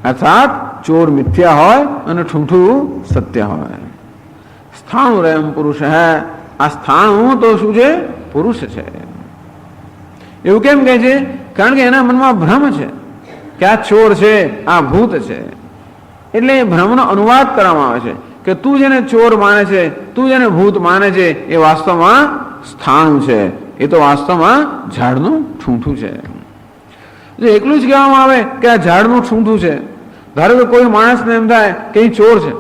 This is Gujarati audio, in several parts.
અર્થાત ચોર મિથ્યા હોય અને ઠૂંઠું સત્ય હોય. સ્થાણુ રેમ પુરુષ હે, આ સ્થાણુ તો શું છે? પુરુષ છે. એવું કેમ કહે છે? કારણ કે એના મનમાં ભ્રમ છે કે આ ચોર છે, આ ભૂત છે. એટલે એ ભ્રમનો અનુવાદ કરવામાં આવે છે કે તું જેને ચોર માને છે, તું જેને ભૂત માને છે, એ વાસ્તવમાં સ્થાણુ છે, એ તો વાસ્તવમાં ઝાડનું ઠૂંઠું છે. જો એટલું જ કહેવામાં આવે કે આ ઝાડનું ઠૂંઠું છે, ધારો કે કોઈ માણસને એમ થાય કે એ ચોર છે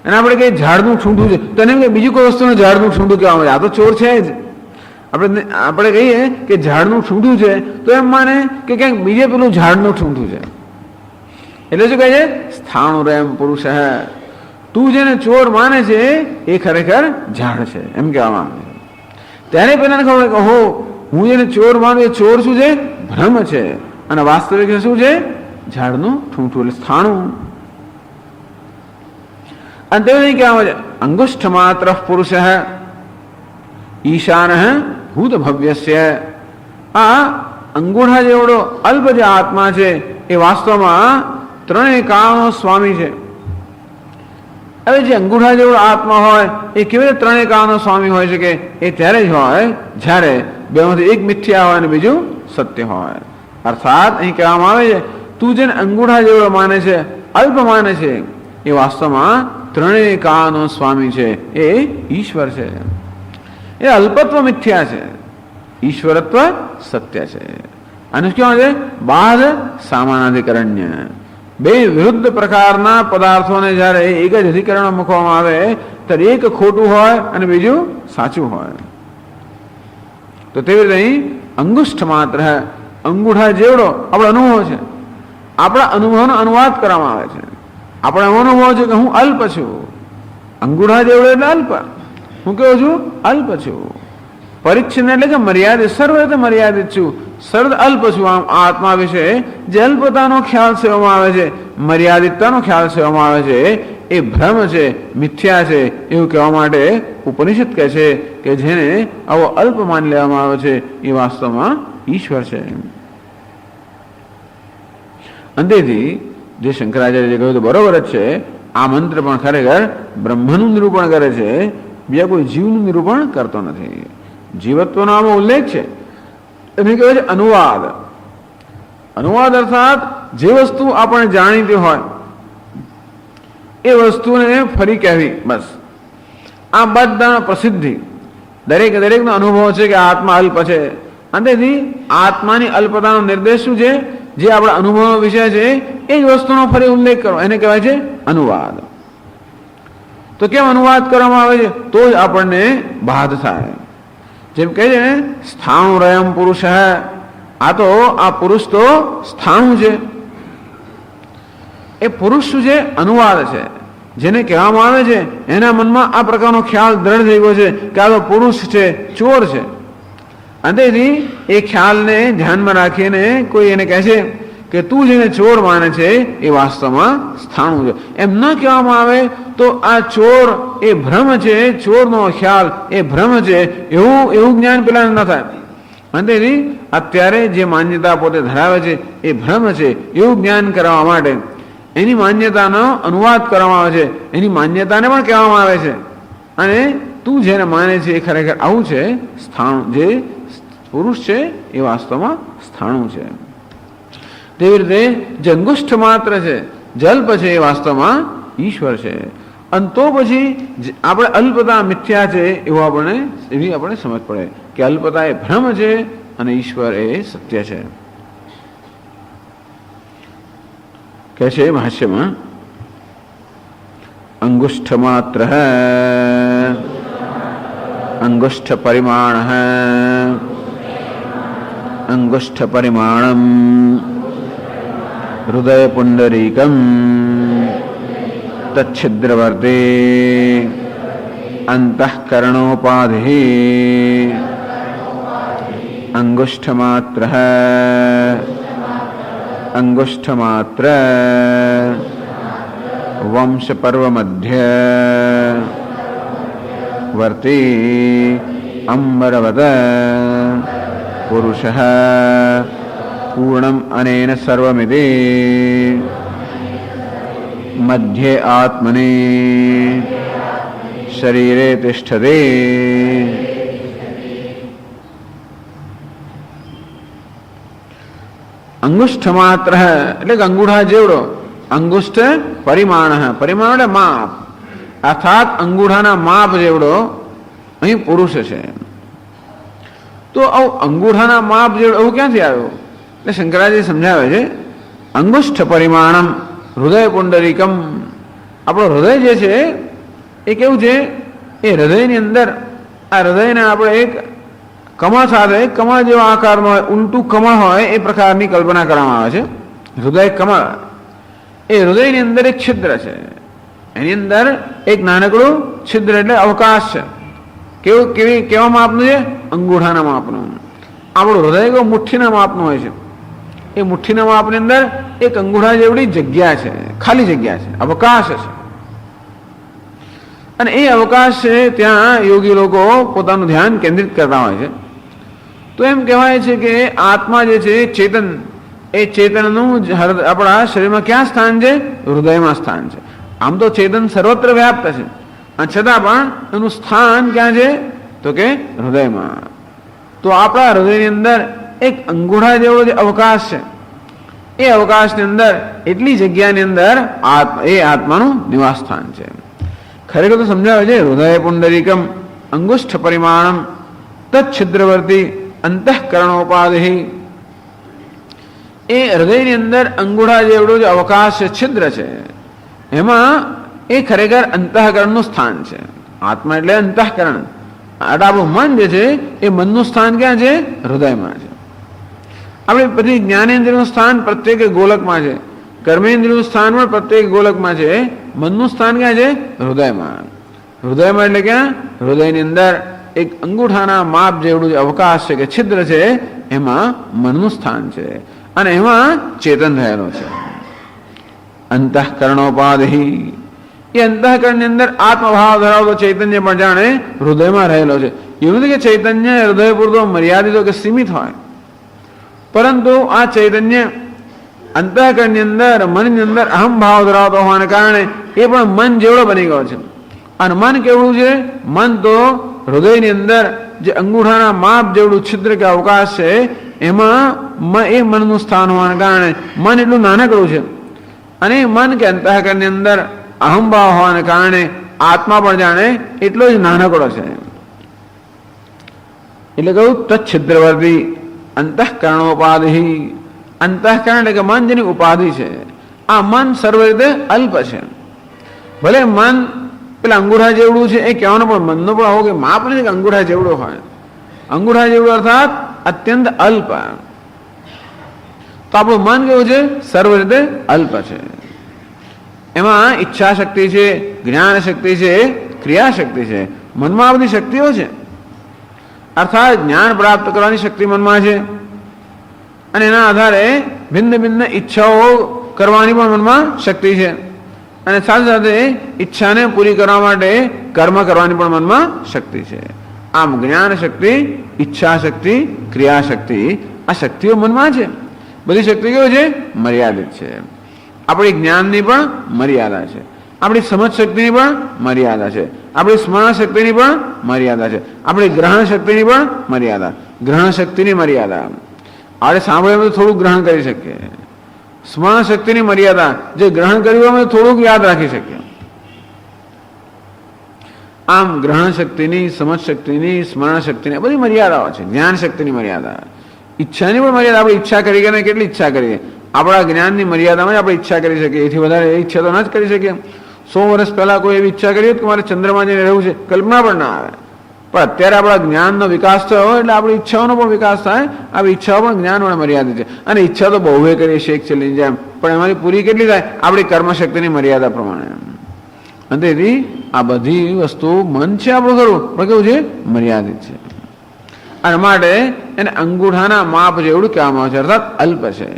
અને આપણે કહીએ ઝાડનું ઠૂંઠું છે, તો એને એમ કે બીજી કોઈ વસ્તુને ઝાડનું ઠૂંઠું કહેવામાં આવે, આ તો ચોર છે જ. આપણે કહીએ કે ઝાડનું ઠૂંઠું છે તો એમ માને કે ક્યાંક બીજે પેલું ઝાડનું ઠૂંઠું છે. એટલે શું કહે છે? સ્થાણુ રેમ પુરુષ હે, તું જેને ચોર માને છે એ ખરેખર ઝાડ છે, એમ કહેવામાં આવે. ત્યારે પેલાને ખબર કે હો, હું જેને ચોર માનું એ ચોર શું છે? ભ્રમ છે, અને વાસ્તવિક શું છે? ઝાડનું ઠૂંઠું, એટલે સ્થાણુ. અને તેવું કહેવામાં આવે છે અંગુષ્ઠ માત્ર પુરુષ હે ઈશાન ભૂત ભવ્યસ્ય. આ અંગૂઠા જેવડો અલ્પ જે આત્મા છે એ વાસ્તવમાં ત્રણેય કાળનો સ્વામી છે. હવે જે અંગૂઠા જેવડો આત્મા હોય એ કેવી રીતે ત્રણેય કાળનો સ્વામી હોય શકે? એ ત્યારે જ હોય જ્યારે બેમાંથી એક મિથ્યા હોય અને બીજું સત્ય હોય. અર્થાત અહીં કહેવામાં આવે છે તું જેને અંગૂઠા જેવડો માને છે, અલ્પ માને છે, એ વાસ્તવમાં ત્રણેય કાળનો સ્વામી છે, એ ઈશ્વર છે. એ અલ્પત્વ મિથ્યા છે, ઈશ્વરત્વ સત્ય છે. અને શું કહેવાય છે? બાધ સામાનાધિકરણ્ય. બે વિરુદ્ધ પ્રકારના પદાર્થોને જ્યારે એક જ અધિકરણમાં મૂકવામાં આવે ત્યારે એક ખોટું હોય અને બીજું સાચું હોય. તો તેવી રીતે અહીં અંગુષ્ઠ માત્ર અંગૂઠા જેવડો આપણો અનુભવ છે, આપણા અનુભવનો અનુવાદ કરવામાં આવે છે. આપણે અનુભવ છે કે હું અલ્પ છું, અંગૂઠા જેવડો એટલે અલ્પ. હું કેવું છું? અલ્પ છું. પરિચ્છિન્ન એટલે કે મર્યાદિત, સર્વ રીતે મર્યાદિત છું, સર્વ અલ્પ છું. આમ આત્મા વિશે જે અલ્પતાનો ખ્યાલ સેવામાં આવે છે, મર્યાદિતતાનો ખ્યાલ સેવામાં આવે છે, એ ભ્રમ છે, મિથ્યા છે, એવું કહેવા માટે ઉપનિષદ કહે છે કે જેને આવો અલ્પ માની લેવામાં આવે છે એ વાસ્તવમાં ઈશ્વર છે. અંતેથી જે શંકરાચાર્ય કહ્યું તો બરોબર જ છે. આ મંત્ર પણ ખરેખર બ્રહ્મનું નિરૂપણ કરે છે, બીજા કોઈ જીવનું નિરૂપણ કરતો નથી. જીવત્વનો આમાં ઉલ્લેખ છે, એને કહેવાય છે અનુવાદ. અનુવાદ અર્થાત જે વસ્તુ આપણે જાણીતી હોય એ વસ્તુને ફરી કહેવી, બસ. આ બધા પ્રસિદ્ધિ, દરેકનો અનુભવ છે કે આત્મા અલ્પ છે. અંતેથી આત્માની અલ્પતાનો નિર્દેશ શું છે? જે આપણા અનુભવનો વિષય છે એ જ વસ્તુનો ફરી ઉલ્લેખ કરો, એને કહેવાય છે અનુવાદ. તો કેમ અનુવાદ કરવામાં આવે છે? તો જ આપણને બાધ થાય. જેમ કહે છે સ્થાણુ રયમ પુરુષ હે, આ તો આ પુરુષ તો સ્થાણુ છે. એ પુરુષ શું છે? અનુવાદ છે. જેને કહેવામાં આવે છે એના મનમાં આ પ્રકારનો ખ્યાલ દ્રઢ થઈ ગયો છે કે આ તો પુરુષ છે, ચોર છે. અંતેથી એ ખ્યાલને ધ્યાનમાં રાખીને કોઈ એને કહે છે કે તું જેને ચોર માને છે એ વાસ્તવમાં સ્થાણુ છે. એમ ન કહેવામાં આવે તો આ ચોર એ ભ્રમ છે, ચોરનો ખ્યાલ એ ભ્રમ છે, એવું જ્ઞાન પેલા ન થાય. અંતેથી અત્યારે જે માન્યતા પોતે ધરાવે છે એ ભ્રમ છે એવું જ્ઞાન કરાવવા માટે એની માન્યતાનો અનુવાદ કરવામાં આવે છે, એની માન્યતાને પણ કહેવામાં આવે છે. અને તું જેને માને છે એ ખરેખર આવું છે, સ્થાણુ જે પુરુષ છે એ વાસ્તવમાં સ્થાણુ છે. તેવી રીતે જે અંગુષ્ઠ માત્ર છે, જલ્પ છે, એ વાસ્તવમાં ઈશ્વર છે. અને તો પછી આપણે અલ્પતા મિથ્યા છે એવી આપણે સમજ પડે કે અલ્પતા એ ભ્રમ છે અને ઈશ્વર એ સત્ય છે. કહે છે ભાષ્યમાં અંગુષ્ઠ માત્ર અંગુષ્ઠ પરિમાણ અંગુષ્ઠ પરિમાણમ હૃદય પુંડરીકમ તચ્છિદ્રવર્તે અંતઃકરણોપાધિ અંગુષ્ઠ માત્ર અંગુષ્ઠ માત્ર વંશ પર્વ મધ્ય વર્તી અંબરવદ પુરુષ પૂર્ણમ અનેન સર્વમિતિ મધ્યે આત્મને શરીરે તિષ્ઠતે. અંગુષ્ઠ માત્ર એટલે કે અંગૂઠા જેવડો. અંગુષ્ઠ પરિમાણ, પરિમાણ એટલે માપ, અર્થાત અંગૂઠાના માપ જેવડો અહીં પુરુષ છે. તો આવું અંગૂઠાના માપ જેવડો આવું ક્યાંથી આવ્યું? એટલે શંકરાચાર્ય સમજાવે છે, અંગુષ્ઠ પરિમાણમ હૃદય પુંડરીકમ. આપણો હૃદય જે છે એ કેવું છે? એ હૃદયની અંદર આ હૃદયને આપણે એક કમળ સાથે, કમળ જેવા આકારમાં હોય, ઊંટું કમળ હોય એ પ્રકારની કલ્પના કરવામાં આવે છે. હૃદય કમળ, એ હૃદયની અંદર એક છિદ્ર છે, એની અંદર એક નાનકડું છિદ્ર એટલે અવકાશ છે. કેવા માપનું છે? અંગૂઠાના માપનું. આપણું હૃદય કેવું મુઠ્ઠીના માપનું હોય છે. એ મુઠ્ઠીના માપની અંદર એક અંગૂઠા જેવડી જગ્યા છે, ખાલી જગ્યા છે, અવકાશ છે. અને એ અવકાશ છે ત્યાં યોગી લોકો પોતાનું ધ્યાન કેન્દ્રિત કરતા હોય છે. તો એમ કહેવાય છે કે આત્મા જે છે ચેતન, એ ચેતનનું આપણા શરીરમાં ક્યાં સ્થાન છે? હૃદયમાં સ્થાન છે. આમ તો ચેતન સર્વત્ર વ્યાપ્ત છે, છતાં પણ એનું સ્થાન ક્યાં છે? તો કે હૃદયમાં. તો આપણા હૃદયની અંદર એક અંગૂઠા જેવો જે અવકાશ છે, એ અવકાશની અંદર એટલી જગ્યાની અંદર એ આત્માનું નિવાસ સ્થાન છે. ખરેખર તો સમજાવે છે, હૃદય પુંડરીકમ અંગુષ્ઠ પરિમાણમ તચ્છિદ્રવર્તી અંતઃકરણોપાધિ. એ હૃદયની અંદર અંગૂઠા જેવડું જે અવકાશ છિદ્ર છે, એમાં એ ખરેખર અંતઃકરણનું સ્થાન છે. આત્મા એટલે અંતઃકરણ. આપણું મન જે છે એ મનનું સ્થાન ક્યાં છે? હૃદયમાં છે. આપણી બધી જ્ઞાનેન્દ્રિયનું સ્થાન પ્રત્યેક ગોલકમાં છે, કર્મેન્દ્રિયનું સ્થાન પણ પ્રત્યેક ગોલકમાં છે. મનનું સ્થાન ક્યાં છે? હૃદયમાં. હૃદયમાં એટલે ક્યાં? હૃદયની અંદર એક અંગૂઠાના માપ જેવડું જે અવકાશ છે કે છિદ્ર છે, એમાં મનનું સ્થાન છે અને એમાં ચેતન રહેલો છે. અંતઃકરણોપાધિ, એ અંતઃકરણની અંદર આત્મભાવ ધરાવતો ચૈતન્ય પણ જાણે હૃદયમાં રહેલો છે. એવું નથી કે ચૈતન્ય હૃદય પૂરતો મર્યાદિત કે સીમિત હોય, પરંતુ આ ચૈતન્ય અંતઃકરણની અંદર, મનની અંદર અહમ ભાવ ધરાવતો હોવાને કારણે એ પણ મન જેવડો બની ગયો છે. અને મન કેવડું છે? મન તો હૃદયની અંદર જે અંગૂઠાના માપ જેવડું છિદ્ર કે અવકાશ છે, એમાં એ મનનું સ્થાન હોવાને કારણે મન એટલું નાનકડું છે. અને મન કે અંતઃકરણની અંદર અહમભાવ હોવાને કારણે આત્મા પણ જાણે એટલો જ નાનકડો છે. એટલે કહ્યું તચ્છિદ્રવર્તી અંતઃકરણોપાધિ. અંતઃકરણ એટલે કે મન જેની ઉપાધિ છે, આ મન સર્વ રીતે અલ્પ છે. ભલે મન પેલા અંગૂઠા જેવડું છે એ કહેવાનું, પણ મનનો પણ આવો કે માપ નથી કે અંગૂઠા જેવડો હોય. અંગૂઠા જેવડું અર્થાત અત્યંત અલ્પ. તો આપણું મન કેવું છે? સર્વ રીતે અલ્પ છે. એમાં ઈચ્છા શક્તિ છે, જ્ઞાન શક્તિ છે, ક્રિયા શક્તિ છે. મનમાં આ બધી શક્તિઓ છે. અર્થાત જ્ઞાન પ્રાપ્ત કરવાની શક્તિ મનમાં છે, અને એના આધારે ભિન્ન ભિન્ન ઈચ્છાઓ કરવાની પણ મનમાં શક્તિ છે, અને સાથે સાથે ઈચ્છાને પૂરી કરવા માટે કર્મ કરવાની પણ મનમાં શક્તિ છે. આમ જ્ઞાન શક્તિ, ઈચ્છા શક્તિ, ક્રિયા શક્તિ, આ શક્તિઓ મનમાં છે. બધી શક્તિ કેવી છે? મર્યાદિત છે. આપણી જ્ઞાનની પણ મર્યાદા છે, આપણી સમજ શક્તિની પણ મર્યાદા છે, આપણી સ્મરણ શક્તિની પણ મર્યાદા છે, આપણી ગ્રહણ શક્તિની પણ મર્યાદા. ગ્રહણ શક્તિની મર્યાદા આપણે સાંભળ્યું થોડુંક ગ્રહણ કરી શકીએ. સ્મરણ શક્તિની મર્યાદા, જે ગ્રહણ કર્યું અમે થોડુંક યાદ રાખી શકીએ. આમ ગ્રહણ શક્તિની, સમજ શક્તિની, સ્મરણ શક્તિની બધી મર્યાદાઓ છે. જ્ઞાન શક્તિની મર્યાદા, ઈચ્છાની પણ મર્યાદા. આપણે ઈચ્છા કરી કે કેટલી ઈચ્છા કરીએ? આપણા જ્ઞાનની મર્યાદામાં જ આપણે ઈચ્છા કરી શકીએ. એથી વધારે ઈચ્છા તો ના જ કરી શકીએ. 100 વર્ષ પહેલા કોઈ એવી ઈચ્છા કરી કે મારે ચંદ્રમાં જઈને રહેવું છે, કલ્પના પણ ના આવે. પણ અત્યારે આપણા જ્ઞાનનો વિકાસ થયો હોય એટલે આપણી ઈચ્છાઓનો પણ વિકાસ થાય. આવી ઈચ્છાઓ પણ જ્ઞાન વડે મર્યાદિત છે. અને ઈચ્છા તો બહુ કરીએ, શેખ ચલી જાય, પણ એમાંથી પૂરી કેટલી થાય? આપણી કર્મશક્તિની મર્યાદા પ્રમાણે. અને તેથી આ બધી વસ્તુ મન છે આપણું ખરું, પણ કેવું છે? મર્યાદિત છે. અને માટે એને અંગૂઠાના માપ જેવડું કહેવામાં આવે છે, અર્થાત અલ્પ છે.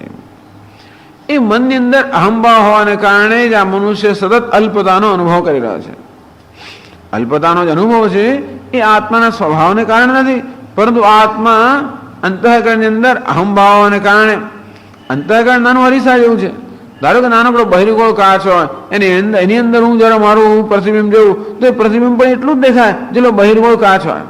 એ મનની અંદર અહંભાવ હોવાને કારણે જ આ મનુષ્ય સતત અલ્પતાનો અનુભવ કરી રહ્યો છે. અલ્પતાનો જ અનુભવ છે એ આત્માના સ્વભાવને કારણે નથી, પરંતુ આત્મા અંતઃકરણની અંદર અહંભાવને કારણે, અંતઃકરણ નાનું અરીસા જેવું છે, ધારો કે નાનકડો બહિર્ગોળ કાચ હોય એની અંદર હું જરા મારું પ્રતિબિંબ જોઉં તો એ પ્રતિબિંબ પણ એટલું જ દેખાય જેટલો બહિર્ગોળ કાચ હોય.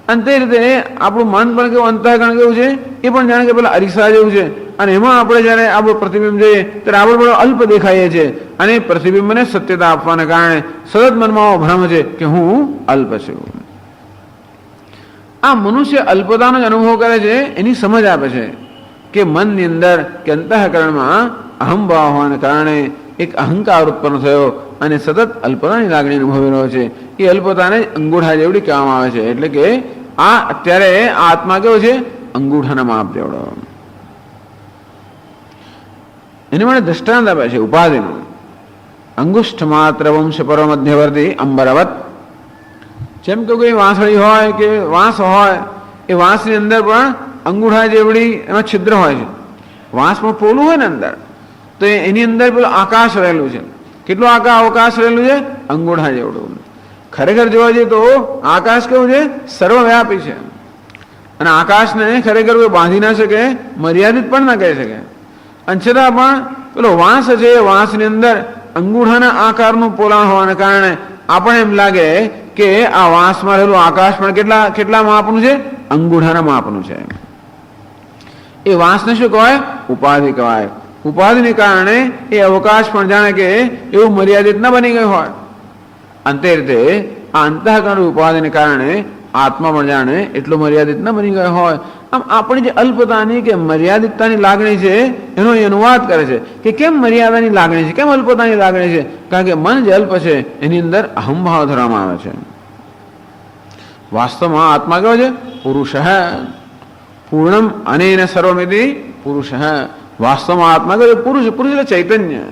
અને તે રીતે આપણું મન પણ કેવું, અંતઃકરણ કેવું છે એ પણ જાણે કે પેલા અરીસા જેવું છે. અને એમાં આપણે જયારે આપણું પ્રતિબિંબ જોઈએ ત્યારે આપણે બહુ અલ્પ દેખાઈએ છીએ. અને પ્રતિબિંબને સત્યતા આપવાના કારણે સતત મનમાં ભ્રમ છે કે હું અલ્પ છું. આ મનુષ્ય અલ્પતાનો જ અનુભવ કરે છે, એની સમજ આપે છે કે મનની અંદર કે અંતઃકરણમાં અહમભાવ હોવાને કારણે એક અહંકાર ઉત્પન્ન થયો અને સતત અલ્પતાની લાગણી અનુભવી રહ્યો છે. એ અલ્પતાને અંગૂઠા જેવડી કહેવામાં આવે છે. એટલે કે આ અત્યારે આ આત્મા કેવો છે? અંગૂઠાના માપ જેવડો. એની માટે દ્રષ્ટાંત આપે છે ઉપાધિનું. અંગુષ્ઠ માત્ર વંશ પર મધ્યવર્તી અંબરવત. જેમ કે કોઈ વાંસળી હોય કે વાંસ હોય, એ વાંસની અંદર પણ અંગૂઠા જેવડી એમાં છિદ્ર હોય છે. વાંસમાં પોલું હોય ને અંદર, તો એની અંદર પેલું આકાશ રહેલું છે. કેટલું અવકાશ રહેલું છે? અંગૂઠા જેવડું. ખરેખર જોવા જઈએ તો આકાશ કેવું છે? સર્વવ્યાપી છે. અને આકાશને ખરેખર કોઈ બાંધી ના શકે, મર્યાદિત પણ ના કહી શકે. અને છતાં પણ પેલો વાંસ છે, વાંસની અંદર અંગૂઠાના આકારનું પોલાણ હોવાને કારણે આપણે એમ લાગે કે આ વાંસમાં રહેલું આકાશ પણ કેટલા માપનું છે? અંગૂઠાના માપનું છે. એ વાંસને શું કહેવાય? ઉપાધિ કહેવાય. ઉપાધિને કારણે એ અવકાશ પણ જાણે કે એવું મર્યાદિત ન બની ગયું હોય. અંતે રીતે આ અંતઃકરણ ઉપાધિને કારણે આત્મા પણ જાણે એટલો મર્યાદિત ન બની ગયો હોય. આમ આપણી જે અલ્પતાની કે મર્યાદિતતાની લાગણી છે એનો એ અનુવાદ કરે છે કે કેમ મર્યાદાની લાગણી છે, કેમ અલ્પતાની લાગણી છે? કારણ કે મન જે અલ્પ છે એની અંદર અહંભાવ ધરવામાં આવે છે. વાસ્તવમાં આત્મા કેવો છે? પુરુષ. પૂર્ણમ અનેન સર્વમિતિ પુરુષ. વાસ્તવમાં આત્મા કેવો છે? પુરુષ. પુરુષ એટલે ચૈતન્ય.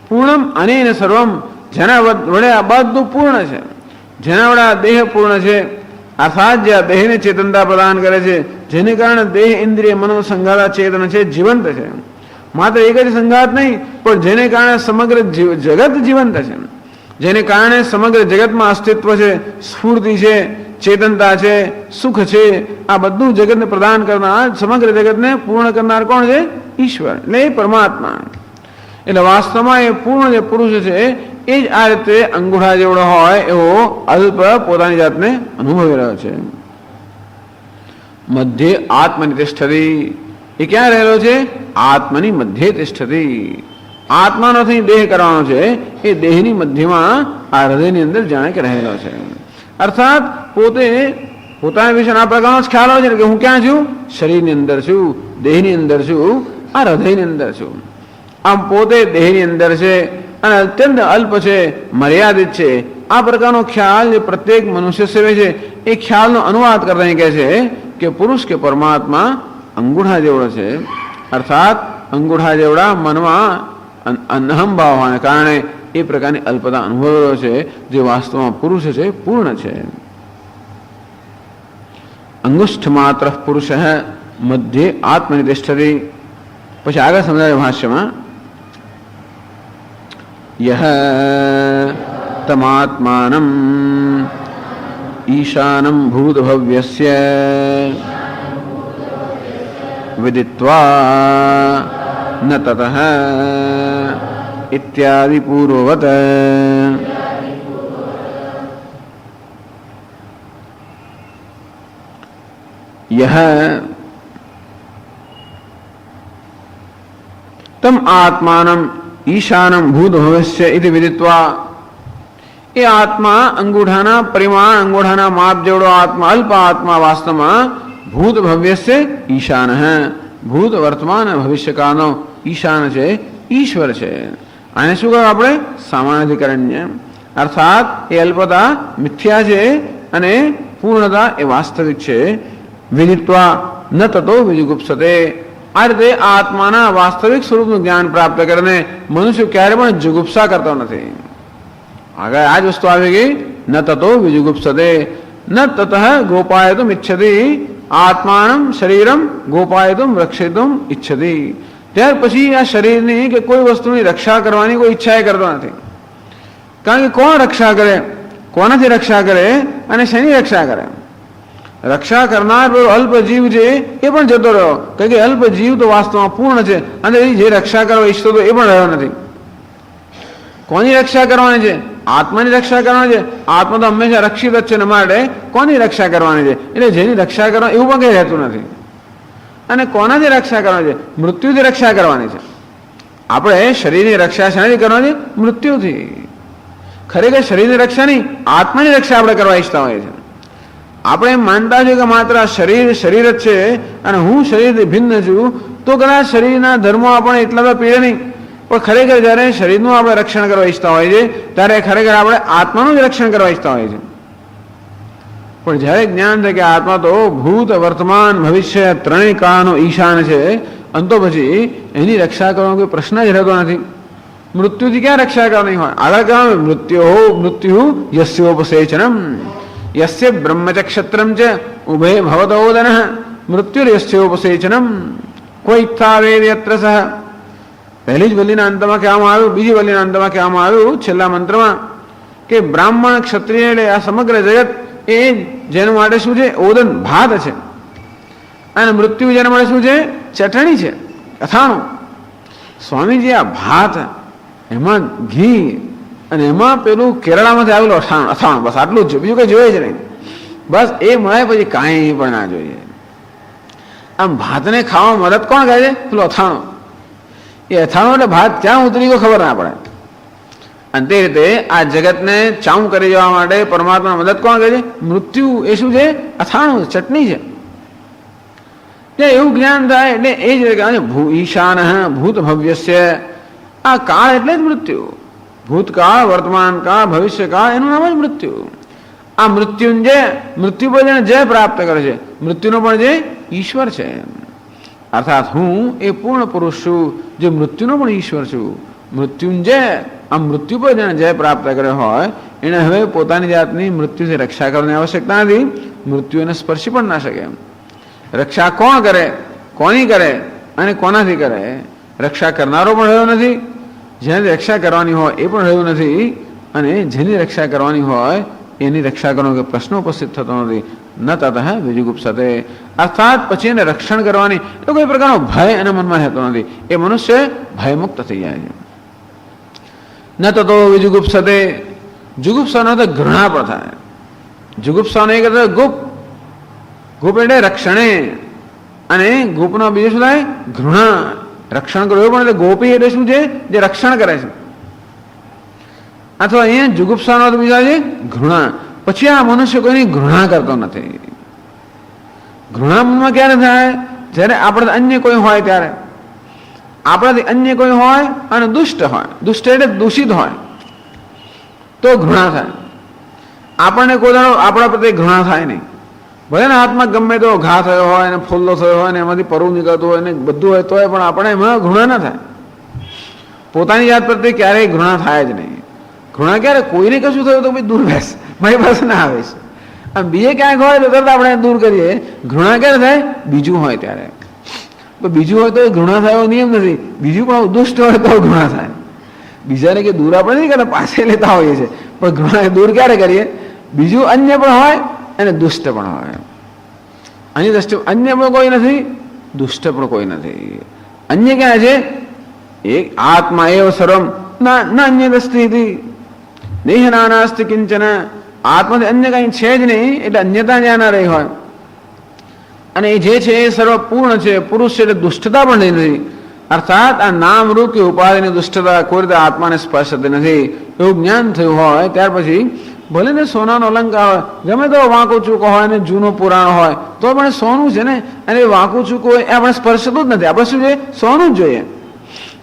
પૂર્ણમ અનેન સર્વમ, જેના વડે આ બધું પૂર્ણ છે, જેના વડે આ દેહ પૂર્ણ છે. અર્થાત જે આ દેહને ચેતનતા પ્રદાન કરે છે, જેને કારણે દેહ ઇન્દ્રિય મનો સંઘાતા ચેતન છે, જીવંત છે. માત્ર એક જ સંઘાત નહીં, પણ જેને કારણે સમગ્ર જગત જીવંત છે, જેને કારણે સમગ્ર જગતમાં અસ્તિત્વ છે, સ્ફૂર્તિ છે, ચેતનતા છે, સુખ છે. આ બધું જગતને પ્રદાન કરનાર, સમગ્ર જગતને પૂર્ણ કરનાર કોણ છે? ઈશ્વર, એટલે એ પરમાત્મા. એટલે વાસ્તવમાં એ પૂર્ણ જે પુરુષ છે એ જ આ રીતે અંગૂઠા જેવડો હોય એવો અલ્પ પોતાની જાતને અનુભવી રહ્યો છે. મધ્ય આત્મનિ તિષ્ઠતિ. એ ક્યાં રહેલો છે? આત્મની મધ્ય તિષ્ઠતિ. આત્માનો થઈ દેહ કરવાનો છે, એ દેહની મધ્યમાં આ હૃદયની અંદર જાણે કે રહેલો છે. અર્થાત પોતે પોતાના વિશે આ પ્રકારનો જ ખ્યાલ હોય છે કે હું ક્યાં છું? શરીરની અંદર છું, દેહની અંદર છું, આ હૃદયની અંદર છું. આમ પોતે દેહની અંદર છે અને અત્યંત અલ્પ છે, મર્યાદિત છે. આ પ્રકારનો ખ્યાલ જે પ્રત્યેક મનુષ્ય સેવે છે એ ખ્યાલનો અનુવાદ કરતા કહે છે કે પુરુષ કે પરમાત્મા અંગૂઠા જેવડો છે. અર્થાત અંગૂઠા જેવડા મનમાં અહંભાવ હોવાને કારણે એ પ્રકારની અલ્પતા અનુભવેલો છે, જે વાસ્તવમાં પુરુષ છે, પૂર્ણ છે. અંગુષ્ઠ માત્ર પુરુષ મધ્ય આત્મનિ તિષ્ઠતિ. પછી આગળ સમજાય ભાષ્યમાં, યહ તમાત્માનમ ઈશાનમ ભૂતભવ્યસ્ય વિદિત્વા ન તતઃ ઇત્યાદિ પૂર્વવત. યહ તમ આત્માનમ ઈશાનમ ભૂતભવ્યસ્ય ઇતિ વિદિત્વા. એ આત્મા અંગૂઠાના પરિમાણ, અંગૂઠાના માપ જેવડો આત્મા, અલ્પ આત્મા વાસ્તવમાં ભૂત ભવ્યસ્ય ઈશાન. ભૂત વર્તમાન ભવિષ્યકાળનો ઈશાન છે, ઈશ્વર છે. આને શું કહ્યું આપણે? સામાનાધિકરણ્ય. અર્થાત એ અલ્પતા મિથ્યા છે અને પૂર્ણતા એ વાસ્તવિક છે. વિદિત્વા ન તતો વિજુગુપ્સતે. આ રીતે આત્માના વાસ્તવિક સ્વરૂપનું જ્ઞાન પ્રાપ્ત કરીને મનુષ્ય ક્યારે પણ જુગુપ્સા કરતો નથી. આગળ આ જ વસ્તુ આવી ગઈ, ન તતો વિજુગુપ્સતે ન તતઃ ગોપાયતુમ ઇચ્છતિ. આત્માનમ શરીરમ ગોપાયતુમ રક્ષિતુમ ઇચ્છતિ. ત્યાર પછી આ શરીરની કે કોઈ વસ્તુની રક્ષા કરવાની કોઈ ઈચ્છા એ કરતો નથી. કારણ કે કોણ રક્ષા કરે? કોનાથી રક્ષા કરે અને શેની રક્ષા કરે? રક્ષા કરનાર પેલો અલ્પ જીવ છે એ પણ જતો રહ્યો, કારણ કે અલ્પ જીવ તો વાસ્તવમાં પૂર્ણ છે અને જે રક્ષા કરવા ઈચ્છતો હતો એ પણ રહ્યો નથી. કોની રક્ષા કરવાની છે? આત્માની રક્ષા કરવાની છે. આત્મા તો હંમેશા રક્ષિત જ છે, માટે કોની રક્ષા કરવાની છે? એટલે જેની રક્ષા કરવા એવું પણ કઈ રહેતું નથી. અને કોનાથી રક્ષા કરવાની છે? મૃત્યુથી રક્ષા કરવાની છે. આપણે શરીરની રક્ષા શાની કરવાની? મૃત્યુથી. ખરેખર શરીરની રક્ષા નહીં, આત્માની રક્ષા આપણે કરવા ઈચ્છતા હોઈએ છીએ. આપણે એમ માનતા છીએ કે માત્ર શરીર શરીર જ છે અને હું શરીરથી ભિન્ન છું, તો કદાચ શરીરના ધર્મો આપણને એટલા તો પીડે નહીં. પણ ખરેખર જ્યારે શરીરનું આપણે રક્ષણ કરવા ઈચ્છતા હોઈએ છીએ ત્યારે ખરેખર આપણે આત્માનું જ રક્ષણ કરવા ઈચ્છતા હોઈએ છીએ. પણ જ્યારે જ્ઞાન થાય કે આત્મા તો ભૂત, વર્તમાન, ભવિષ્ય ત્રણેય કાળનો ઈશાન છે, અંતો પછી એની રક્ષા કરવાનો કોઈ પ્રશ્ન જ રહેતો નથી. મૃત્યુથી ક્યાં રક્ષા કરવાની હોય? આગળ કહેવાનું મૃત્યુ યસ્યોપસેચનમ યસ્ય બ્રહ્મચક્ષત્રમ છે ઉભે ભવતોદન મૃત્યુર્યસ્યોપસેચનમ કોઈ ઇચ્છા વેદ્યત્ર સહ. પહેલી જ વલ્લીના અંતમાં કહેવામાં આવ્યું, બીજી વલ્લીના અંતમાં કહેવામાં આવ્યું છેલ્લા મંત્રમાં કે બ્રાહ્મણ, ક્ષત્રિય એટલે આ સમગ્ર જગત એ જેના માટે શું છે? ઓદન, ભાત છે. અને મૃત્યુ જેના માટે શું છે? ચટણી છે, અથાણું. સ્વામીજી આ ભાત, એમાં ઘી અને એમાં પેલું કેરળામાંથી આવેલું અથાણું, બસ આટલું જ છે, બીજું કઈ જોઈએ જ નહીં. બસ એ મળે પછી કાંઈ પણ ના જોઈએ. આમ ભાતને ખાવામાં મદદ કોણ કરે છે? પેલું અથાણું. એ અથાણું એટલે ભાત ક્યાં ઉતરી ગયો ખબર ના પડે. અને તે રીતે આ જગતને ચાઉં કરી જવા માટે પરમાત્મા મદદ કોણ કરે છે? મૃત્યુ. એ શું છે? અથાણું, ચટણી છે. એવું જ્ઞાન થાય એટલે એ જ ઈશાન ભૂત ભવ્યસ્ય. આ કાળ એટલે જ મૃત્યુ. ભૂતકાળ, વર્તમાન કાળ, ભવિષ્ય કાળ, એનું નામ જ મૃત્યુ. આ મૃત્યુંજય, મૃત્યુ પર જેને જય પ્રાપ્ત કરે છે, મૃત્યુનો પણ જે ઈશ્વર છે. અર્થાત હું એ પૂર્ણ પુરુષ છું, જે મૃત્યુનો પણ ઈશ્વર છું. મૃત્યુંજય, આ મૃત્યુ પર જેને જય પ્રાપ્ત કર્યો હોય એને હવે પોતાની જાતની મૃત્યુથી રક્ષા કરવાની આવશ્યકતા નથી. મૃત્યુ એને સ્પર્શી પણ ના શકે. રક્ષા કોણ કરે? કોની કરે અને કોનાથી કરે? રક્ષા કરનારો પણ રહ્યો નથી, જેની રક્ષા કરવાની હોય એ પણ રહ્યું નથી, અને જેની રક્ષા કરવાની હોય એની રક્ષા કરવાનો કોઈ પ્રશ્ન ઉપસ્થિત થતો નથી. ન તત વિજુગુપ્સતે. અર્થાત પછી એને રક્ષણ કરવાની તો કોઈ પ્રકારનો ભય એના મનમાં રહેતો નથી. એ મનુષ્ય ભયમુક્ત થઈ જાય છે. ન તતો વિજુગુપ્સતે. જુગુપ્સાનો તો ઘૃણા પણ થાય. જુગુપ્સાનો એક ગુપ. ગુપ એટલે રક્ષણે, અને ગુપનો બીજું શું થાય? ઘૃણા. રક્ષણ કરવું પણ એટલે ગોપી એટલે શું છે? જે રક્ષણ કરે છે. અથવા અહીંયા જુગુપ્સાનો તો બીજા છે ઘૃણા. પછી આ મનુષ્ય કોઈની ઘૃણા કરતો નથી. ઘૃણા મનમાં ક્યારે થાય? જ્યારે આપણે અન્ય કોઈ હોય ત્યારે. આપણાથી અન્ય કોઈ હોય અને દુષ્ટ હોય, દુષ્ટ એટલે દૂષિત હોય, તો ઘૃણા થાય. આપણને કોઈ આપણા પ્રત્યે ઘૃણા થાય નહીં. ભલે ને હાથમાં ગમે તો ઘા થયો હોય ને ફોલ્લો થયો હોય ને એમાંથી પરવું નીકળતું હોય ને બધું હોય તોય પણ આપણે એમાં ઘૃણા ના થાય. પોતાની જાત પ્રત્યે ક્યારેય ઘૃણા થાય જ નહીં. ઘૃણા ક્યારે? કોઈને કશું થયું તો ભાઈ દૂર બેસ, મારી પાસે ના આવે છે. આમ બીજે ક્યાંક હોય તો તરત આપણે દૂર કરીએ. ઘૃણા ક્યારે થાય? બીજું હોય ત્યારે. બીજું હોય તો ઘૃણા થાય એવો નિયમ નથી. બીજું પણ દુષ્ટ હોય તો ઘૃણા થાય. બીજાને કે દૂર આપણે નહીં કરતા, પાસે લેતા હોઈએ છીએ, પણ ઘૃણા દૂર ક્યારે કરીએ? બીજું અન્ય પણ હોય અને દુષ્ટ પણ હોય. આની દ્રષ્ટિ અન્ય પણ કોઈ નથી, દુષ્ટ પણ કોઈ નથી. અન્ય ક્યાં છે? એક આત્મા એવ સર્વમ ન અન્ય દ્રષ્ટિ દેહ નાનાસ્તિ કિંચન. આત્માથી અન્ય કઈ છે જ નહીં, એટલે અન્યતા જ્યાં ના રહી હોય. અને એ જે છે એ સર્વ પૂર્ણ છે, પુરુષ છે, એટલે દુષ્ટતા પણ નહીં નથી. અર્થાત આ નામ રૂપ કે ઉપાધિની દુષ્ટતા કોઈ રીતે આત્માને સ્પર્શતી નથી. એવું જ્ઞાન થયું હોય ત્યાર પછી ભલે ને સોનાનો અલંકાર હોય, ગમે તો વાંકો ચૂકો હોય ને જૂનો પુરાણો હોય, તો પણ સોનું છે ને, અને વાંકું ચૂકો હોય એ આપણે સ્પર્શતું જ નથી. આપણે શું જોઈએ? સોનું જ જોઈએ.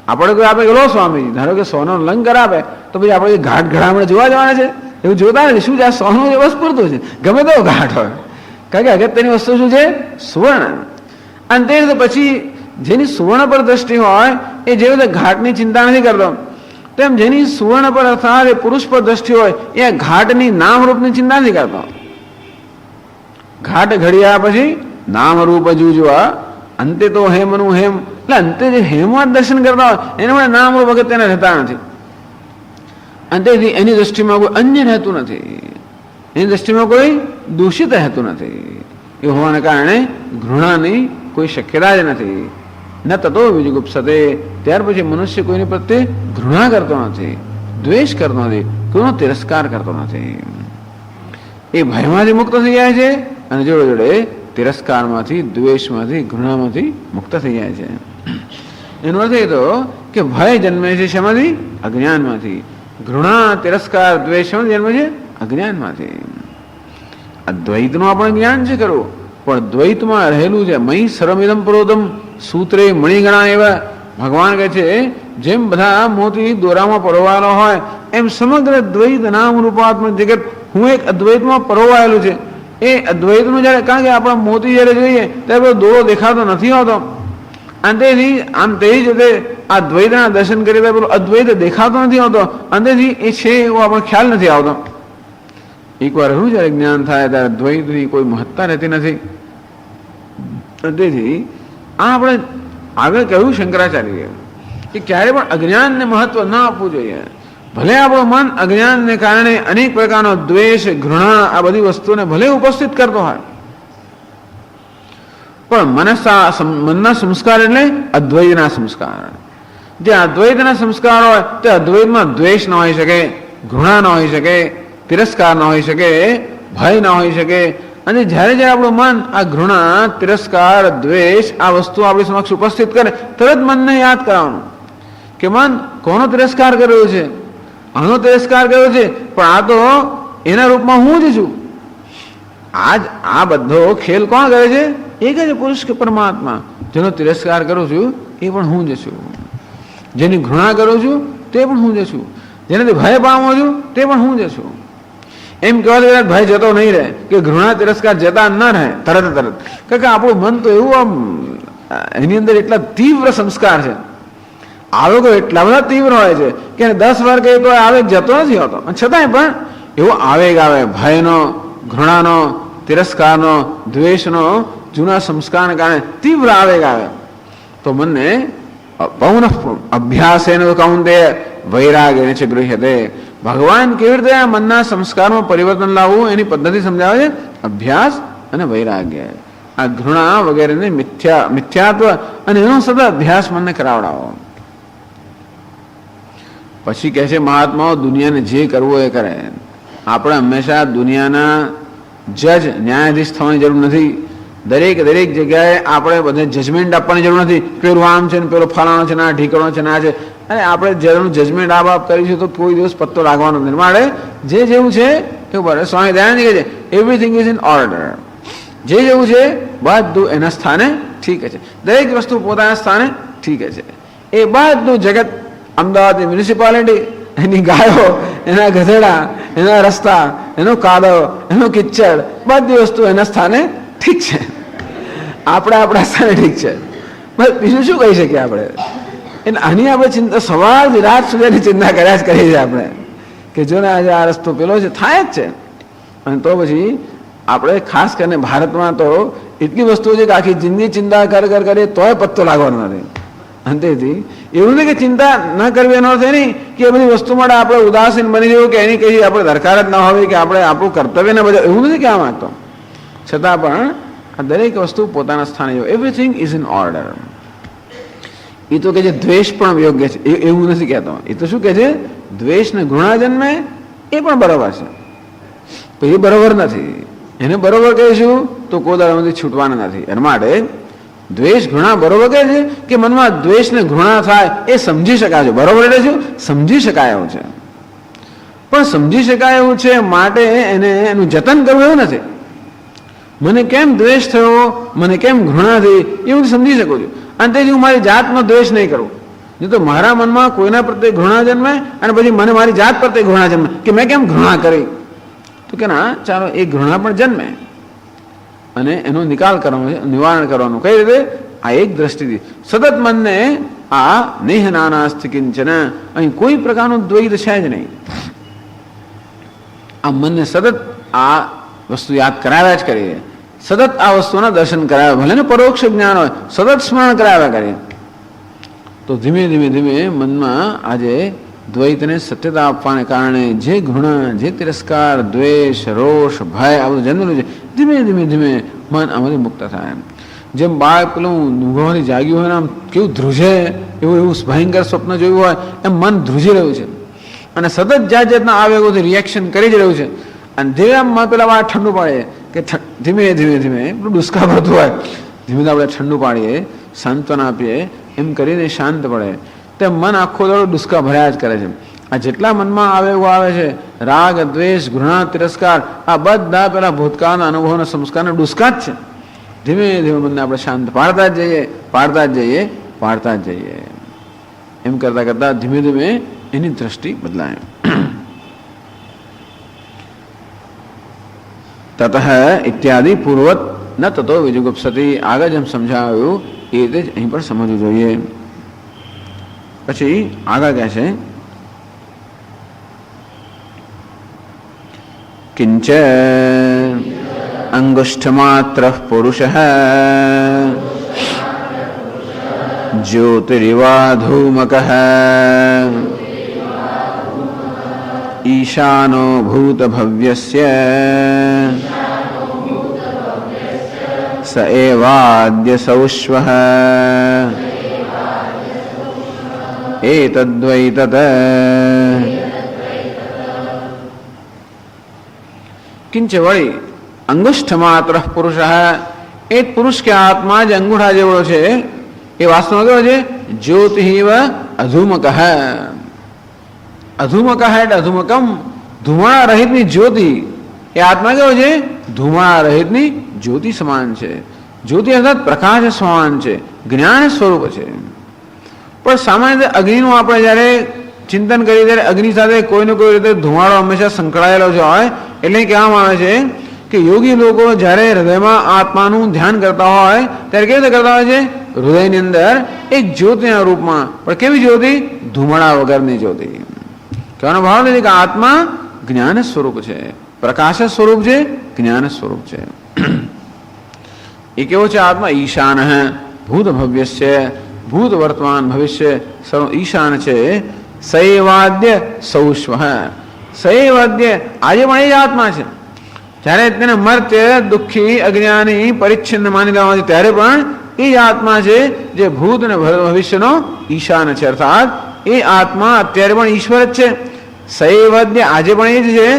આપણે કોઈ આપે લો સ્વામીજી ધારો કે સોનો અલંકાર આપે તો પછી આપણે ઘાટ ઘડામણે જોવા જવાના છે? એવું જોતા નથી. શું છે? આ સોનું એ વસ્તુ પૂરતું છે, ગમે તો ઘાટ હોય. કારણ કે અગત્યની વસ્તુ શું છે? સુવર્ણ. અને તે રીતે પછી જેની સુવર્ણ પર દ્રષ્ટિ હોય એ જે રીતે ઘાટની ચિંતા નથી કરતો, તેમ જેની સુવર્ણ પર અર્થાત એ પુરુષ પર દ્રષ્ટિ હોય એ ઘાટની નામરૂપની ચિંતા નથી કરતો. ઘાટ ઘડ્યા પછી નામરૂપ જુજવા અંતે તો હેમનું હેમ. એટલે અંતે જે હેમમાં દર્શન કરતા હોય એના માટે નામરૂપ અગત્યના રહેતા નથી. અંતેથી એની દ્રષ્ટિમાં કોઈ અન્ય રહેતું નથી, એની દ્રષ્ટિમાં કોઈ દૂષિત રહેતું નથી. એ હોવાને કારણે ઘૃણાની કોઈ શક્યતા જ નથી. ન તતો વિજુગુપ્સતે, ત્યાર પછી મનુષ્ય કોઈની પ્રત્યે ઘૃણા કરતો નથી, દ્વેષ કરતો નથી, કોઈનો તિરસ્કાર કરતો નથી. એ ભયમાંથી મુક્ત થઈ જાય છે અને જોડે જોડે તિરસ્કારમાંથી, દ્વેષમાંથી, ઘૃણામાંથી મુક્ત થઈ જાય છે. એનો અર્થ એ તો કે ભય જન્મે છે શેમાંથી? અજ્ઞાનમાંથી. ઘૃણા, તિરસ્કાર, દ્વેષ જન્મે છે અજ્ઞાનમાંથી. આ દ્વૈતનું આપણે જ્ઞાન છે કરવું, પણ દ્વૈતમાં રહેલું છે મહી સર્વમિદમ પુરોધમ સૂત્રે મણિગણા એવા. ભગવાન કહે છે જેમ બધા મોતી દોરામાં પરોવાયેલો હોય એમ સમગ્ર દ્વૈત નામ રૂપાત્મક જગત હું એક અદ્વૈતમાં પરોવાયેલું છે. એ અદ્વૈતનું જયારે, કારણ કે આપણા મોતી જયારે જોઈએ ત્યારે બધો દોરો દેખાતો નથી હોતો, અંતેથી આમ તે જ રીતે આ દ્વૈતના દર્શન કરી પેલો અદ્વૈત દેખાતો નથી હોતો, અંતેથી એ છે એવો આપણને ખ્યાલ નથી આવતો. એકવાર શું જયારે જ્ઞાન થાય ત્યારે દ્વૈતની કોઈ મહત્તા રહેતી નથી. તેથી આ આપણે આગળ કહ્યું શંકરાચાર્ય કે ક્યારે પણ અજ્ઞાનને મહત્વ ના આપવું જોઈએ. ભલે આપણું મન અજ્ઞાનને કારણે અનેક પ્રકારનો દ્વેષ, ઘૃણા આ બધી વસ્તુને ભલે ઉપસ્થિત કરતો હોય, પણ મનના સંસ્કાર એટલે અદ્વૈતના સંસ્કાર. જે અદ્વૈતના સંસ્કાર હોય તે અદ્વૈતમાં દ્વેષ ન હોઈ શકે, ઘૃણા ન હોઈ શકે, તિરસ્કાર ન હોઈ શકે, ભય ન હોઈ શકે. અને જ્યારે જ્યારે આપણું મન આ ઘૃણા, તિરસ્કાર, દ્વેષ આ વસ્તુ આપણી સમક્ષ ઉપસ્થિત કરે, તરત મનને યાદ કરાવવાનું કે મન કોનો તિરસ્કાર કર્યો છે, આનો તિરસ્કાર કર્યો છે, પણ આ તો એના રૂપમાં હું જ છું. આ બધો ખેલ કોણ કરે છે? એક જ પુરુષ કે પરમાત્મા. જેનો તિરસ્કાર કરું છું એ પણ હું જ છું, જેની ઘૃણા કરું છું તે પણ હું જ છું, જેનાથી ભય પામું છું તે પણ હું જ છું. એમ કહેવાય ભય જતો નહીં રહે કે ઘૃણા, તિરસ્કાર જતા ન રહે તરત. કારણ કે આપણું મન તો એવું આમ એની અંદર એટલા તીવ્ર સંસ્કાર છે, આવેગો એટલા બધા તીવ્ર હોય છે કે 10 વાર કહે તો આવેગ જતો નથી હોતો, છતાંય પણ એવો આવેગ આવે ભયનો, ઘૃણાનો, તિરસ્કારનો, દ્વેષનો, જૂના સંસ્કારને કારણે તીવ્ર આવેગ આવે. તો મનને પૌન અભ્યાસેન કૌંતે વૈરાગ્ય છે ગૃહ્યતે. ભગવાન કેવી રીતે આ મનના સંસ્કારમાં પરિવર્તન લાવવું એની પદ્ધતિ સમજાવે છે, અભ્યાસ અને વૈરાગ્ય. આ ઘૃણા વગેરેને મિથ્યાત્વ અને એનો સતત અભ્યાસ મનને કરાવડાવો. પછી કહે છે મહાત્માઓ દુનિયાને જે કરવું એ કરે. આપણે હંમેશા દુનિયાના જજ, ન્યાયાધીશ થવાની જરૂર નથી. દરેક જગ્યાએ આપણે બધે જજમેન્ટ આપવાની જરૂર નથી. પેલું આમ છે ને પેલો ફલાણો છે, ના ઢીકણો છે, ના છે. અને આપણે જેનું જજમેન્ટ આપ કરીશું તો કોઈ દિવસ પત્તો લાગવાનો નથી. માટે જે જેવું છે એવું બરાબર. સ્વામી દયાનંદ કહે છે એવરીથિંગ ઇઝ ઇન ઓર્ડર. જે જેવું છે બધું એના સ્થાને ઠીક છે. દરેક વસ્તુ પોતાના સ્થાને ઠીક છે. એ બધું જગત, અમદાવાદની મ્યુનિસિપાલિટી, એની ગાયો, એના ગધેડા, એના રસ્તા, એનો કાદવ, એનો કિચ્ચડ, બધી વસ્તુ એના સ્થાને ઠીક છે. આપણે આપણા સ્થાને ઠીક છે. બસ બીજું શું કહી શકીએ આપણે? એટલે આની આપણે ચિંતા સવારથી રાત સુધીની ચિંતા કર્યા જ કરીએ છીએ આપણે કે જો ને આજે આ રસ્તો પેલો છે, થાય જ છે. અને તો પછી આપણે ખાસ કરીને ભારતમાં તો એટલી વસ્તુઓ છે કે આખી જિંદગી ચિંતા કરીએ તોય પત્તો લાગવાનો નથી. અંતેથી એવું નથી કે ચિંતા ન કરવી એનો અર્થ એ નહીં કે એ બધી વસ્તુ માટે આપણે ઉદાસીન બની જવું કે એની કઈ આપણે દરકાર જ ના હોવી કે આપણે આપણું કર્તવ્ય ન બજાવ, એવું નથી કહેવા માંગતો. છતાં પણ આ દરેક વસ્તુ પોતાના સ્થાને જો એવરીથિંગ ઇઝ ઇન ઓર્ડર. એ તો કે છે દ્વેષ પણ યોગ્ય છે, એવું નથી કહેતો. એ તો શું કહે છે? દ્વેષ ને ઘૃણા જન્મે એ પણ બરોબર છે, પણ એ બરોબર નથી. એને બરોબર કહીશું તો કોદાળામાંથી છૂટવાના નથી. એના માટે દ્વેષ, ઘૃણા બરોબર કહે છે કે મનમાં દ્વેષ ને ઘૃણા થાય એ સમજી શકાય છે. બરોબર એટલે શું? સમજી શકાય એવું છે. પણ સમજી શકાય એવું છે માટે એનું જતન કરવું એવું નથી. મને કેમ દ્વેષ થયો, મને કેમ ઘૃણા થઈ, એવું સમજી શકું છું. અને તેથી હું મારી જાતનો દ્વેષ નહીં કરું. નહીં તો મારા મનમાં કોઈના પ્રત્યે ઘૃણા જન્મે અને પછી મને મારી જાત પ્રત્યે ઘૃણા જન્મે કે મેં કેમ ઘૃણા કરી. તો કે ના, ચાલો એ ઘૃણા પણ જન્મે અને એનો નિકાલ કરવાનો છે, નિવારણ કરવાનું. કઈ રીતે? આ એક દ્રષ્ટિથી સતત મનને આ નેહ નાનાસ્તિ કિંચન, અહીં કોઈ પ્રકારનું દ્વૈત છે જ નહીં. આ મનને સતત આ વસ્તુ યાદ કરાવ્યા જ કરીએ, સતત આ વસ્તુના દર્શન કરાવ્યા, ભલે ને પરોક્ષ જ્ઞાન હોય, સતત સ્મરણ કરાવ્યા કરીએ તો ધીમે ધીમે મનમાં આજે દ્વૈતને સત્યતા આપવાને કારણે જે ઘૃણા, જે તિરસ્કાર, દ્વેષ, રોષ, ભય આ બધું જન્મેલું છે, ધીમે ધીમે મન આમાંથી મુક્ત થાય. જેમ બાળક પેલું ઊંઘવાથી જાગ્યું હોય ને આમ કેવું ધ્રુજે, એવું એવું ભયંકર સ્વપ્ન જોયું હોય એમ મન ધ્રુજી રહ્યું છે અને સતત જાત જાતના આવેગોથી રિએક્શન કરી જ રહ્યું છે. અને ધીરે આમ પેલા વાર ઠંડુ પાડીએ કે ધીમે ધીમે ધીમે પેલું ડુસકા ભરતું હોય, ધીમે આપણે ઠંડુ પાડીએ, સાંત્વના આપીએ, એમ કરીને શાંત પડે. તે મન આખો દાડો ડુસકા ભર્યા જ કરે છે. આ જેટલા મનમાં આવેગો આવે છે, રાગ, દ્વેષ, ઘૃણા, તિરસ્કાર, આ બધા પેલા ભૂતકાળના અનુભવના સંસ્કારના ડુસકા જ છે. ધીમે ધીમે મનને આપણે શાંત પાડતા જ જઈએ, પાડતા જ જઈએ, પાડતા જ જઈએ. એમ કરતા કરતા ધીમે ધીમે એની દ્રષ્ટિ બદલાય. તતઃ ઇત્યાદિ પૂર્વત ન તતો વિજુગુપ્સતિ. આગળ જેમ સમજાવ્યું એ રીતે જ અહીં પણ સમજવું જોઈએ. પછી આગળ કહે છે કિંચ અંગુષ્ઠમાત્ર પુરુષ જ્યોતિરિવાધૂમક ઈશાનો ભૂતભવ્યસ્ય સ એવાદ્ય સૌશ્વઃ એતદ્વૈ તત. કિંચ વળી અંગુષ્ઠ માત્ર પુરુષ, એ પુરુષ કે આત્મા જે અંગૂઠા જેવડો છે એ વાસ્તવમાં કેવો છે? જ્યોતિઃ અધૂમક. અધૂમક એટલે અધૂમકમ, ધુમાડા રહિતની જ્યોતિ. એ આત્મા કેવો છે? ધુમાડા રહિતની જ્યોતિ સમાન છે. જ્યોતિ અર્થાત પ્રકાશ સમાન છે, જ્ઞાન સ્વરૂપ છે. પણ સામાન્ય રીતે અગ્નિનું આપણે જ્યારે ચિંતન કરીએ ત્યારે અગ્નિ સાથે કોઈને કોઈ રીતે ધુમાડો હંમેશા સંકળાયેલો જ હોય. એટલે કહેવામાં આવે છે કે યોગી લોકો જ્યારે હૃદયમાં આત્માનું ધ્યાન કરતા હોય ત્યારે કેવી રીતે કરતા હોય છે? હૃદયની અંદર એક જ્યોતિના રૂપમાં, પણ કેવી જ્યોતિ? ધુમાડા વગરની જ્યોતિ. કહેવાનો ભાવ નથી કે આત્મા જ્ઞાન સ્વરૂપ છે, પ્રકાશ સ્વરૂપ છે, જ્ઞાન સ્વરૂપ છે. એ કેવો છે આત્મા? ઈશાન ભૂત ભવ્યસ્ય, ભૂત વર્તમાન ભવિષ્ય સર્વ ઈશાન છે. સૈવાદ્ય સૌશ્વ. સૈવાદ્ય આજે પણ એ જ આત્મા છે. જ્યારે તેને મર્ત્ય, દુઃખી, અજ્ઞાની, પરિચ્છિન્ન માની લેવા છે ત્યારે પણ એ જ આત્મા છે જે ભૂત અને ભવિષ્યનો ઈશાન છે. અર્થાત એ આત્મા અત્યારે પણ ઈશ્વર જ છે. સૈવાદ્ય આજે પણ એ જ છે.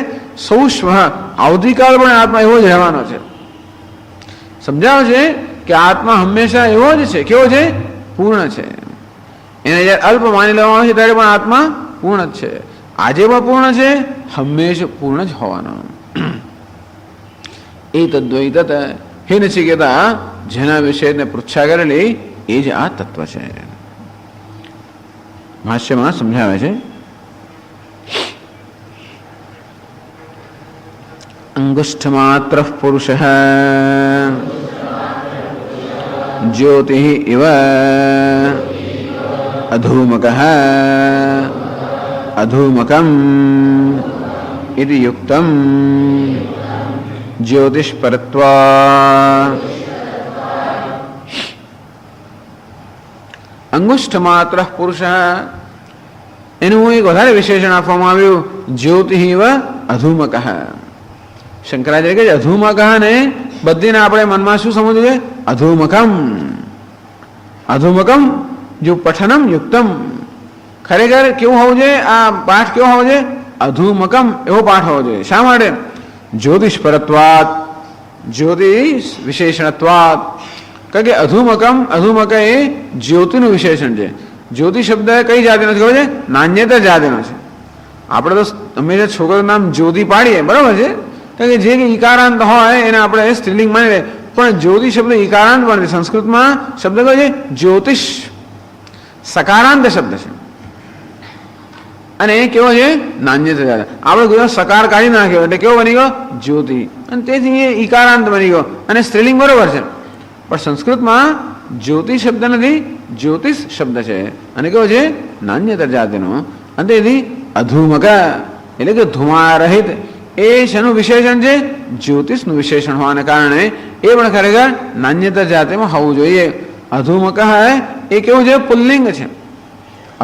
સૌશ્વ આવતીકાલ પણ આત્મા એવો જ રહેવાનો છે. સમજાવે છે કે આત્મા હંમેશા એવો જ છે. કેવો છે? પૂર્ણ છે. એને જ્યારે અલ્પ માની લેવામાં આવે છે ત્યારે પણ આત્મા પૂર્ણ જ છે. આજે પણ પૂર્ણ છે, હંમેશા પૂર્ણ જ હોવાનો. એ તદ્વૈ તત. હે નચિકેતા, જેના વિશે પૃચ્છા કરેલી એ જ આ તત્વ છે. ભાષ્યમાં સમજાવે છે અંગુષ્ઠ માત્ર પુરુષ જ્યોતિ ઇવ અધૂમક અધૂમકમ ઇતિ યુક્તમ જ્યોતિષ્પરત્વા. અંગુષ્ઠ માત્ર પુરુષ, એનું એક વધારે વિશેષણ આપવામાં આવ્યું, જ્યોતિ ઇવ અધૂમક. શંકરાચાર્ય કહે છે અધૂમક ને બધીને આપણે મનમાં શું સમજવું છે? અધૂમકમ. અધૂમકમ જો પઠનમ યુક્તમ. ખરેખર કેવું હોવું જોઈએ? આ પાઠ કેવો હોવો જોઈએ? અધૂમકમ એવો પાઠ હોવો જોઈએ. શા માટે? જ્યોતિષપરત્વાત, જ્યોતિષ વિશેષણત્વાત. કારણ કે અધૂમકમ, અધૂમક એ જ્યોતિનું વિશેષણ છે. જ્યોતિ શબ્દ કઈ જાતિનો છે ખબર છે? નાન્યતર જાતિનો છે. આપણે તો હંમેશા છોકરાનું નામ જ્યોતિ પાડીએ, બરાબર છે, કારણ કે જે ઈકારાંત હોય એને આપણે સ્ત્રીલિંગ માની લે. પણ જ્યોતિ શબ્દ ઈકારાંત પણ છે. સંસ્કૃતમાં શબ્દ કયો છે? જ્યોતિષ. સકારાંત શબ્દ છે અને એ કેવો છે? નાન્યતર જાતિ. આપણે ગુજરાત સકાર કાઢી નાખ્યો એટલે કેવો બની ગયો? જ્યોતિ. અને તેથી એ ઈકારાંત બની ગયો અને સ્ત્રીલિંગ બરોબર છે. પણ સંસ્કૃતમાં જ્યોતિ શબ્દ નથી, જ્યોતિષ શબ્દ છે અને કેવો છે? નાન્યતર જાતિનો. અને તેથી અધૂમક એટલે કે ધુમા રહિત. એ શેનું વિશેષણ છે? જ્યોતિષનું વિશેષણ હોવાને કારણે એ પણ ખરેખર નાન્યતર જાતિમાં હોવું જોઈએ. અધૂમક એ કેવું છે? પુલ્લિંગ છે.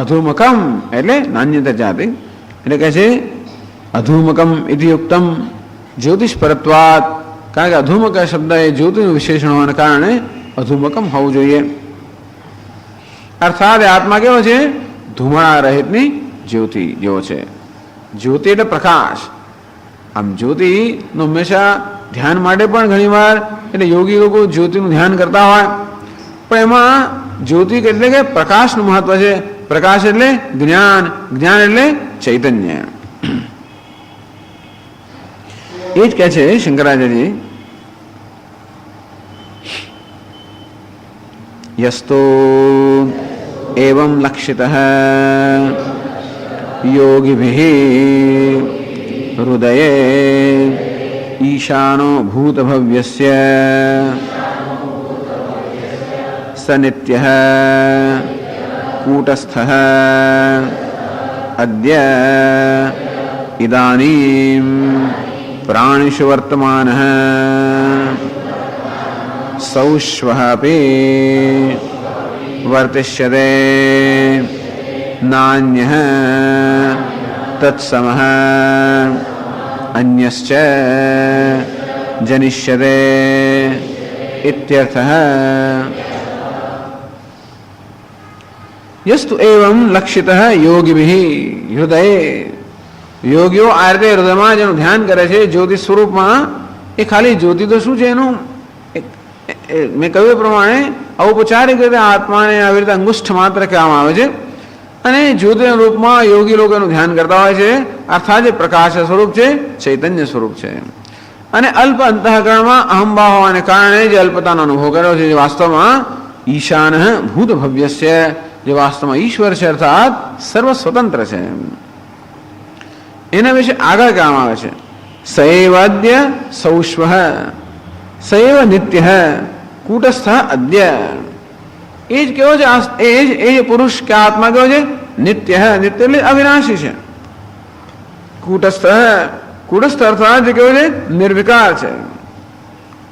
અધૂમકમ એટલે નાન્યતર જાતિ. એટલે કહે છે અધૂમકમ ઇતિ યુક્તમ જ્યોતિષપરત્વાત. કારણ કે અધુમક શબ્દ એ જ્યોતિનું વિશેષણ હોવાને કારણે અધુમકમ હોવું જોઈએ. અર્થાત આત્મા કેવો છે? ધુમાડા રહિતની જ્યોતિ જેવો છે. જ્યોતિ એટલે પ્રકાશ. આમ જ્યોતિનું હંમેશા ધ્યાન માટે પણ ઘણી વાર એટલે યોગી લોકો જ્યોતિનું ધ્યાન કરતા હોય, પણ એમાં જ્યોતિ એટલે કે પ્રકાશનું મહત્વ છે. પ્રકાશ એટલે જ્ઞાન, જ્ઞાન એટલે ચૈતન્ય. એ જ કહે છે શંકરાચાર્ય, યસ્તો એવં લક્ષિતઃ યોગિભિઃ હૃદયે ઈશાનો ભૂતભવ્યસ્ય સ નિત્યઃ કૂટસ્થઃ અદ્ય ઇદાનીમ પ્રાણિષુ વર્તમાનઃ સૌશ્વઃ અપી વર્તિષ્યતે નાન્યઃ તત્સમઃ અન્યશ્ચ જનિષ્યતે ઇત્યર્થઃ. યસ્તુ એવં લક્ષિતઃ યોગિભિઃ હૃદયે, યોગીઓ આ રીતે હૃદયમાં જેનું ધ્યાન કરે છે જ્યોતિ સ્વરૂપમાં, એ ખાલી જ્યોતિ તો શું છે એનું, મેં કહ્યું એ પ્રમાણે ઔપચારિક રીતે આત્માને આવી રીતે અંગુષ્ઠ માત્ર કહેવામાં આવે છે. અને જ્યોતિના રૂપમાં યોગી લોકો એનું ધ્યાન કરતા હોય છે. અર્થાત જે પ્રકાશ સ્વરૂપ છે, ચૈતન્ય સ્વરૂપ છે. અને અલ્પ અંતઃકરણમાં અહંભાવ હોવાને કારણે જે અલ્પતાનો અનુભવ કર્યો છે, જે વાસ્તવમાં ઈશાન ભૂત ભવ્યસ્ય, જે વાસ્તવમાં ઈશ્વર છે, અર્થાત સર્વ સ્વતંત્ર છે. એના વિશે આગળ કહેવામાં આવે છે, સૈવાદ્ય સૌશ્વ સૈવ નિત્ય કૂટસ્થ અદ્ય. એ જ કેવો છે, એ પુરુષ કે આત્મા કેવો છે? નિત્ય. નિત્ય એટલે અવિનાશી છે. કૂટસ્થ, કૂટસ્થ અર્થાત જે કેવો છે? નિર્વિકાર છે.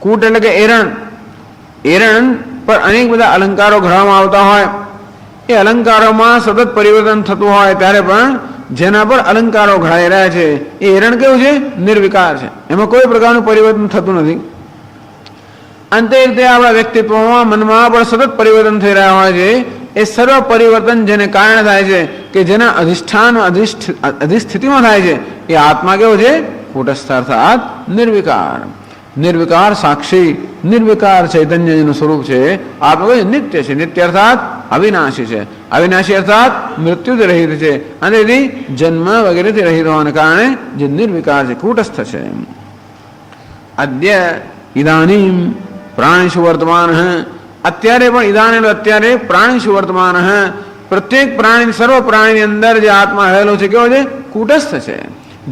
કૂટ એટલે કે એરણ. એરણ પર અનેક બધા અલંકારો ઘડવામાં આવતા હોય, એ અલંકારોમાં સતત પરિવર્તન થતું હોય, ત્યારે પણ જેના પર અલંકારો ઘડાઈ રહ્યા છે એ એરણ કેવું છે? નિર્વિકાર છે. એમાં કોઈ પ્રકારનું પરિવર્તન થતું નથી. અંતે રીતે આપણા વ્યક્તિત્વમાં, મનમાં પણ સતત પરિવર્તન થઈ રહ્યા હોય છે. એ સર્વ પરિવર્તન જેને કારણે થાય છે, કે જેના અધિષ્ઠાન અધિસ્થિતિમાં થાય છે, એ આત્મા કેવો છે? કૂટસ્થ અર્થાત નિર્વિકાર. નિર્વિકાર સાક્ષી, નિર્વિકાર ચૈતન્ય જેનું સ્વરૂપ છે આત્મા નિત્ય છે. નિત્ય અર્થાત અવિનાશી છે. અવિનાશી અર્થાત મૃત્યુથી રહિત છે, અને એથી જન્મ વગેરેથી રહિત હોવાને કારણે જે નિર્વિકાર છે, કૂટસ્થ છે. અદ્ય ઇદાનીમ પ્રાણીષુ વર્તમાન, અત્યારે પણ ઇદાન એટલે અત્યારે, પ્રાણીષુ વર્તમાન, પ્રત્યેક પ્રાણી, સર્વ પ્રાણીની અંદર જે આત્મા રહેલો છે કેવો છે? કૂટસ્થ છે,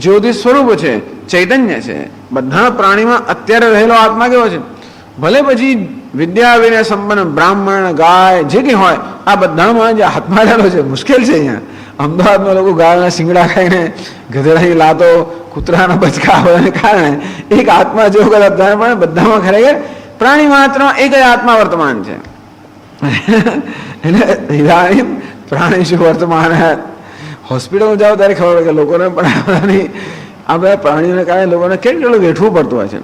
જ્યોતિ સ્વરૂપ છે, ચૈતન્ય છે. બધા પ્રાણીમાં અત્યારે રહેલો આત્મા કેવો છે? ભલે પછી વિદ્યા વિનય સંપન્ન બ્રાહ્મણ, ગાય જે કંઈ હોય, આ બધામાં જે આત્મા રહેલો છે મુશ્કેલ છે. અહીંયા અમદાવાદમાં લોકો ગાયના શિંગડા ખાઈને, ગધેડાની લાતો, કૂતરાના બચકા હોવાને કારણે એક આત્મા જેવો કદાચ પણ બધામાં ખરેખર પ્રાણી માત્ર એક જ આત્મા વર્તમાન છે. એટલે પ્રાણી શું વર્તમાન. હોસ્પિટલમાં જાઓ ત્યારે ખબર પડે કે લોકોને પણ આ બધા પ્રાણીઓને કારણે લોકોને કેટલું વેઠવું પડતું હોય છે.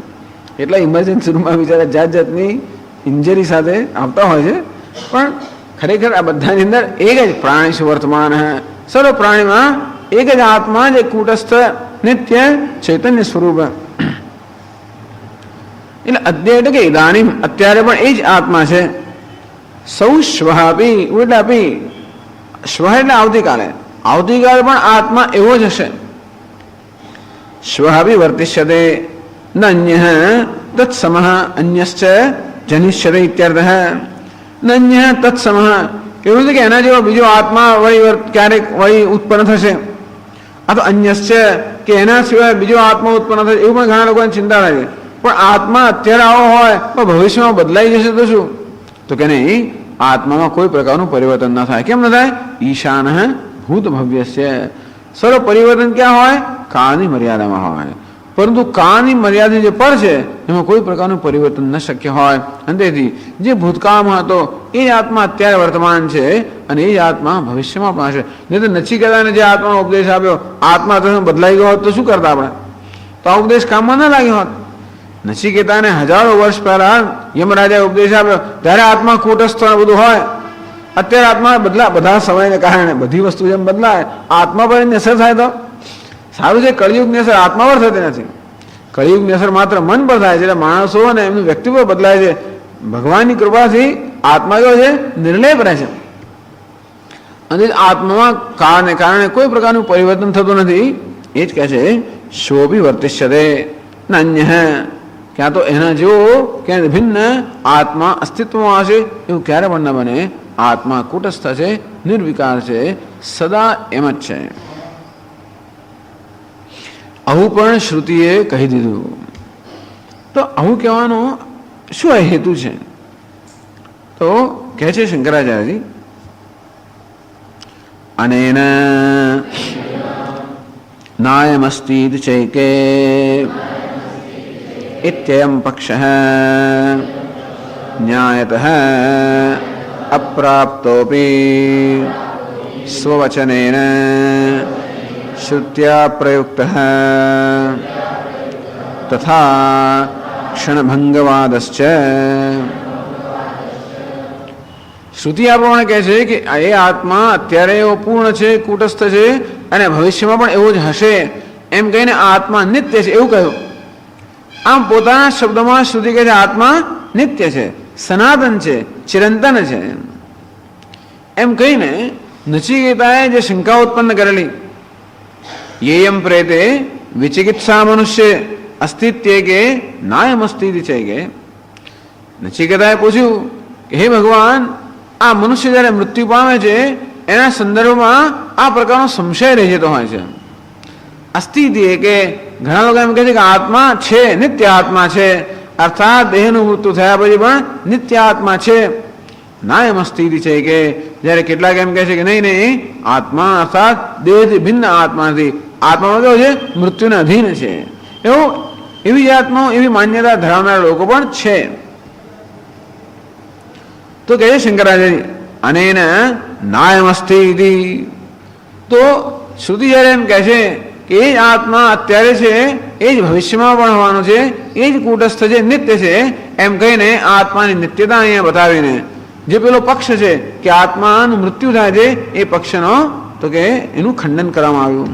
એટલે ઇમરજન્સી રૂમમાં બિચારા જાત જાતની ઇન્જરી સાથે આવતા હોય છે. પણ ખરેખર આ બધાની અંદર એક જ પ્રાણી શું વર્તમાન, સર્વ પ્રાણીમાં એક જ આત્મા જે કૂટસ્થ નિત્ય ચૈતન્ય સ્વરૂપ. એટલે અદ્ય એટલે કે ઇદાનીમ અત્યારે પણ એ જ આત્મા છે. સૌ શ્વહાપી એટલે આપી, શ્વ એટલે આવતીકાલે, આવતીકાલે પણ આત્મા એવો જ હશે. શ્વહાપી વર્તિષ્યતે ન અન્ય તત્સમ અન્યશ્ચ જનિષ્યતે ઇત્યર્થઃ. ન અન્ય તત્સમ એવું છે કે એના જેવો બીજો આત્મા વળી ક્યારેક વળી ઉત્પન્ન થશે, અથવા અન્યશ્ચ કે એના સિવાય બીજો આત્મા ઉત્પન્ન થશે, એવું પણ ઘણા લોકોને ચિંતા થાય છે. પણ આત્મા અત્યારે આવો હોય તો ભવિષ્યમાં બદલાઈ જશે તો શું? તો કે નહીં, આત્મામાં કોઈ પ્રકારનું પરિવર્તન ન થાય. કેમ ન થાય? ઈશાન ભૂત ભવ્યસ્ય. સર્વ પરિવર્તન ક્યાં હોય? કાળની મર્યાદામાં હોય. પરંતુ કાળની મર્યાદા જે પર છે એમાં કોઈ પ્રકારનું પરિવર્તન ન શક્ય હોય. અને તેથી જે ભૂતકાળમાં હતો એ જ આત્મા અત્યારે વર્તમાન છે, અને એ જ આત્મા ભવિષ્યમાં પણ હશે. નહીં તો નચિકેતાને જે આત્માનો ઉપદેશ આપ્યો, આત્મા તો બદલાઈ ગયો હોત તો શું કરતા આપણે? તો આ ઉપદેશ કામમાં ન લાગ્યો હોત. નચિકેતાને હજારો વર્ષ પહેલા યમરાજાએ ઉપદેશ આપ્યો ત્યારે આત્મા કૂટસ્થ બધું હોય. અત્યારે આત્મા બધા સમયને કારણે બધી વસ્તુ જેમ બદલાય આત્મા પર એની અસર થાય તો સારું છે. કળિયુગની અસર આત્મા પર થતી નથી. કળિયુગની અસર માત્ર મન પર થાય છે. એટલે માણસો અને એમનું વ્યક્તિત્વ બદલાય છે. ભગવાનની કૃપાથી આત્મા કેવો છે? નિર્લેપ રહે છે. અને આત્મામાં કાળને કારણે કોઈ પ્રકારનું પરિવર્તન થતું નથી. એ જ કહે છે શોભી વર્તિષ્યતે નાન્ય, ક્યાં તો એના જેવો ક્યાં ભિન્ન આત્મા અસ્તિત્વમાં હશે એવું ક્યારે પણ ન બને. આત્મા કૂટસ્થ છે, નિર્વિકાર છે, સદા એમ જ છે. આવું પણ શ્રુતિએ કહી દીધું. તો આવું કહેવાનો શું હેતુ છે? તો કહે છે શંકરાચાર્યજી, અનેન નાયમસ્તિ ચૈકે ઇત્યયં પક્ષઃ ન્યાયતઃ અપ્રાપ્તોપી સ્વવચનેન શ્રુત્યા પ્રયુક્તઃ તથા ક્ષણભંગવાદશ્ચ. શ્રુતિ આ પ્રમાણે કહે છે કે એ આત્મા અત્યારે એવો પૂર્ણ છે, કૂટસ્થ છે અને ભવિષ્યમાં પણ એવો જ હશે એમ કહીને આત્મા નિત્ય છે એવું કહ્યું. આમ પોતાના શબ્દોમાં શ્રુતિ કહે છે આત્મા નિત્ય છે, સનાતન છે, ચિરંતન છે એમ કહીને નચિકેતાએ જે શંકા ઉત્પન્ન કરેલી યેયમ પ્રેતે વિચિકિત્સા મનુષ્ય અસ્તિત્વ કે નાયમ અસ્તિત્વ છે કે નચિકેતાએ પૂછ્યું કે હે ભગવાન, આ મનુષ્ય જ્યારે મૃત્યુ પામે છે એના સંદર્ભમાં આ પ્રકારનો સંશય રહી જતો હોય છે. અસ્તિત્વ કે ઘણા લોકો એમ કહે છે કે આત્મા છે, નિત્ય આત્મા છે, અર્થાત દેહનું મૃત્યુ થયા પછી પણ નિત્ય આત્મા છે. નાયમ અસ્તિત્વ છે કે જ્યારે કેટલાક એમ કહે છે કે નહીં નહીં, આત્મા અર્થાત દેહથી ભિન્ન આત્મા નથી, આત્મામાં કેવું છે? મૃત્યુને અધીન છે. એવી જાતનો એવી માન્યતા ધરાવનારા લોકો પણ છે. તો કહે શંકરાચાર્ય અનેન નાયમસ્તિ. તો શ્રુતિ જ્યારે એમ કહે છે કે એ જ આત્મા અત્યારે છે, એ જ ભવિષ્યમાં પણ હોવાનો છે, એ જ કૂટસ્થ છે, નિત્ય છે એમ કહીને આત્માની નિત્યતા અહીંયા બતાવીને જે પેલો પક્ષ છે કે આત્માનું મૃત્યુ થાય છે એ પક્ષનો તો કે એનું ખંડન કરવામાં આવ્યું.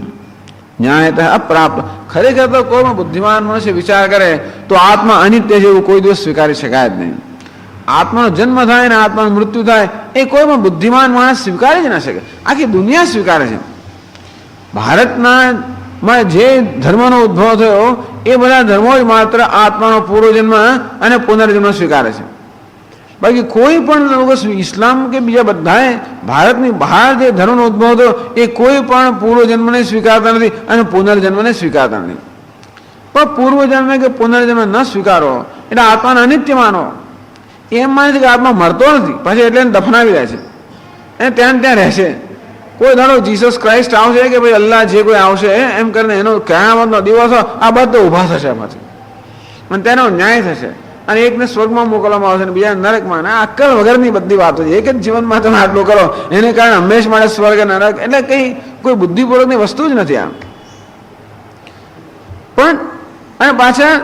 ન્યાયતઃ અપ્રાપ્ત. ખરેખર તો કોઈ બુદ્ધિમાન મનુષ્ય વિચાર કરે તો આત્મા અનિત્ય છે એવું કોઈ દિવસ સ્વીકારી શકાય જ નહીં. આત્માનો જન્મ થાય ને આત્માનું મૃત્યુ થાય એ કોઈ પણ બુદ્ધિમાન માણસ સ્વીકારી જ ના શકે. આખી દુનિયા સ્વીકારે છે. ભારતમાં જે ધર્મનો ઉદ્ભવ થયો એ બધા ધર્મો જ માત્ર આત્માનો પૂર્વજન્મ અને પુનર્જન્મ સ્વીકારે છે. બાકી કોઈ પણ લોકો ઇસ્લામ કે બીજા બધાએ ભારતની બહાર જે ધર્મનો ઉદ્ભવ થયો એ કોઈ પણ પૂર્વજન્મને સ્વીકારતા નથી અને પુનર્જન્મને સ્વીકારતા નથી. પણ પૂર્વજન્મ કે પુનર્જન્મ ન સ્વીકારો એટલે આત્માને અનિત્ય માનો. એમ માને છે કે આત્મા મરતો નથી, પછી એટલે એને દફનાવી દે છે અને ત્યાં ત્યાં રહેશે. કોઈ ધારો જીસસ ક્રાઇસ્ટ આવશે કે ભાઈ અલ્લાહ જે કોઈ આવશે એમ કરીને એનો કયામતનો દિવસ આ બધો ઊભા થશે પાછી અને તેનો ન્યાય થશે અને એકને સ્વર્ગમાં મોકલવામાં આવશે અને બીજાને નરકમાં. અને અક્કલ વગરની બધી વાતો છે. એક જ જીવનમાં તમે આટલું કરો એને કારણે હંમેશ માટે સ્વર્ગ નરક એટલે કંઈ કોઈ બુદ્ધિપૂર્વકની વસ્તુ જ નથી આમ. પણ અને પાછા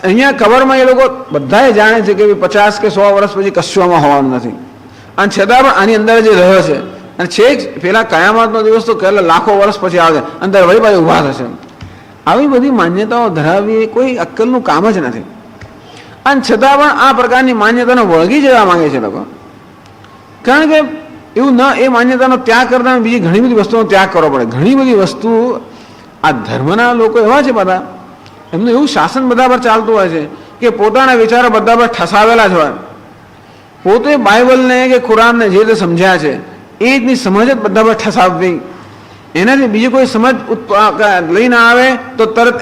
અહીંયા કબરમાં એ લોકો બધાએ જાણે છે કે 50 કે 100 વર્ષ પછી કશું આમાં હોવાનું નથી અને છતાં પણ આની અંદર જે રહ્યો છે અને છેક પેલા કયામતનો દિવસ તો કેટલા લાખો વર્ષ પછી આવે અંદર વળી પાછી ઊભા થશે. આવી બધી માન્યતાઓ ધરાવવી એ કોઈ અક્કલનું કામ જ નથી. અને છતાં પણ આ પ્રકારની માન્યતાનો વળગી જવા માંગે છે લોકો. કારણ કે એવું ન એ માન્યતાનો ત્યાગ કરતા બીજી ઘણી બધી વસ્તુનો ત્યાગ કરવો પડે. ઘણી બધી વસ્તુ આ ધર્મના લોકો એવા છે બધા, એમનું એવું શાસન બધા પર ચાલતું હોય છે કે પોતાના વિચારો બધા પર ઠસાવેલા જ હોય. પોતે બાઇબલને કે કુરાનને જે રીતે સમજ્યા છે એ રીતની સમજ જ બધા પર ઠસાવવી. એનાથી બીજી કોઈ સમજ લઈને આવે તો તરત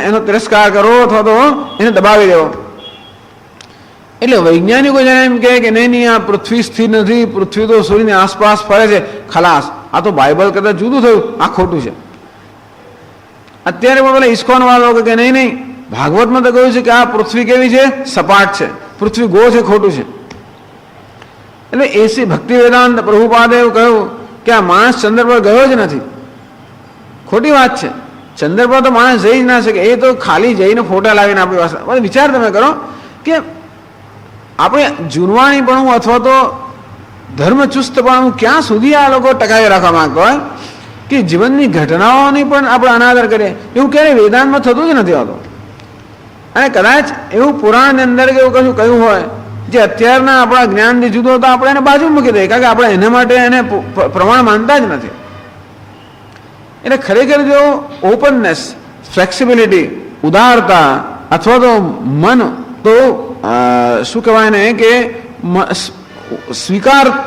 એનો તિરસ્કાર કરવો અથવા તો એને દબાવી દેવો. એટલે વૈજ્ઞાનિકો જેને એમ કહે કે નહીં નહીં આ પૃથ્વી સ્થિર નથી, પૃથ્વી તો સૂર્યની આસપાસ ફરે છે, ખલાસ આ તો બાઇબલ કરતાં જુદું થયું, આ ખોટું છે. અત્યારે પણ પેલા ઇસ્કોન વાળા લોકો કે નહીં નહીં ભાગવતમાં તો કહ્યું છે કે આ પૃથ્વી કેવી છે? સપાટ છે, પૃથ્વી ગોળ છે, ખોટું છે. એટલે એસી ભક્તિ વેદાંત પ્રભુપાદે એવું કહ્યું કે આ માણસ ચંદ્ર પર ગયો જ નથી, ખોટી વાત છે. ચંદ્ર પર તો માણસ જઈ જ ના શકે, એ તો ખાલી જઈને ફોટા લાવીને આપણી પાસે. વિચાર તમે કરો કે આપણે જૂનવાણીપણું અથવા તો ધર્મચુસ્તપણું ક્યાં સુધી આ લોકો ટકાવી રાખવા માંગતા હોય કે જીવનની ઘટનાઓની પણ આપણે અનાદર કરીએ. એવું ક્યારેય વેદાંતમાં થતું જ નથી હોતું. અને કદાચ એવું પુરાણની અંદર કે એવું કશું કહ્યું હોય જે અત્યારના આપણા જ્ઞાનથી જુદો તો આપણે એને બાજુ મૂકી દઈએ, કારણ કે આપણે એના માટે એને પ્રમાણ માનતા જ નથી. એટલે ખરેખર જો ઓપનનેસ, ફ્લેક્સિબિલિટી, ઉદારતા અથવા તો મન, તો શું કહેવાય ને કે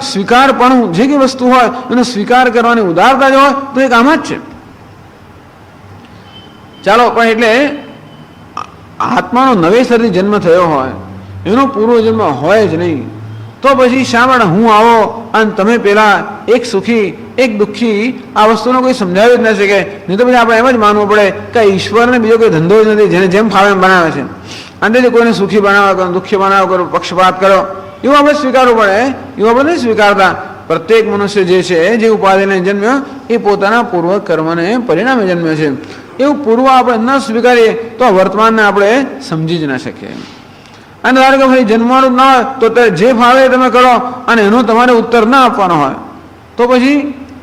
સ્વીકારપણું જે કંઈ વસ્તુ હોય એનો સ્વીકાર કરવાની ઉદારતા જો હોય તો એક આમ જ છે. ચાલો, પણ એટલે આત્માનો નવેસરથી જન્મ થયો હોય, એનો પૂર્વ જન્મ હોય જ નહીં, તો પછી શા માટે હું આવો અને તમે પેલા એક સુખી એક દુઃખી આ વસ્તુનો કોઈ સમજાવી જ ન શકે. નહીં તો પછી આપણે એમ જ માનવું પડે કે ઈશ્વરને બીજો કોઈ ધંધો જ નથી, જેને જેમ ફાવે એમ બનાવે છે. અંતે કોઈને સુખી બનાવો કરો, દુઃખી બનાવો કરો, પક્ષપાત કરો, એવું આપણે સ્વીકારવું પડે. એવું આપણે નહીં સ્વીકારતા. પ્રત્યેક મનુષ્ય જે છે, જે ઉપાધિને જન્મ્યો એ પોતાના પૂર્વ કર્મને પરિણામે જન્મ્યો છે. એવું પૂર્વ આપણે ન સ્વીકારીએ તો વર્તમાનને આપણે સમજી જ ના શકીએ. અને ધારો કે ભાઈ જન્મવાનું ના હોય તો જે ફાવે તમે કરો અને એનો તમારે ઉત્તર ના આપવાનો હોય તો પછી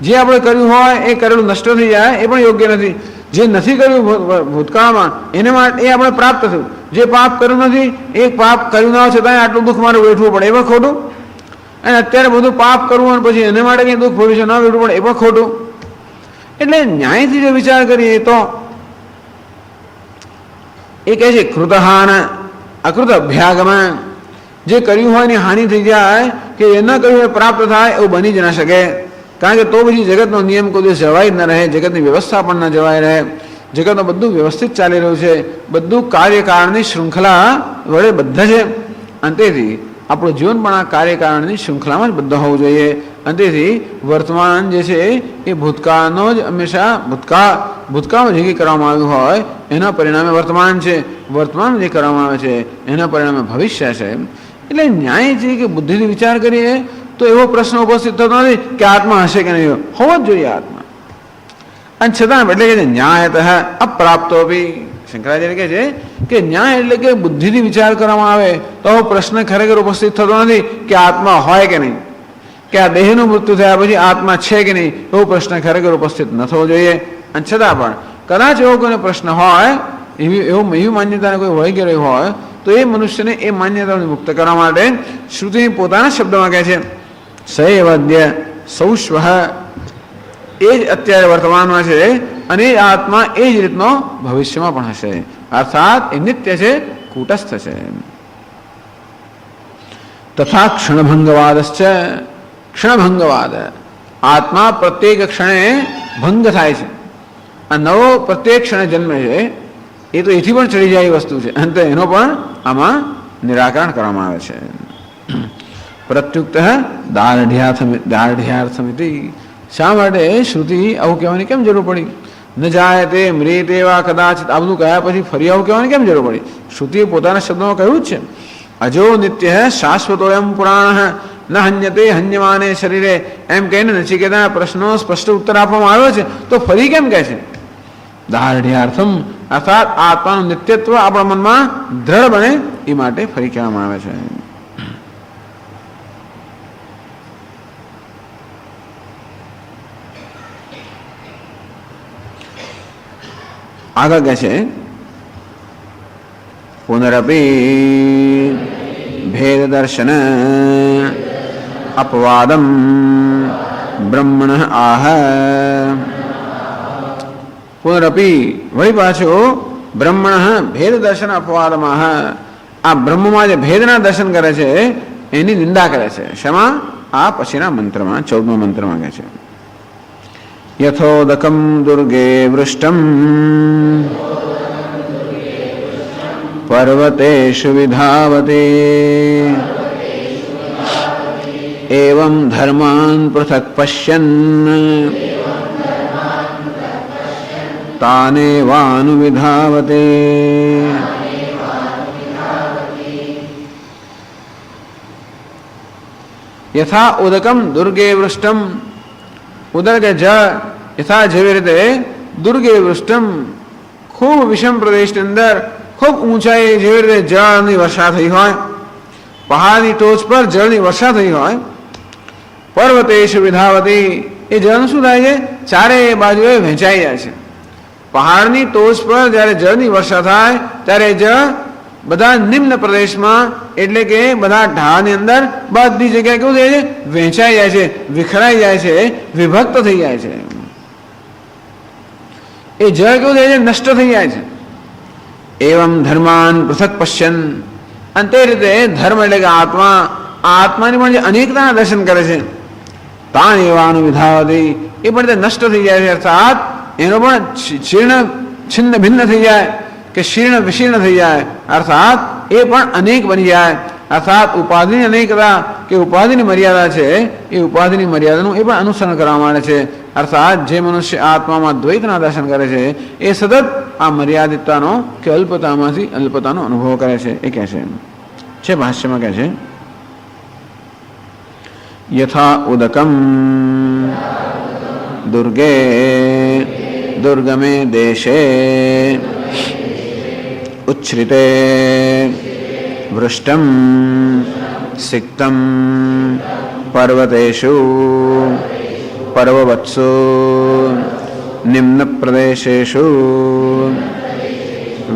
જે આપણે કર્યું હોય એ કરેલું નષ્ટ થઈ જાય, એ પણ યોગ્ય નથી. જે નથી કર્યું ભૂતકાળમાં એને માટે એ આપણે પ્રાપ્ત થયું. જે પાપ કર્યું નથી, એ પાપ કર્યું ના હોય છતાં આટલું દુઃખ મારે વેઠવું પડે, એ પણ ખોટું. અને અત્યારે બધું પાપ કરવું અને પછી એને માટે કંઈ દુઃખ ભવિષ્ય ન વેઠવું પડે, એ પણ ખોટું. એટલે ન્યાયથી જો વિચાર કરીએ તો એ કહે છે કૃતહાન અકૃત અભ્યાગમાં, જે કર્યું હોય એની હાનિ થઈ જાય કે એ ન કર્યું હોય પ્રાપ્ત થાય એવું બની જ ના શકે. કારણ કે તો પછી જગતનો નિયમ કોઈ દિવસ જવાય જ ન રહે, જગતની વ્યવસ્થા પણ ન જવાય રહે. જગતમાં બધું વ્યવસ્થિત ચાલી રહ્યું છે, બધું કાર્યકારણની શૃંખલા વડે બધા છે. અંતેથી આપણું જીવન પણ આ કાર્યકારણની શૃંખલામાં જ બધા હોવું જોઈએ. અંતેથી વર્તમાન જે છે એ ભૂતકાળનો જ હંમેશા ભૂતકાળમાં જે કંઈ કરવામાં આવ્યું હોય એના પરિણામે વર્તમાન છે, વર્તમાનમાં જે કરવામાં આવે છે એના પરિણામે ભવિષ્ય છે. એટલે ન્યાય છે કે બુદ્ધિથી વિચાર કરીએ તો એવો પ્રશ્ન ઉપસ્થિત થતો નથી કે આત્મા હશે કે નહીં, હોવો જ જોઈએ આત્મા. અને છતાં એટલે કે ન્યાયતઃ અપ્રાપ્તો બી, શંકરાચાર્ય કહે છે કે ન્યાય એટલે કે બુદ્ધિથી વિચાર કરવામાં આવે તો પ્રશ્ન ખરેખર ઉપસ્થિત થતો નથી કે આત્મા હોય કે નહીં, કે આ દેહનું મૃત્યુ થયા પછી આત્મા છે કે નહીં, એવો પ્રશ્ન ખરેખર ઉપસ્થિત ન થવો જોઈએ. અને છતાં પણ કદાચ એવો કોઈનો પ્રશ્ન હોય, એવી માન્યતાને કોઈ વળી ગયેલી હોય તો એ મનુષ્યને એ માન્યતાઓને મુક્ત કરવા માટે શ્રુતિ પોતાના શબ્દમાં કહે છે સૈવદ્ય સૌશ્વ, એ જ અત્યારે વર્તમાનમાં છે અને એ આત્મા એ જ રીતનો ભવિષ્યમાં પણ હશે. અર્થાત એ નિત્ય છે, કૂટસ્થ છે. તથા ક્ષણભંગવાદશ્ચ, ક્ષણભંગવાદ, આત્મા પ્રત્યેક ક્ષણે ભંગ થાય છે. આ નવો પ્રત્યેક ક્ષણે જન્મે છે એ તો એથી પણ ચડી જાય વસ્તુ છે, અને એનો પણ આમાં નિરાકરણ કરવામાં આવે છે. પ્રત્યુક્ત દાર્ઢ્યાર્થમિતિ, શા માટે શ્રુતિ આવું કહેવાની કેમ જરૂર પડી? ન જાય તે મ્રિયતે વા કદાચિત, આ બધું કહ્યા પછી ફરી આવું કહેવાની કેમ જરૂર પડી? શ્રુતિએ પોતાના શબ્દોમાં કહ્યું જ છે અજો નિત્ય શાશ્વતોયમ પુરાણ ન હન્યતે હન્યમાને શરીરે, એમ કહીને નચિકેતાના પ્રશ્નો સ્પષ્ટ ઉત્તર આપવામાં આવ્યો છે તો ફરી કેમ કહે છે? દાર્ઢ્યાર્થમ, અર્થાત આત્માનું નિત્યત્વ આપણા મનમાં દ્રઢ બને એ માટે ફરી કહેવામાં આવે છે. આગળ કહે છે પુનરપી ભેદ દર્શન અપવાદમ બ્રહ્મણ આહ. પુનરપી, વળી પાછો બ્રહ્મણ ભેદ દર્શન અપવાદમાં, આ બ્રહ્મમાં જે ભેદના દર્શન કરે છે એની નિંદા કરે છે. શેમાં? આ પછીના મંત્રમાં, 14મા મંત્રમાં કહે છે યથોદકમ દુર્ગે વૃષ્ટમ પર્વતેષુ વિધાવતે એવં ધર્માન પૃથક પશ્યન તાનેવાનુવિધાવતે. યથા ઉદકમ દુર્ગે વૃષ્ટમ, ઉદર કે જળ યથા જેવી રીતે દુર્ગે વૃષ્ટમ, ખૂબ વિષમ પ્રદેશની અંદર ખૂબ ઊંચાઈ જેવી રીતે જળની વર્ષા થઈ હોય, પહાડની ટોચ પર જળની વર્ષા થઈ હોય, પર્વતેશ વિધાવતી, એ જળનું શું થાય છે? ચારે બાજુએ વહેંચાઈ જાય છે. પહાડની ટોચ પર જ્યારે જળની વર્ષા થાય ત્યારે જળ બધા નિમ્ન પ્રદેશમાં એટલે કે બધા ઢાળની અંદર બધી જગ્યાએ કેવું થાય છે? વહેંચાઈ જાય છે, વિખરાઈ જાય છે, વિભક્ત થઈ જાય છે. એ જળ કેવું થાય છે? નષ્ટ થઈ જાય છે. એવમ ધર્માન પૃથક પશ્યન, અને તે રીતે ધર્મ એટલે કે આત્મા, આત્માની પણ જે અનેકતાના દર્શન કરે છે, તાન એવાનું વિધાવતી, એ પણ તે નષ્ટ થઈ જાય છે. અર્થાત એનો પણ છિન્ન ભિન્ન થઈ જાય કે શીર્ણ વિશીર્ણ થઈ જાય, અર્થાત એ પણ અનેક બની જાય. અર્થાત ઉપાધિની અનેકતા કે ઉપાધિની મર્યાદા છે, એ ઉપાધિની મર્યાદાનું એ પણ અનુસરણ કરવામાં આવે છે. અર્થાત જે મનુષ્ય આત્મામાં દ્વૈતના દર્શન કરે છે એ સતત આ મર્યાદિતતાનો કે અલ્પતામાંથી અલ્પતાનો અનુભવ કરે છે. એ કહે છે ભાષ્યમાં કહે છે, યથા ઉદકમ દુર્ગે દુર્ગમે દેશે ઉચ્છ્રિતે વૃષ્ટમ સિક્તમ પર્વતેષુ પર્વવત્સુ નિમ્ન પ્રદેશેષુ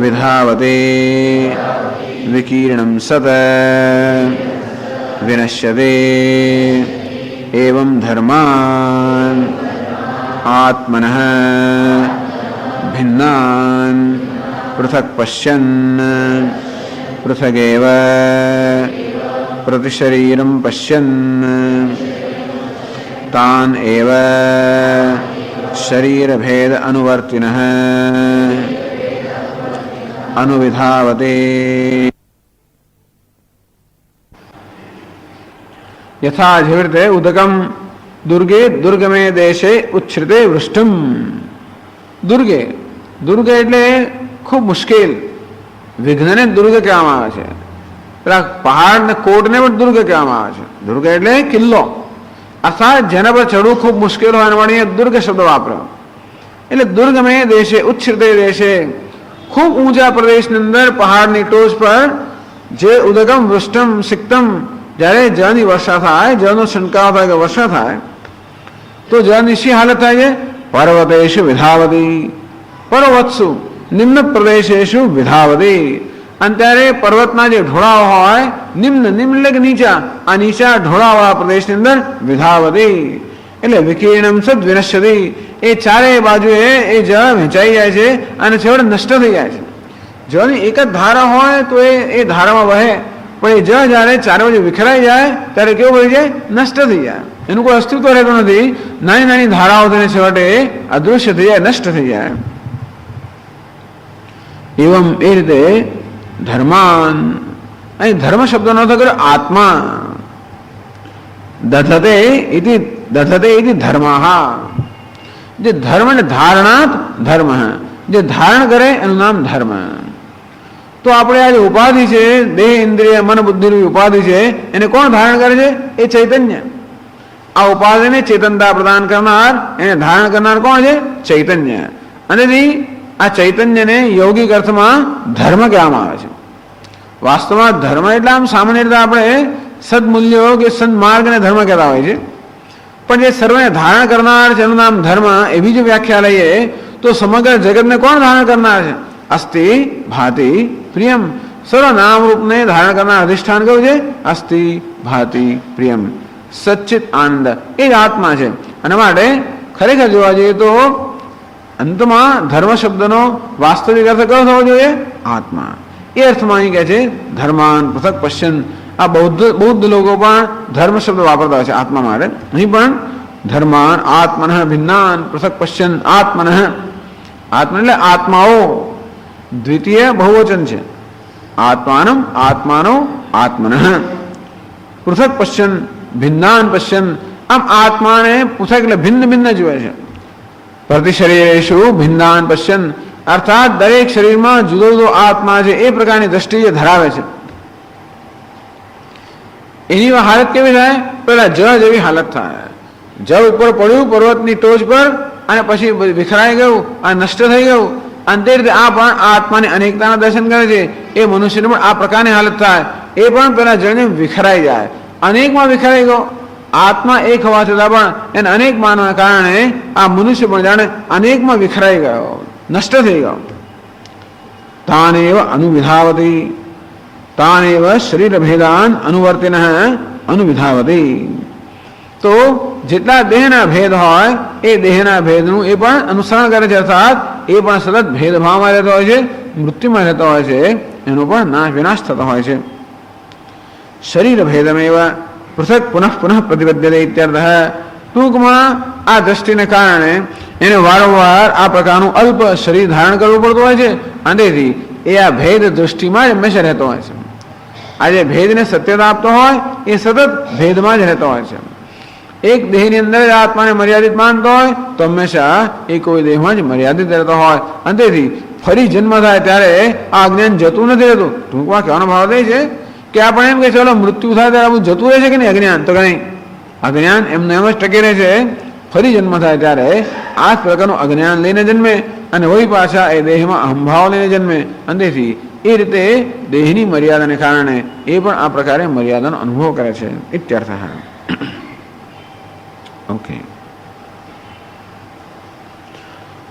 વિધાવતી વિકીર્ણમ સત વિનશ્યતે એવં ધર્માન આત્મનઃ ભિન્નાન પૃથક પશ્યન પૃથગેવ પ્રતિશરીરમ પશ્યન તાન એવ શરીરભેદ અનુવર્તિનઃ અનુવિધાવતે. યથા જેવી રીતે ઉદકમ દુર્ગે દુર્ગમે દેશે ઉચ્છ્રિતે વૃષ્ટિમ. દુર્ગે, દુર્ગ એટલે ખૂબ મુશ્કેલ, વિઘ્નને દુર્ગ કહેવામાં આવે છે. પેલા પહાડને કોટને પણ દુર્ગ કહેવામાં આવે છે. દુર્ગ એટલે કિલ્લો, અર્થાત જેના પર ચડવું ખૂબ મુશ્કેલ હોય માટે દુર્ગ શબ્દ વાપર્યો. એટલે દુર્ગમે દેશે ઉચ્છ્રિતે દેશે, ખૂબ ઊંચા પ્રદેશની અંદર પહાડની ટોચ પર જે ઉદગમ વૃષ્ટમ સિક્તમ, જ્યારે જળની વર્ષા થાય, જળનો છંટકાવ થાય કે વર્ષા થાય તો જળની શી હાલત થાય છે? પર્વતેષુ વિધાવતી, પર્વતસુ નિમ્ન પ્રદેશેષુ વિધાવતી. અને ત્યારે પર્વતના જે ઢોળાવ હોય, નિમ્ન નિમ્ન એટલે કે નીચા, આ નીચા ઢોળાવાળા પ્રદેશની અંદર વિધાવતી એટલે વિકીર્ણમ સદ વિનશ્યતી, એ ચારે બાજુએ એ જળ વહેંચાઈ જાય છે અને છેવટે નષ્ટ થઈ જાય છે. જળની એક જ ધારા હોય તો એ ધારામાં વહે, પણ એ જળ જ્યારે ચારે બાજુ વિખરાઈ જાય ત્યારે કેવું થઈ જાય? નષ્ટ થઈ જાય. એનું કોઈ અસ્તિત્વ રહેતું નથી. નાની નાની ધારાઓ તેને છેવટે અદૃશ્ય થઈ જાય, નષ્ટ થઈ જાય. એવમ એ રીતે ધર્માન, અહીં ધર્મ શબ્દનો અર્થ કર્યો આત્મા. દધતે ઇતિ ધર્મઃ, જે ધર્મ એટલે ધારણાત ધર્મ, જે ધારણ કરે એનું નામ ધર્મ. તો આપણે આ જે ઉપાધિ છે, દેહ ઇન્દ્રિય મન બુદ્ધિની ઉપાધિ છે, એને કોણ ધારણ કરે છે? એ ચૈતન્ય. આ ઉપાધિને ચેતનતા પ્રદાન કરનાર, એને ધારણ કરનાર કોણ છે? ચૈતન્ય. અને આ ચૈતન્યને યોગિક અર્થમાં ધર્મ કહેવામાં આવે છે. વાસ્તવમાં ધર્મ એટલે આમ સામાન્ય રીતે આપણે સદમૂલ્યો કે સદમાર્ગને ધર્મ કહેતા હોય છે, પણ જે સર્વને ધારણ કરનાર છે એનું નામ ધર્મ, એવી જો વ્યાખ્યા લઈએ તો સમગ્ર જગતને કોણ ધારણ કરનાર છે? અસ્તિ ભાતિ પ્રિયમ. સર્વ નામ રૂપને ધારણ કરનાર અધિષ્ઠાન કયું છે? અસ્તિ ભાતિ પ્રિયમ, સચ્ચિત આનંદ, એ જ આત્મા છે. અને માટે ખરેખર જોવા જઈએ તો અંતમાં ધર્મ શબ્દનો વાસ્તવિક અર્થ કયો થવો જોઈએ? આત્મા. એ અર્થમાં અહીં કહે છે ધર્માન પૃથક પશ્યન. આ બૌદ્ધ લોકો પણ ધર્મ શબ્દ વાપરતા હોય છે આત્મા માટે. અહીં પણ ધર્માન આત્મન ભિન્નાન પૃથક પશ્યન આત્મન. આત્મન એટલે આત્માઓ, દ્વિતીય બહુવચન છે. આત્માનમ આત્માનો આત્મન. પૃથક પશ્યન ભિન્નાન પશ્યન. આમ આત્માને પૃથક એટલે ભિન્ન ભિન્ન જુએ છે. પ્રતિશરીરેષુ ભિન્નાન પશ્યન, અર્થાત દરેક શરીરમાં જુદો જુદો આત્મા છે એ પ્રકારની દ્રષ્ટિ જે ધરાવે છે. એની હાલત કેવી થાય? પેલા જળ જેવી હાલત થાય. જળ ઉપર પડ્યું પર્વતની ટોચ પર, અને પછી વિખરાઈ ગયું અને નષ્ટ થઈ ગયું. અને તે રીતે આ પણ આત્માની અનેકતાના દર્શન કરે છે. એ મનુષ્યને પણ આ પ્રકારની હાલત થાય. એ પણ પેલા જળને વિખરાઈ જાય. અનેકમાં વિખરાઈ ગયો. આત્મા એક હોવા છતાં પણ એને અનેક માનવાના કારણે આ મનુષ્ય પણ જાણે અનેકમાં વિખરાઈ ગયો, નષ્ટ થઈ ગયો. તાનેવ અનુવિધાવતી તાનેવ શરીર ભેદાન અનુવર્તિન અનુવિધાવતી. તો જેટલા દેહના ભેદ હોય એ દેહના ભેદનું એ પણ અનુસરણ કરે છે, અર્થાત એ પણ સતત ભેદભાવમાં રહેતો હોય છે, મૃત્યુમાં રહેતો હોય છે, એનો પણ વિનાશ થતો હોય છે. શરીર ભેદમેવ પૃથક પુનઃ પુનઃ પ્રતિપદ્યતે ઇત્યર્થ. ટૂંકમાં આ દ્રષ્ટિને કારણે એને વારંવાર આ પ્રકારનું અલ્પ શરીર ધારણ કરવું પડતું હોય છે. અને તેથી એ આ ભેદ દૃષ્ટિમાં જ હંમેશા રહેતો હોય છે. આજે ભેદને સત્યતા આપતો હોય એ સતત ભેદમાં જ રહેતો હોય છે. એક દેહની અંદર જ આત્માને મર્યાદિત માનતો હોય તો હંમેશા એ કોઈ દેહમાં જ મર્યાદિત રહેતો હોય. અને તેથી ફરી જન્મ થાય ત્યારે આ અજ્ઞાન જતું નથી રહેતું. ટૂંકમાં કહેવાનો ભાવ એ છે કે આપણે એમ કે ચલો મૃત્યુ થાય ત્યારે આપણું જતું રહે છે કે નહીં અજ્ઞાન? તો કંઈ અજ્ઞાન એમને એમ જ ટકી રહે છે. ફરી જન્મ થાય ત્યારે આ જ પ્રકારનું અજ્ઞાન લઈને જન્મે અને વળી પાછા એ દેહમાં અહંભાવ લઈને જન્મે. અને તેથી એ રીતે દેહની મર્યાદાને કારણે એ પણ આ પ્રકારે મર્યાદાનો અનુભવ કરે છે. ઇત્યર્થ. ઓકે.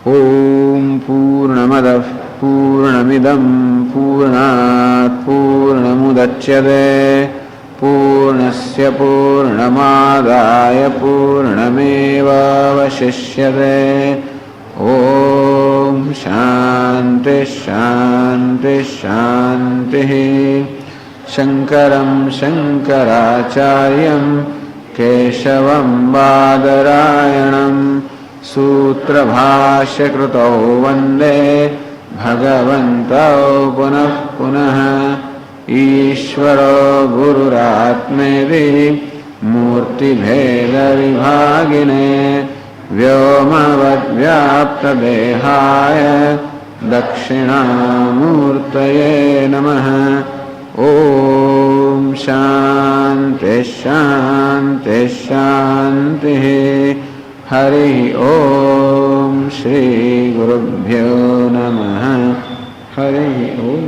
ઓમ પૂર્ણમદ પૂર્ણમિદમ પૂર્ણાત પૂર્ણમુદચ્યતે પૂર્ણસ્ય પૂર્ણમાદાય પૂર્ણમેવાવશિષ્યતે. ઓમ શાંતિ શાંતિ શાંતિ. શંકરં શંકરાચાર્યં કેશવં બાદરાયણં સૂત્રભાષ્યકૃતૌ વંદે ભગવन्तૌ પુનઃ પુનઃ. ઈશ્વરો ગુરુરાત્મેતિ મૂર્તિભેદવિભાગિને વ્યોમવદ્વ્યાપ્તદેહાય દક્ષિણામૂર્તયે નમઃ. ઓમ શાંતિ શાંતિ શાંતિ. હરિ ઓમ શ્રી ગુરુભ્યો નમઃ. હરિ ઓમ.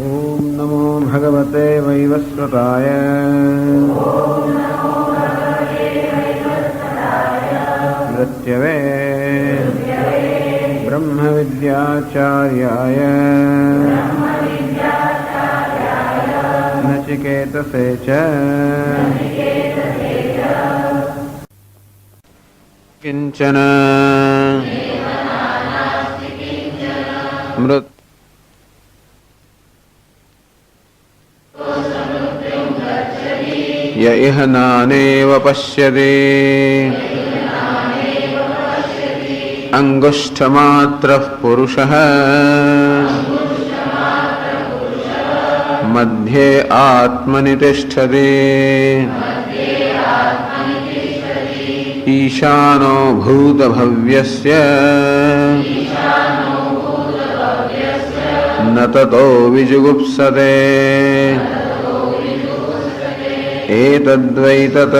ओम नमो भगवते वैवस्वताय. मृत्यवे ब्रह्मविद्याचार्याय नचिकेतसे च किंचन मृत य इह नानेव पश्यति अंगुष्ठमात्रः पुरुषः मध्ये आत्मनि तिष्ठति. ईशानो भूतभव्यस्य न ततो विजुगुप्सते. एतद्वै तत्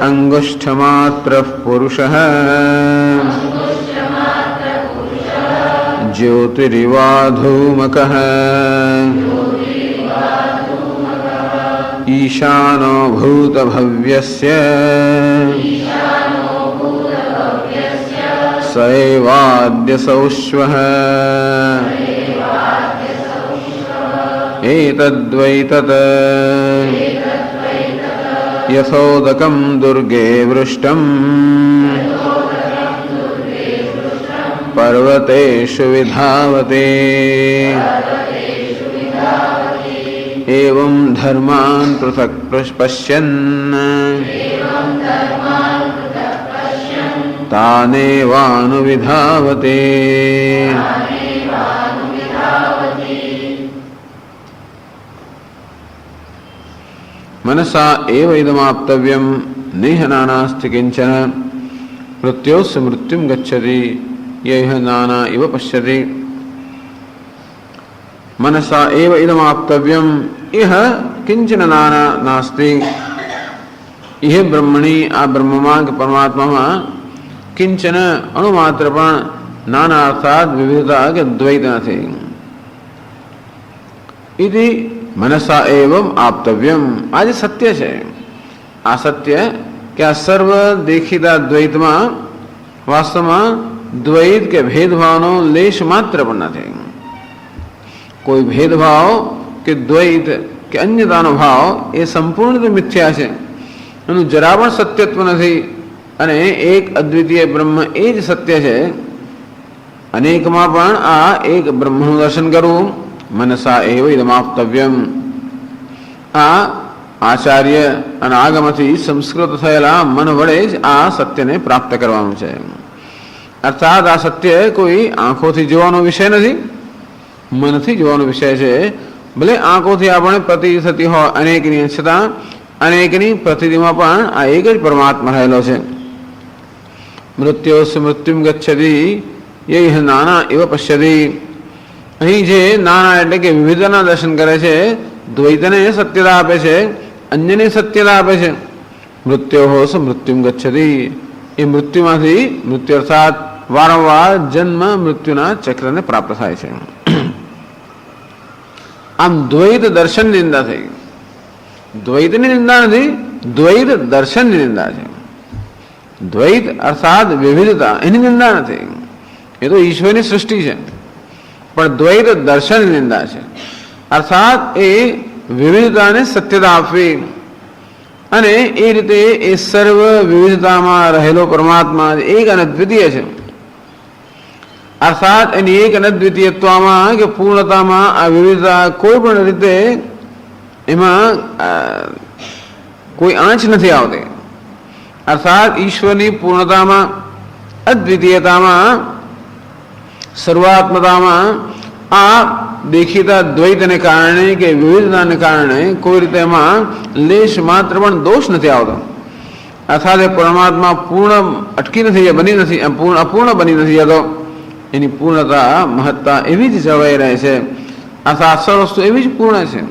अंगुष्ठमात्रः पुरुषः ज्योतिरिवाधूमकः. ईशानो भूतभव्यस्य स एवाद्यसौश्वः. एतद्वै तत् यथोदकं दुर्गे वृष्टं पर्वतेषु विधावते. एवं धर्मान् पृथक् पश्यन् तानेवानुविधावते। मनसा एव इदमाप्तव्यं नेह नानास्ति किंचन मृत्योस्य मृत्युं गच्छति यह नाना इव पश्यति। मनसा एव इदमाप्तव्यं इह किंचन नाना नास्ति। यह ब्रह्मणि आ ब्रह्ममा के परमात्मा में किंचन अणुमात्र पण नाना अर्थात विविधता के द्वैत नहीं। इति मनसा एवं आप्तव्यम आज सत्य है। आ सत्य क्या सर्व देखीता द्वैत में वास्तव में द्वैत के भेदभाव लेश मात्र पण नहीं। कोई भेदभाव के द्वैत के अन्यतानुभाव ये संपूर्ण तो मिथ्या है। जरा पण सत्यत्व नहीं अने एक अद्वितीय ब्रह्म ए ज सत्य है। अनेक में पण आ एक ब्रह्म दर्शन करूं मनसा एव इदमाप्तव्यम। आ आचार्य અને આગમથી સંસ્કૃત થયેલા મન વડે જ આ સત્યને પ્રાપ્ત કરવાનું છે। અર્થાત આ સત્ય કોઈ આંખોથી જોવાનો વિષય નથી, મનથી જોવાનો વિષય છે। ભલે આંખોથી આપણે પ્રતીતિ થતી હોય અનેકની, છતાં અનેકની પ્રતીતિમાં પણ આ એક જ પરમાત્મા રહેલો છે। મૃત્યોસ્ય મૃત્યુમ ગચ્છતિ યૈહ નાના ઇવ પશ્યતિ। અહીં જે નાના એટલે કે વિવિધતાના દર્શન કરે છે, દ્વૈતને સત્યતા આપે છે, અન્યને સત્યતા આપે છે। મૃત્યો સ મૃત્યુમ ગચ્છતિ એ મૃત્યુમાંથી મૃત્યુ અર્થાત વારંવાર જન્મ મૃત્યુના ચક્રને પ્રાપ્ત થાય છે। આમ દ્વૈત દર્શનની નિંદા થઈ। દ્વૈતની નિંદા નથી, દ્વૈત દર્શનની નિંદા છે। દ્વૈત અર્થાત વિવિધતા એની નિંદા નથી, એ તો ઈશ્વરની સૃષ્ટિ છે। પણ દ્વૈત દર્શનની નિંદા છે। अर्थात ए विविधता ने सत्यता आपवी अने ए रीते ए सर्व विविधता में रहेलो परमात्मा एक अद्वितीय है। अर्थात एनी एक अद्वितीयत्व में के पूर्णता में आ विविधता कोई पण रीते एमा कोई आंच नहीं आवती। अर्थात ईश्वरनी पूर्णता में, अद्वितीयता में, सर्वात्मता में आ देखीता द्वैत ने कारणे के विविधता ने कारणे कोई रीते में लेश मात्र पण दोष नहीं आवतो। अर्थात परमात्मा पूर्ण अटकी नहीं बनी नहीं, अपूर्ण बनी नहीं जतो। एनी पूर्णता महत्ता एवी ज जळवाई रहे छे। अर्थात सर्व वस्तु एवी ज पूर्ण छे।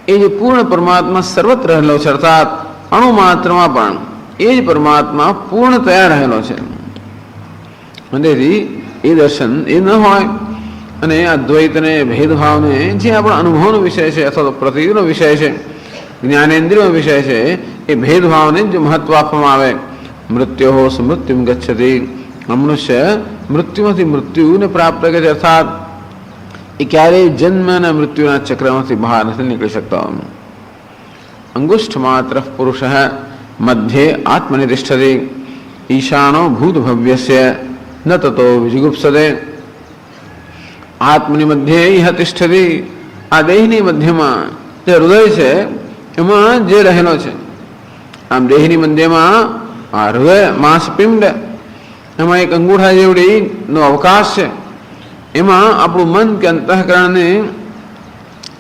ए जे पूर्ण परमात्मा सर्वत्र रहेलो छे, अर्थात अणु मात्र में पण ए ज परमात्मा पूर्णतया रहेलो छे। ए दर्शन ए न होय અને આ દ્વૈતને ભેદભાવને જે આપણા અનુભવનો વિષય છે અથવા તો પ્રતીતિનો વિષય છે, જ્ઞાનેન્દ્રિયનો વિષય છે, એ ભેદભાવને જો મહત્વ આપવામાં આવે। મૃત્યો મૃત્યુમ ગચ્છતિ મનુષ્ય મૃત્યુમાંથી મૃત્યુને પ્રાપ્ત કરે છે। અર્થાત એ ક્યારેય જન્મ અને મૃત્યુના ચક્રમાંથી બહાર નથી નીકળી શકતો। અંગુષ્ઠ માત્ર પુરુષ મધ્યે આત્મનિ તિષ્ઠતિ ઈશાનો ભૂતભવ્યસ્ય ન તતો વિજુગુપ્સતે। आत्मनि मध्य यह तिष्ठति आ देहनी मध्य में जो हृदय है एमां जे रहेलो छे। आम देहनी मध्य में आ हृदय मांसपिंड एमां एक अंगूठा जेवड़ी नो अवकाश है। एमां आपणुं मन के अंतःकरण ने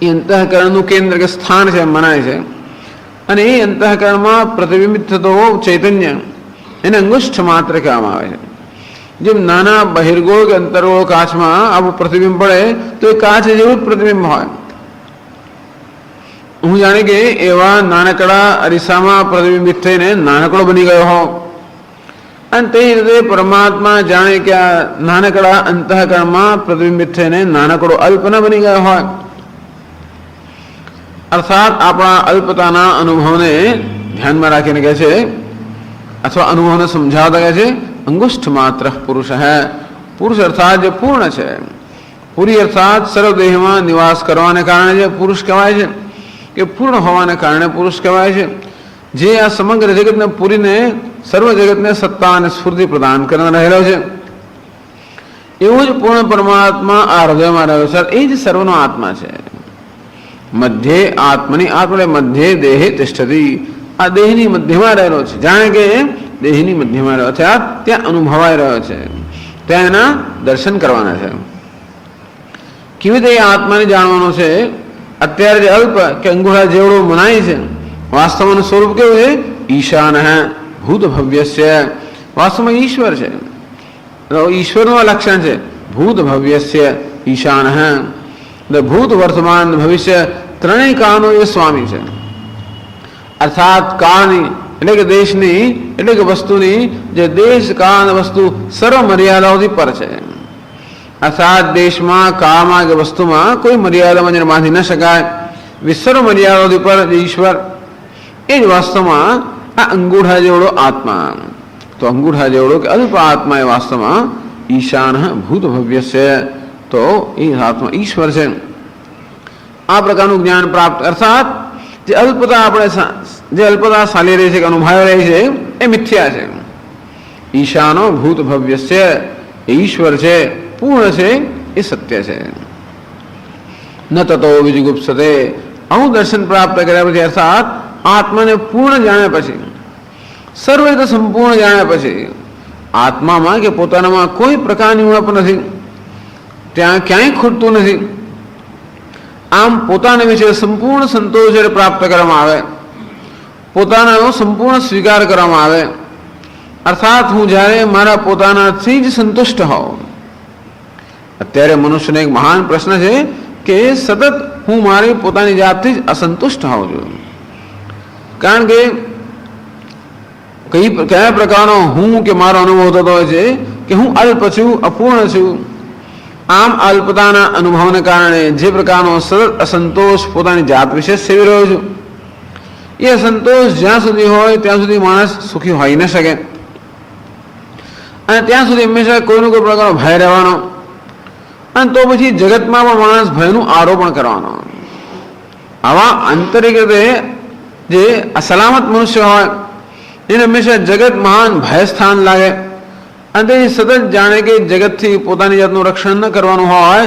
ए अंतःकरणनुं केंद्र के स्थान है मनाय छे। अने ए अंतःकरण में प्रतिबिंबित थतो चैतन्य एने अंगुष्ठ मात्र कहेवामां आवे छे। जब नाना बहिर्गोळ के अंतर्गोळ काच में आप प्रतिबिंब पड़े तो काच जेवुं प्रतिबिंब होय। हूँ जाने के एवा नानकड़ा अरीसा में प्रतिबिंबित थईने नानकड़ो बनी गयो हो। अने ते रीते परमात्मा जाने के नानकड़ा अंतःकरण में प्रतिबिंबित थईने नानकड़ो अल्प न बनी गयो होय। अर्थात अपना अल्पताना अनुभव ने ध्यान में राखीने कहे छे अथवा अनुभव ने समझावता कहे छे अंगुष्ठ मात्र पुरुष है। पुरुष अर्थात जो पूर्ण है, पूरी अर्थात सर्वदेह में निवास करवाने कारण जो पुरुष कहवाय छे કે પૂર્ણ હોવાને કારણે પુરુષ કહેવાય છે। જે આ સમગ્ર જગતને પૂરીને સર્વ જગતને સત્તા અને સ્ફૂર્તિ પ્રદાન કરનાર રહેલો છે, એવું જ પૂર્ણ પરમાત્મા આ હૃદયમાં રહ્યો છે। એ જ સર્વનો આત્મા છે। મધ્યે આત્મની આત્મને મધ્યે દેહે તિષ્ઠતિ, આ દેહની મધ્યમાં રહેલો છે, જાણે કે દેહની મધ્યમાં રહ્યો છે, ત્યાં અનુભવાઈ રહ્યો છે, ત્યાં એના દર્શન કરવાના છે. કેવી રીતે આત્માને જાણવાનો છે? અત્યારે જે અલ્પ કે અંગુઠા જેવડો મનાય છે, વાસ્તવનું સ્વરૂપ કેવું છે? ઈશાન ભૂત ભવ્યસ્ય, વાસ્તવમાં ઈશ્વર છે. ઈશ્વરનું આ લક્ષણ છે, ભૂત ભવ્યસ્ય ઈશાન. ભૂત, વર્તમાન, ભવિષ્ય ત્રણેય કાળનો એ સ્વામી છે. અર્થાત કાળની એટલે કે દેશની એટલે કે વસ્તુની જે દેશ કાળ વસ્તુ સર્વ મર્યાદાઓથી પર છે. અર્થાત દેશમાં કાળમાં કે વસ્તુમાં કોઈ મર્યાદામાં જેને બાંધી ન શકાય, વિસર્વ મર્યાદાઓથી પર ઈશ્વર, એ જ વાસ્તવમાં આ અંગૂઠા જેવડો આત્મા. તો અંગૂઠા જેવડો કે અલ્પ આત્મા એ વાસ્તવમાં ઈશાન ભૂત ભવ્યસ્ય, તો એ આત્મા ઈશ્વર છે. આ પ્રકારનું જ્ઞાન પ્રાપ્ત, અર્થાત જે અલ્પતા આપણે જે અલ્પતા ચાલી રહી છે કે અનુભવાઈ રહી છે એ મિથ્યા છે. ઈશાનો ભૂત ભવ્યસ્ય, એ ઈશ્વર છે, પૂર્ણ છે, એ સત્ય છે. ન તતો વિજુગુપ્સતે, આવું દર્શન પ્રાપ્ત કર્યા પછી, અર્થાત આત્માને પૂર્ણ જાણ્યા પછી, સર્વ રીતે સંપૂર્ણ જાણ્યા પછી, આત્મામાં કે પોતાનામાં કોઈ પ્રકારની ઉણપ નથી, ત્યાં ક્યાંય ખૂટતું નથી. આમ પોતાના વિશે સંપૂર્ણ સંતોષ પ્રાપ્ત કરવામાં આવે, પોતાનો સંપૂર્ણ સ્વીકાર કરવામાં આવે, અર્થાત હું જ્યારે મારા પોતાનાથી જ સંતુષ્ટ હોઉં. અત્યારે મનુષ્યને એક મહાન પ્રશ્ન છે કે સતત હું મારી પોતાની જાતથી જ અસંતુષ્ટ હોઉં છું. કારણ કે કયા પ્રકારનો હું કે મારો અનુભવ થતો હોય છે કે હું અલ્પ છું, અપૂર્ણ છું. આમ અલ્પતાના અનુભવને કારણે જે પ્રકારનો સતત અસંતોષ પોતાની જાત વિશે સેવી રહ્યો છું, એ અસંતોષ જ્યાં સુધી હોય ત્યાં સુધી માણસ સુખી હોઈ ન શકે, અને ત્યાં સુધી હંમેશા કોઈનો કોઈ પ્રકારનો ભય રહેવાનો, અને તો પછી જગતમાં પણ માણસ ભયનું આરોપણ કરવાનો. આવા આંતરિક રીતે જે અસલામત મનુષ્ય હોય એને હંમેશા જગત મહાન ભય સ્થાન લાગે, અને તે સતત જાણે કે જગતથી પોતાની જાતનું રક્ષણ ન કરવાનું હોય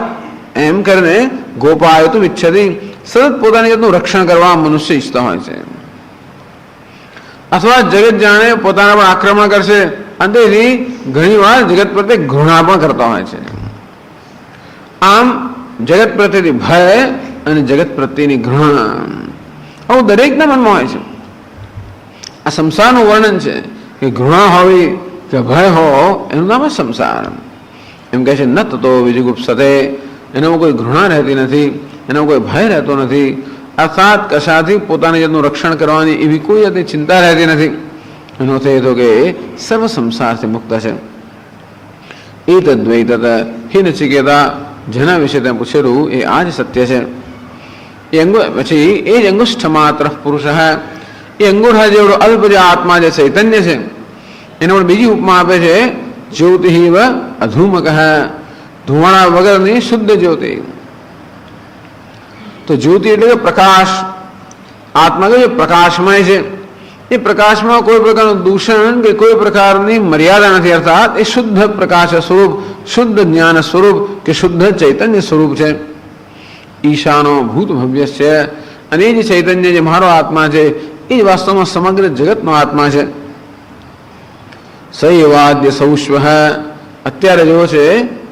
એમ કરીને ગોપાય તો વિચ્છતી, સતત પોતાની જાતનું રક્ષણ કરવા મનુષ્ય ઈચ્છતા હોય છે. અથવા જગત જાણે પોતાના પર આક્રમણ કરશે, અને તેથી ઘણી વાર જગત પ્રત્યે ઘૃણા પણ કરતા હોય છે. આમ જગત પ્રત્યેની ભય અને જગત પ્રત્યેની ઘૃણા આવું દરેકના મનમાં હોય છે. આ સંસારનું વર્ણન છે કે ઘૃણા હોવી કે ભય હો એનું નામ સંસાર. એમ કહે છે ન તતો વિજુગુપ્સતે, એનામાં કોઈ ઘૃણા રહેતી નથી, એનામાં કોઈ ભય રહેતો નથી, અર્થાત કશાથી પોતાની જાતનું રક્ષણ કરવાની એવી કોઈ જાતની ચિંતા રહેતી નથી. એનો અર્થ એ હતો કે સર્વ સંસારથી મુક્ત છે. એ તદ્વૈ તત હે નચિકેતા, જેના વિશે ત્યાં પૂછેલું એ આ જ સત્ય છે. પછી એ જ અંગુષ્ઠ માત્ર પુરુષ, એ અંગૂઠા જેવડો અલ્પ જે આત્મા જે ચૈતન્ય છે એને પણ બીજી ઉપમા આપે છે, જ્યોતિ અધૂમક, ધુમાડા વગરની શુદ્ધ જ્યોતિ. તો જ્યોતિ એટલે કે પ્રકાશ, આત્મા કે પ્રકાશમય છે, એ પ્રકાશમાં કોઈ પ્રકારનું દૂષણ કે કોઈ પ્રકારની મર્યાદા નથી, અર્થાત એ શુદ્ધ પ્રકાશ સ્વરૂપ, શુદ્ધ જ્ઞાન સ્વરૂપ કે શુદ્ધ ચૈતન્ય સ્વરૂપ છે. ઈશાનો ભૂત ભવ્યસ્ય, અને એ જે ચૈતન્ય જે મારો આત્મા છે એ જ વાસ્તવમાં સમગ્ર જગતનો આત્મા છે. સૈવાદ્ય સૌશ્વ, અત્યારે જેવો છે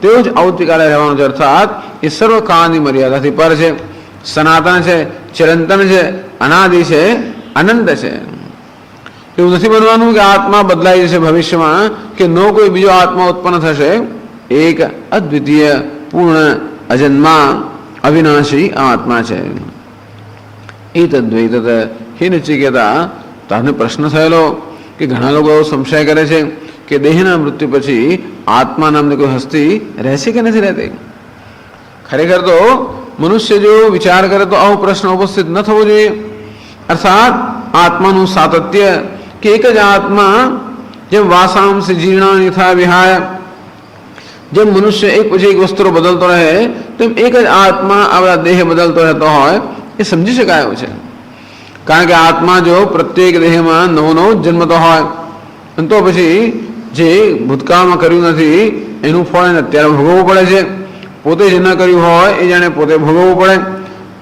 તેવો જ આવતીકાલે રહેવાનો છે, અર્થાત એ સર્વકાળની મર્યાદાથી પર છે, સનાતન છે, ચિરંતન છે, અનાદિ છે, અનંત છે. એવું નથી બનવાનું કે આત્મા બદલાઈ જશે ભવિષ્યમાં, કે નો કોઈ બીજો આત્મા ઉત્પન્ન થશે. એક અદ્વિતીય પૂર્ણ અજન્મા અવિનાશી આત્મા છે. એ તદ્વૈત હે નચિકેતા, તને પ્રશ્ન થયેલો કે ઘણા લોકો એવો સંશય કરે છે કે દેહના મૃત્યુ પછી આત્મા નામની કોઈ હસ્તી રહેશે કે નથી રહેતી. ખરેખર તો મનુષ્ય જો વિચાર કરે તો આવો પ્રશ્ન ઉપસ્થિત ન થવો જોઈએ. અર્થાત આત્માનું સાતત્ય, કે એક જ આત્મા જેમ વાસાંસી જીર્ણા નિથા વિહાય, જેમ મનુષ્ય એક પછી એક વસ્તુ બદલતો રહે તેમ એક જ આત્મા આપણા દેહ બદલતો રહેતો હોય એ સમજી શકાય છે. કારણ કે આત્મા જો પ્રત્યેક દેહમાં નવો નવો જન્મતો હોય, તો પછી જે ભૂતકાળમાં કર્યું નથી એનું ફળ એને અત્યારે ભોગવવું પડે છે. પોતે જે ન કર્યું હોય એ જાણે પોતે ભોગવવું પડે.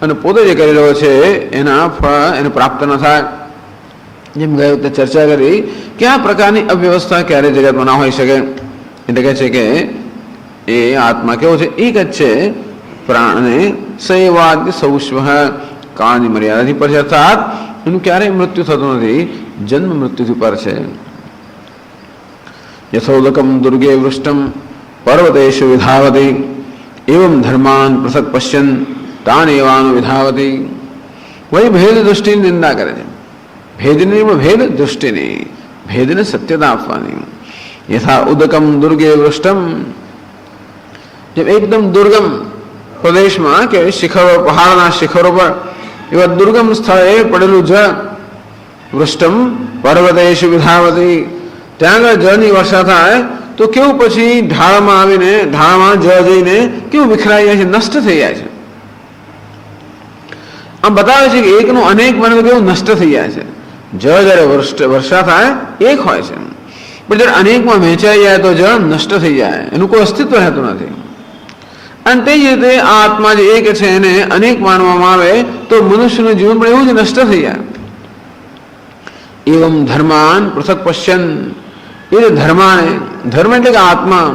અને પોતે જે કરી રહ્યો છે એના ફળ એને પ્રાપ્ત ન થાય. જેમ ગઈ વખતે ચર્ચા કરી કે આ પ્રકારની અવ્યવસ્થા ક્યારે જગતમાં ના હોઈ શકે. એટલે કહે છે કે એ આત્મા કેવો છે? એક જ છે, પ્રાણને સૈવાદ્ય સૌશ્વ કાળની મર્યાદાથી પર છે, અર્થાત એનું ક્યારેય મૃત્યુ થતું નથી, જન્મ મૃત્યુથી પર છે. યથોદકમ દુર્ગે વૃષ્ટમ પર્વતેષુ વિધાવતી એવમ ધર્માન પૃથક પશ્યન તાન એવાનું વિધાવતી. વહી ભેદ દૃષ્ટિની નિંદા કરે છે. ભેદની ભેદ દૃષ્ટિની, ભેદને સત્યતા આપવાની. યથા ઉદકમ દુર્ગે વૃષ્ટમ, જેમ એકદમ દુર્ગમ પ્રદેશમાં કે શિખરો, પહાડના શિખરો પર એવા દુર્ગમ સ્થળે પડેલું જળ, વૃષ્ટમ પર્વતેષુ વિધાવતી, ત્યાં આગળ જળની વર્ષા થાય તો કેવું પછી ઢાળમાં આવીને, ઢાળમાં જળ જઈને કેવું વિખરાઈ જાય છે, નષ્ટ થઈ જાય છે. આમ બતાવે છે કે એકનું અનેક બને તો કેવું નષ્ટ થઈ જાય છે. જળ જયારે વર્ષા થાય એક હોય છે, પણ જયારે અનેકમાં વહેંચાઈ જાય તો જળ નષ્ટ થઈ જાય, એનું કોઈ અસ્તિત્વ રહેતું નથી. અને તે જ રીતે આ આત્મા જે એક છે એને અનેક માનવામાં આવે તો મનુષ્યનું જીવન પણ એવું જ નષ્ટ થઈ જાય. એવમ ધર્માન પૃથક પશ્યન, એ ધર્માને, ધર્મ એટલે કે આત્મા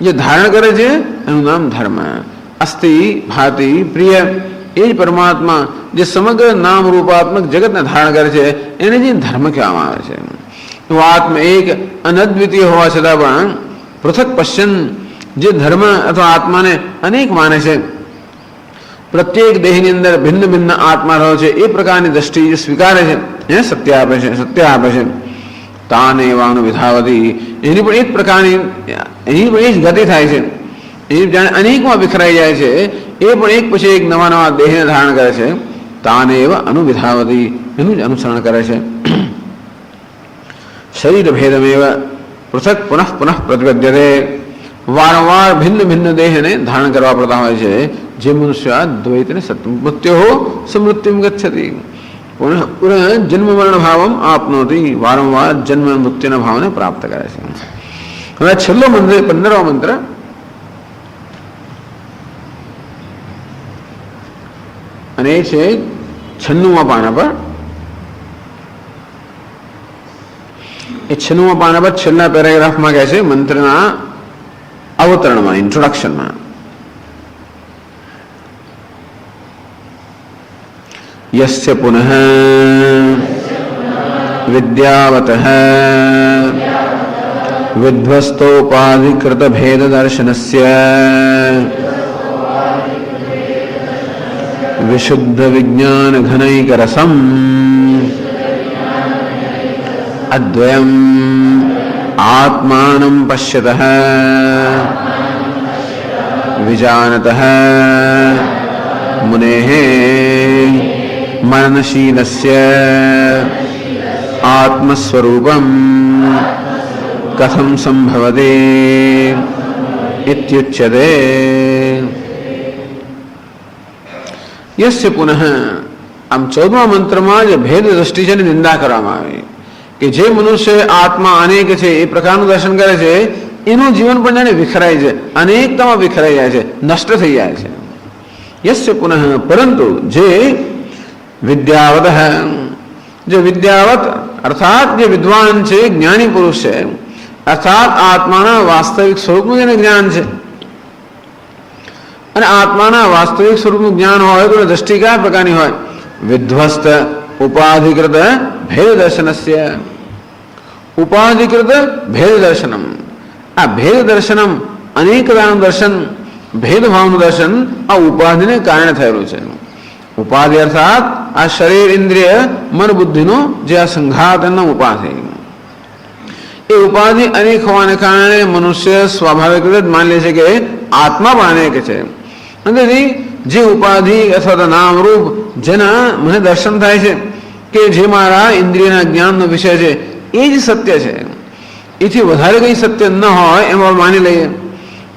જે ધારણ કરે છે એનું નામ ધર્મ. અસ્થિ ભાતિ પ્રિય, એ જ પરમાત્મા જે સમગ્ર નામ રૂપાત્મક જગતને ધારણ કરે છે એને જે ધર્મ કહેવામાં આવે છે. તો આત્મા એક અનદ્વિતીય હોવા છતાં પણ પૃથક પશ્યન, જે ધર્મ અથવા આત્માને અનેક માને છે, પ્રત્યેક દેહની અંદર ભિન્ન ભિન્ન આત્મા રહ્યો છે એ પ્રકારની દ્રષ્ટિ જે સ્વીકારે છે, એ સત્ય આપે છે, સત્ય આપે છે. તાન એવાનું વિધાવતી, એની પણ એ જ પ્રકારની, એની પણ એ જ ગતિ થાય છે. એ જાણે અનેકમાં વિખરાઈ જાય છે, એ પણ એક પછી એક નવા નવા દેહને ધારણ કરે છે. તાન એવ અનુવિધાવતી, એનું જ અનુસરણ કરે છે. શરીર ભેદમેવ પૃથક પુનઃ પુનઃ પ્રતિપદ્યતે, વારંવાર ભિન્ન ભિન્ન દેહને ધારણ કરવા પડતા હોય છે. જે મનુષ્ય દ્વૈતને મૃત્યો સમૃત્યુમ ગચ્છતિ, પુનઃ પુનઃ જન્મ મરણ ભાવમ આપનોતી, વારંવાર જન્મ મૃત્યુના ભાવને પ્રાપ્ત કરે છે. હવે છેલ્લો મંત્ર, 15વો મંત્ર, અને એ છે 96મા પાના પર. એ 96મા પાના પર છેલ્લા પેરેગ્રાફમાં કહે છે, મંત્રના અવતરણમાં, ઇન્ટ્રોડક્શનમાં, યસ્ય પુનઃ વિદ્યાવતઃ વિધ્વસ્તોપાધિકૃત ભેદ દર્શનસ્ય વિશુદ્ધ વિજ્ઞાન ઘનૈકરસમ અદ્વયમ આત્માनं પશ્યતઃ વિજાનતઃ મુનેઃ મનનશીલસ્ય આત્મસ્વરૂપમ કથમ સંભવતે ઇત્યુચ્યતે. યસ્ય પુનઃ, આમ 14મા મંત્રમાં જે ભેદ દ્રષ્ટિ છે એની નિંદા કરવામાં આવી કે જે મનુષ્ય આત્મા અનેક છે એ પ્રકારનું દર્શન કરે છે, એનું જીવન પણ જાણે વિખરાય છે, અનેકતામાં વિખરાઈ જાય છે, નષ્ટ થઈ જાય છે. યસ્ય પુનઃ, પરંતુ જે વિદ્યાવત, જે વિદ્યાવત અર્થાત જે વિદ્વાન છે, જ્ઞાની પુરુષ છે, અર્થાત આત્માના વાસ્તવિક સ્વરૂપનું જેને જ્ઞાન છે, અને આત્માના વાસ્તવિક સ્વરૂપનું જ્ઞાન હોય તો દ્રષ્ટિ કયા પ્રકારની હોય? વિધ્વસ્ત ઉપાધિકૃત ભેદ દર્શનસ્ય, ઉપાધિકૃત ભેદ દર્શનમ. આ ભેદ દર્શનમ, અનેકતાનું દર્શન, ભેદભાવનું દર્શન આ ઉપાધિને કારણે થયેલું છે. ઉપાધિ અર્થાત આ શરીર, ઇન્દ્રિય, મન, બુદ્ધિનો જે આ સંઘાત એનો ઉપાધિ. એ ઉપાધિ અનેક હોવાને કારણે મનુષ્ય સ્વાભાવિક રીતે માની લે છે કે આત્મા પણ અનેક છે. અને જે ઉપાધિ અથવા તો નામ રૂપ જેના મને દર્શન થાય છે કે જે મારા ઇન્દ્રિયના જ્ઞાનનો વિષય છે એ જ સત્ય છે, એથી વધારે કંઈ સત્ય ન હોય એમ માની લઈએ.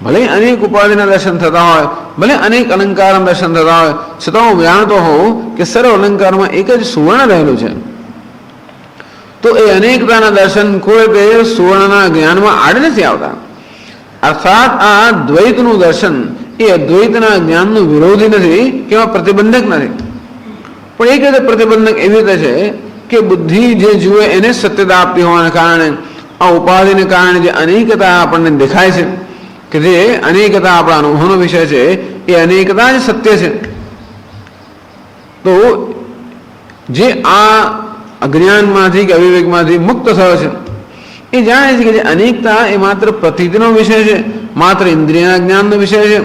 ભલે અનેક ઉપાધિના દર્શન થતા હોય, ભલે અનેક અલંકારના દર્શન થતા હોય, છતાં હું જાણતો હોઉં કે સર્વ અલંકારમાં એક જ સુવર્ણ રહેલું છે. તો એ અનેકતાના દર્શન કોઈ તે સુવર્ણના જ્ઞાનમાં આડ નથી આવતા. અર્થાત આ દ્વૈતનું દર્શન એ અદ્વૈતના જ્ઞાનનું વિરોધી નથી કે પ્રતિબંધક નથી, પણ એક રીતે પ્રતિબંધક એવી રીતે છે કે બુદ્ધિ જે જુએ એને સત્યતા આપતી હોવાને કારણે આ ઉપાધિને કારણે જે અનેકતા આપણને દેખાય છે કે જે અનેકતા આપણા અનુભવનો વિષય છે એ અનેકતા જ સત્ય છે. તો જે આ અજ્ઞાનમાંથી કે અવિવેકમાંથી મુક્ત થયો છે એ જાણે છે કે જે અનેકતા એ માત્ર પ્રતીતિનો વિષય છે, માત્ર ઇન્દ્રિયના જ્ઞાનનો વિષય છે.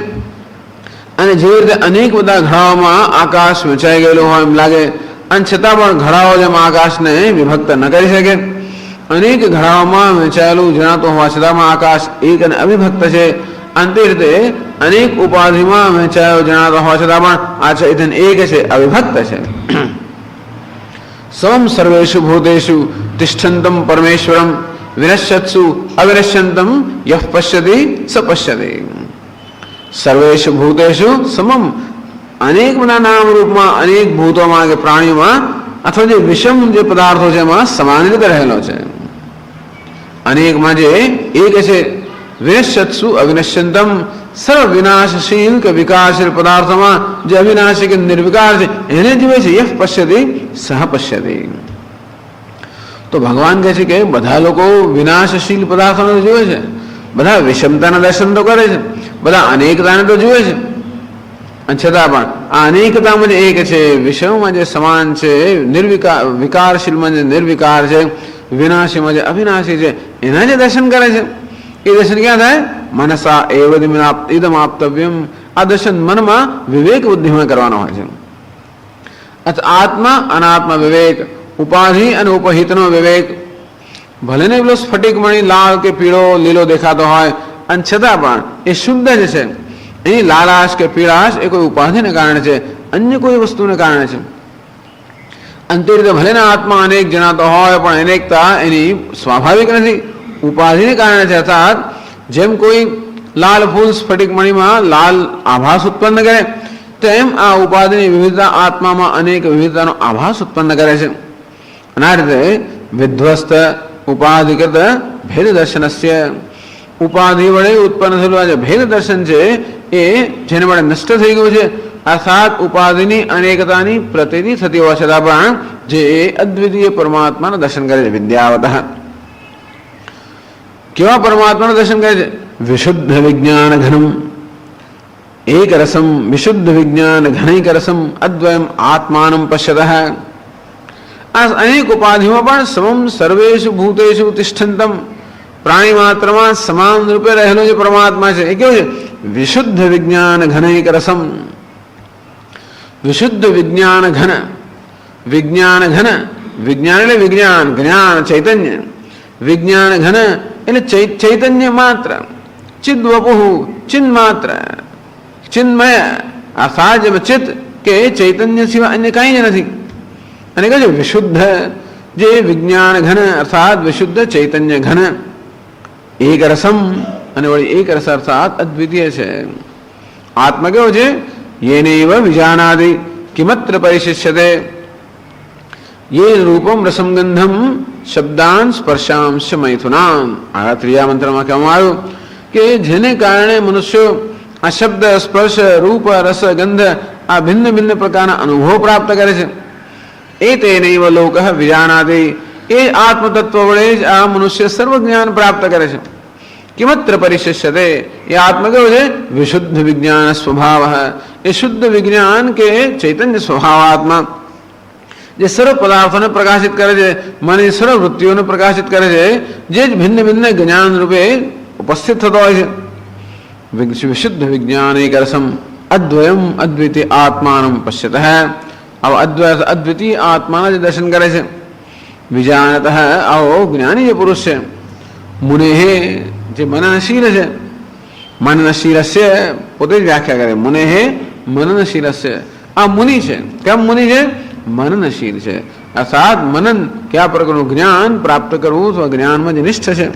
અને જે રીતે અનેક બધા ઘડાઓમાં આકાશ વેચાઈ ગયેલો હોય એમ લાગે, અને છતાં પણ ઘડાઓ જેમ આકાશને વિભક્ત ન કરી શકે. અનેક ઘડાઓમાં વેચાયેલું જણાતું હોવા છતાં આકાશ એક અને અવિભક્ત છે. અંતે રીતે અનેક ઉપાધિમાં વહેંચાયો જણાતો હોવા છતાં પણ આ ચૈતન્ય એક છે, અવિભક્ત છે. સમમ સર્વેષુ ભૂતેષુ તિષ્ઠંતમ પરમેશ્વરમ વિનશ્યત્સુ અવિનશ્યંતમ યઃ પશ્યતિ સ પશ્યતિ. સર્વેષુ ભૂતેષુ સમમ, અનેક બધા નામ રૂપમાં, અનેક ભૂતોમાં કે પ્રાણીઓમાં અથવા જે વિષમ જે પદાર્થો છે એમાં સમાન રીતે રહેલો છે. અનેકમાં જે એક છે. વિનશ્યત્સુ અવિનશ્યંતમ, સર્વ વિનાશશીલ કે વિકારશીલ પદાર્થોમાં જે અવિનાશી કે નિર્વિકાર છે એને જુએ છે. યઃ પશ્યતિ સહ પશ્યતિ. તો ભગવાન કહે છે કે બધા લોકો વિનાશશીલ પદાર્થોને જુએ છે, બધા વિષમતાના દર્શન તો કરે છે, બધા અનેકતાને તો જુએ છે, છતાં પણ આ અનેકતામાં જે એક છે, વિષયમાં જે સમાન છે, નિર્વિકાર વિકારશીલમાં જે નિર્વિકાર છે, વિનાશીમાં જે અવિનાશી છે એના જે દર્શન કરે છે એ દર્શન ક્યાં થાય? મનસા એવ ઇદમ આપતવ્યમ. આ દર્શન મનમાં વિવેક બુદ્ધિમાં કરવાનો હોય છે. આત્મા અનાત્મા વિવેક, ઉપાધિ અને ઉપહિતનો વિવેક. ભલે ને પેલો સ્ફટિક મણી લાલ કે પીળો લીલો દેખાતો હોય અને છતાં પણ એ શુદ્ધ જ છે. એની લાલાશ કે પીળાશ એ કોઈ ઉપાધિને કારણે છે, અન્ય કોઈ વસ્તુને કારણે છે. અંતે રીતે ભલે ને આત્મા અનેક જણાતો હોય પણ અનેકતા એની સ્વાભાવિક નથી, ઉપાધિને કારણે છે. અર્થાત જેમ કોઈ લાલ ફૂલ સ્ફટિક મણીમાં લાલ આભાસ ઉત્પન્ન કરે તેમ આ ઉપાધિની વિવિધતા આત્મામાં અનેક વિવિધતાનો આભાસ ઉત્પન્ન કરે છે. અને આ રીતે વિધ્વસ્ત ઉપાધિકૃત ભેદ દર્શનસ્ય, ઉપાધિ વડે ઉત્પન્ન થયેલું આ જે ભેદ દર્શન છે એ જેને વડે નષ્ટ થઈ ગયું છે. અર્થાત ઉપાધિની અનેકતાની પ્રતીતિ થતી હોવા છતાં પણ જે અદ્વિતીય પરમાત્માના દર્શન કરે છે. વિદ્યાવતઃ કેવા પરમાત્માનું દર્શન કરે છે? વિશુદ્ધ વિજ્ઞાન ઘનમ એક રસમ, વિશુદ્ધ વિજ્ઞાન ઘનૈક રસમ અદ્વયમ આત્માનમ પશ્યતઃ. આ અનેક ઉપાધિમાં પણ સમમ સર્વેષુ ભૂતેષુ તિષ્ઠંતમ, પ્રાણી માત્રમાં સમાન રૂપે રહેલો જે પરમાત્મા છે એ કેવું છે? વિશુદ્ધ વિજ્ઞાન ઘનૈક રસમ. વિશુદ્ધ વિજ્ઞાન ઘન, વિજ્ઞાન ઘન, વિજ્ઞાન એટલે વિજ્ઞાન, જ્ઞાન ચૈતન્ય, વિજ્ઞાન ઘન એટલે ચૈતન્ય માત્ર, ચિદ વપુઃ ચિન્ માત્ર, ચિન્મય. આ સાજ ચિત્ત કે ચૈતન્ય સિવાય અન્ય કાંઈ જ નથી. અને કહે છે વિશુદ્ધ, જે વિજ્ઞાન ઘન અર્થાત વિશુદ્ધ ચૈતન્ય ઘન, એક રસમ અને વળી એક રસ અર્થાત અદ્વિતીય છે. આત્મા કેવો છે? યેનૈવ વિજાનાદિ કિમત્ર પરિશિષ્યતે, યે રૂપમ રસમ ગંધમ શબ્દાન સ્પર્શાંશ મૈથુનામ. આ ત્રીજા મંત્રમાં કહેવામાં આવ્યું કે જેને કારણે મનુષ્યો આ શબ્દ સ્પર્શ રૂપ રસ ગંધ આ ભિન્ન ભિન્ન પ્રકારના અનુભવ પ્રાપ્ત કરે છે. એ તેનૈવ લોક વિજાનાદિ, એ આત્મતત્વ વડે જ આ મનુષ્ય સર્વ જ્ઞાન પ્રાપ્ત કરે છે. કિમત્ર પરિશિષ્યતે, એ આત્મા કેવો છે? વિશુદ્ધ વિજ્ઞાન સ્વભાવ, એ શુદ્ધ વિજ્ઞાન કે ચૈતન્ય સ્વભાવ આત્મા જે સર્વ પદાર્થોને પ્રકાશિત કરે છે, મનની સર્વ વૃત્તિઓને પ્રકાશિત કરે છે, જે જ ભિન્ન ભિન્ન જ્ઞાન રૂપે ઉપસ્થિત થતો હોય છે. વિશુદ્ધ વિજ્ઞાન એક રસમ અદ્વયમ અદ્વિતીય આત્માનમ પશ્યતઃ. આવા અદ્વિતીય આત્માના જે દર્શન કરે છે. વિજાનતઃ, આવો જ્ઞાની જે પુરુષ છે. મુનેહે, જે મનનશીલ છે, મનનશીલસ્ય પોતે જ વ્યાખ્યા કરે. મુનેહે મનનશીલસ્ય, આ મુનિ છે. કેમ મુનિ છે? મનનશીલ છે. અર્થાત મનન કયા પ્રકારનું જ્ઞાન પ્રાપ્ત કરવું તો જ્ઞાનમાં જે નિષ્ઠ છે.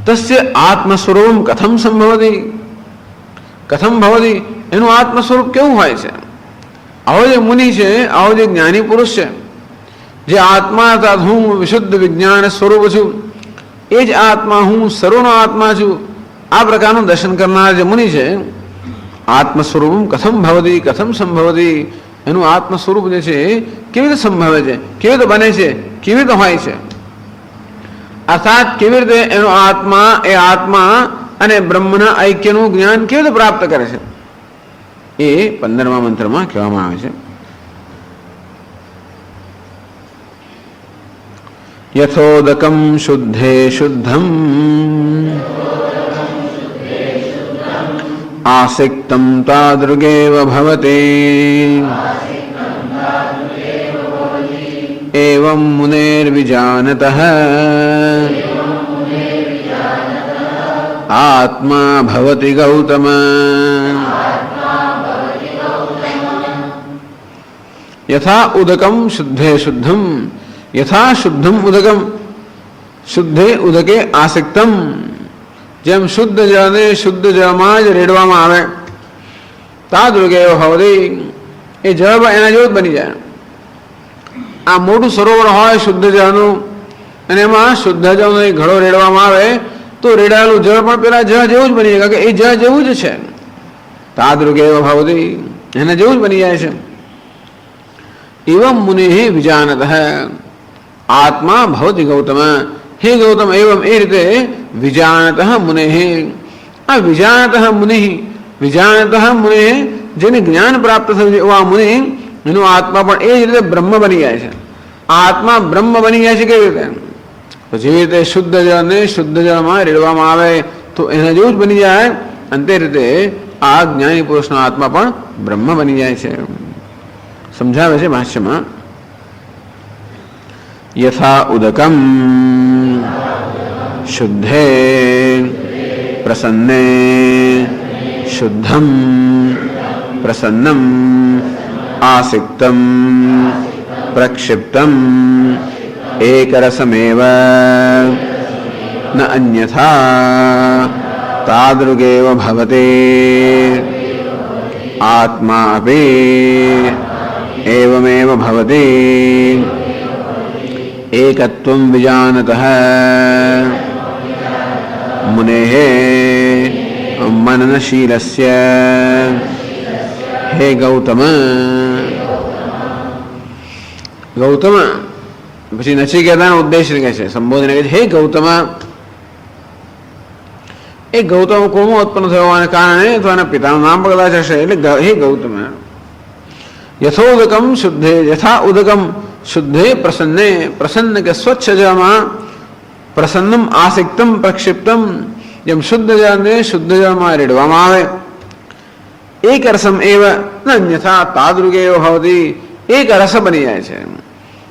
તસ્ય આત્મ સ્વરૂપ કથમ સંભવતિ, કથમ ભવતિ, એનું આત્મ સ્વરૂપ કેવું હોય છે? આવો જે મુનિ છે, આવો જે જ્ઞાની પુરુષ છે, જે આત્મા અર્થાત હું વિશુદ્ધ વિજ્ઞાન સ્વરૂપ છું, એ જ આત્મા હું સર્વનો આત્મા છું. આ પ્રકારનું દર્શન કરનાર જે મુનિ છે, આત્મ સ્વરૂપમ કથમ ભવતી કથમ સંભવતી, એનું આત્મ સ્વરૂપ જે છે કેવી રીતે સંભવે છે, કેવી રીતે બને છે, કેવી રીતે હોય છે, અર્થાત કેવી રીતે એનો આત્મા એ આત્મા અને બ્રહ્મના ઐક્યનું જ્ઞાન કેવી રીતે પ્રાપ્ત કરે છે, એ 15મા મંત્રમાં કહેવામાં આવે છે. યથોદકમ શુદ્ધે શુદ્ધમ આસિક્તમ તાદૃગેવ ભવતે એવં મુનેર્વિજાનતઃ આત્મા ભવતિ ગૌતમ. યથા ઉદકમ શુદ્ધે શુદ્ધમ, યથા શુદ્ધમ ઉદકમ, શુદ્ધે ઉદકે આસક્તમ, જેમ શુદ્ધ જળને શુદ્ધ જળમાં જ રેડવામાં આવે, તાદૃગે ભવતિ, એ જળ એના જેવું જ બની જાય. આ મોટું સરોવર હોય શુદ્ધ જળનું, અને એમાં શુદ્ધ જળનો એક ઘડો રેડવામાં આવે તો રેડાયેલું જળ પણ પેલા જળ જેવું જ બની જાય, કે એ જળ જેવું જ છે. તાદૃગે ભવતિ, એના જેવું જ બની જાય છે. એવમ મુનિ વિજાનત આત્મા ભવતિ ગૌતમ, હે ગૌતમ એવમ એ રીતે વિજાનત મુનિ, આ વિજાનત મુનિ, વિજાનત મુનિ જેને જ્ઞાન પ્રાપ્ત થયું છે એવા મુનિ, એનો આત્મા પણ એ જ રીતે બ્રહ્મ બની જાય છે. આત્મા બ્રહ્મ બની જાય છે કેવી રીતે? તો જેવી રીતે શુદ્ધ જળને શુદ્ધ જળમાં રેડવામાં આવે તો એના જેવું જ બની જાય, અને તે રીતે આ જ્ઞાની પુરુષનો આત્મા પણ બ્રહ્મ બની જાય છે. સમજાવે છે ભાષ્યમાં, યથા ઉદકમ શુદ્ધે પ્રસન્ને શુદ્ધમ પ્રસન્નમ આસિક્તમ પ્રક્ષિપ્તમ એકરસમેવ ન અન્યથા તાદૃગેવ ભવતે આત્મા અપી એવમેવ ભવતિ એકત્વં વિજાનતઃ મુનેઃ મનનશીલસ્ય. હે ગૌતમ, ગૌતમ પછી નચિકેતાનો ઉદ્દેશ કહે છે, સંબોધન કહે છે, હે ગૌતમ. એ ગૌતમ કોમાં ઉત્પન્ન થયો હોવાને કારણે તો એના પિતાનું નામ પણ કદાચ હશે, એટલે હે ગૌતમ. યથોદકમ શુદ્ધે, યથા ઉદકમ શુદ્ધે પ્રસન્ને, પ્રસન્ન કે સ્વચ્છ જળમાં, પ્રસન્નમ આસિક્તમ પ્રક્ષિપ્તમ, જેમ શુદ્ધ જળને શુદ્ધ જળમાં રેડવામાં આવે, એક રસમ એવ ન અન્યથા તાદૃગેવ ભવતિ, એક રસ બની જાય છે.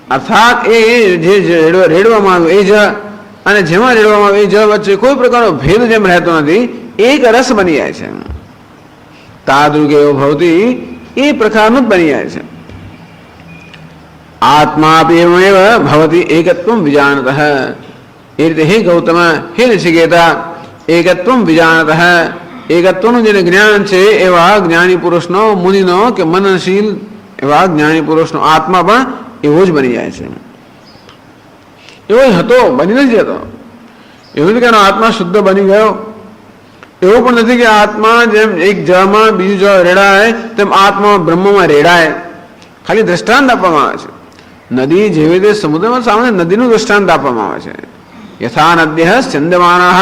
અર્થાત એ જે રેડવામાં આવ્યું એ જળ અને જેમાં રેડવામાં આવે એ જળ વચ્ચે કોઈ પ્રકારનો ભેદ જેમ રહેતો નથી, એક રસ બની જાય છે. તાદૃગેવ ભવતિ, એ પ્રકારનું જ બની જાય છે. આત્મા એવમેવ ભવતિ એકત્વં વિજાનતઃ, એ રીતે હે ગૌતમ, હે નચિકેતા, એકત્વં વિજાનતઃ, એકત્વનું જેને જ્ઞાન છે એવા જ્ઞાની પુરુષનો, મુનિનો કે મનનશીલ એવા જ્ઞાની પુરુષનો આત્મા પણ એવો જ બની જાય છે. એવો જ હતો, બની નથી જતો. એવું નથી કે આત્મા શુદ્ધ બની ગયો, એવું પણ નથી કે આત્મા જેમ એક જળમાં બીજું જળ રેડાય તેમ આત્મા બ્રહ્મમાં રેડાય. ખાલી દ્રષ્ટાંત આપવામાં આવે છે. નદી જેવી રીતે સમુદ્રમાં સામાન્ય નદીનું દ્રષ્ટાંત આપવામાં આવે છે. યથા નદ્યઃ સ્યંદમાનાઃ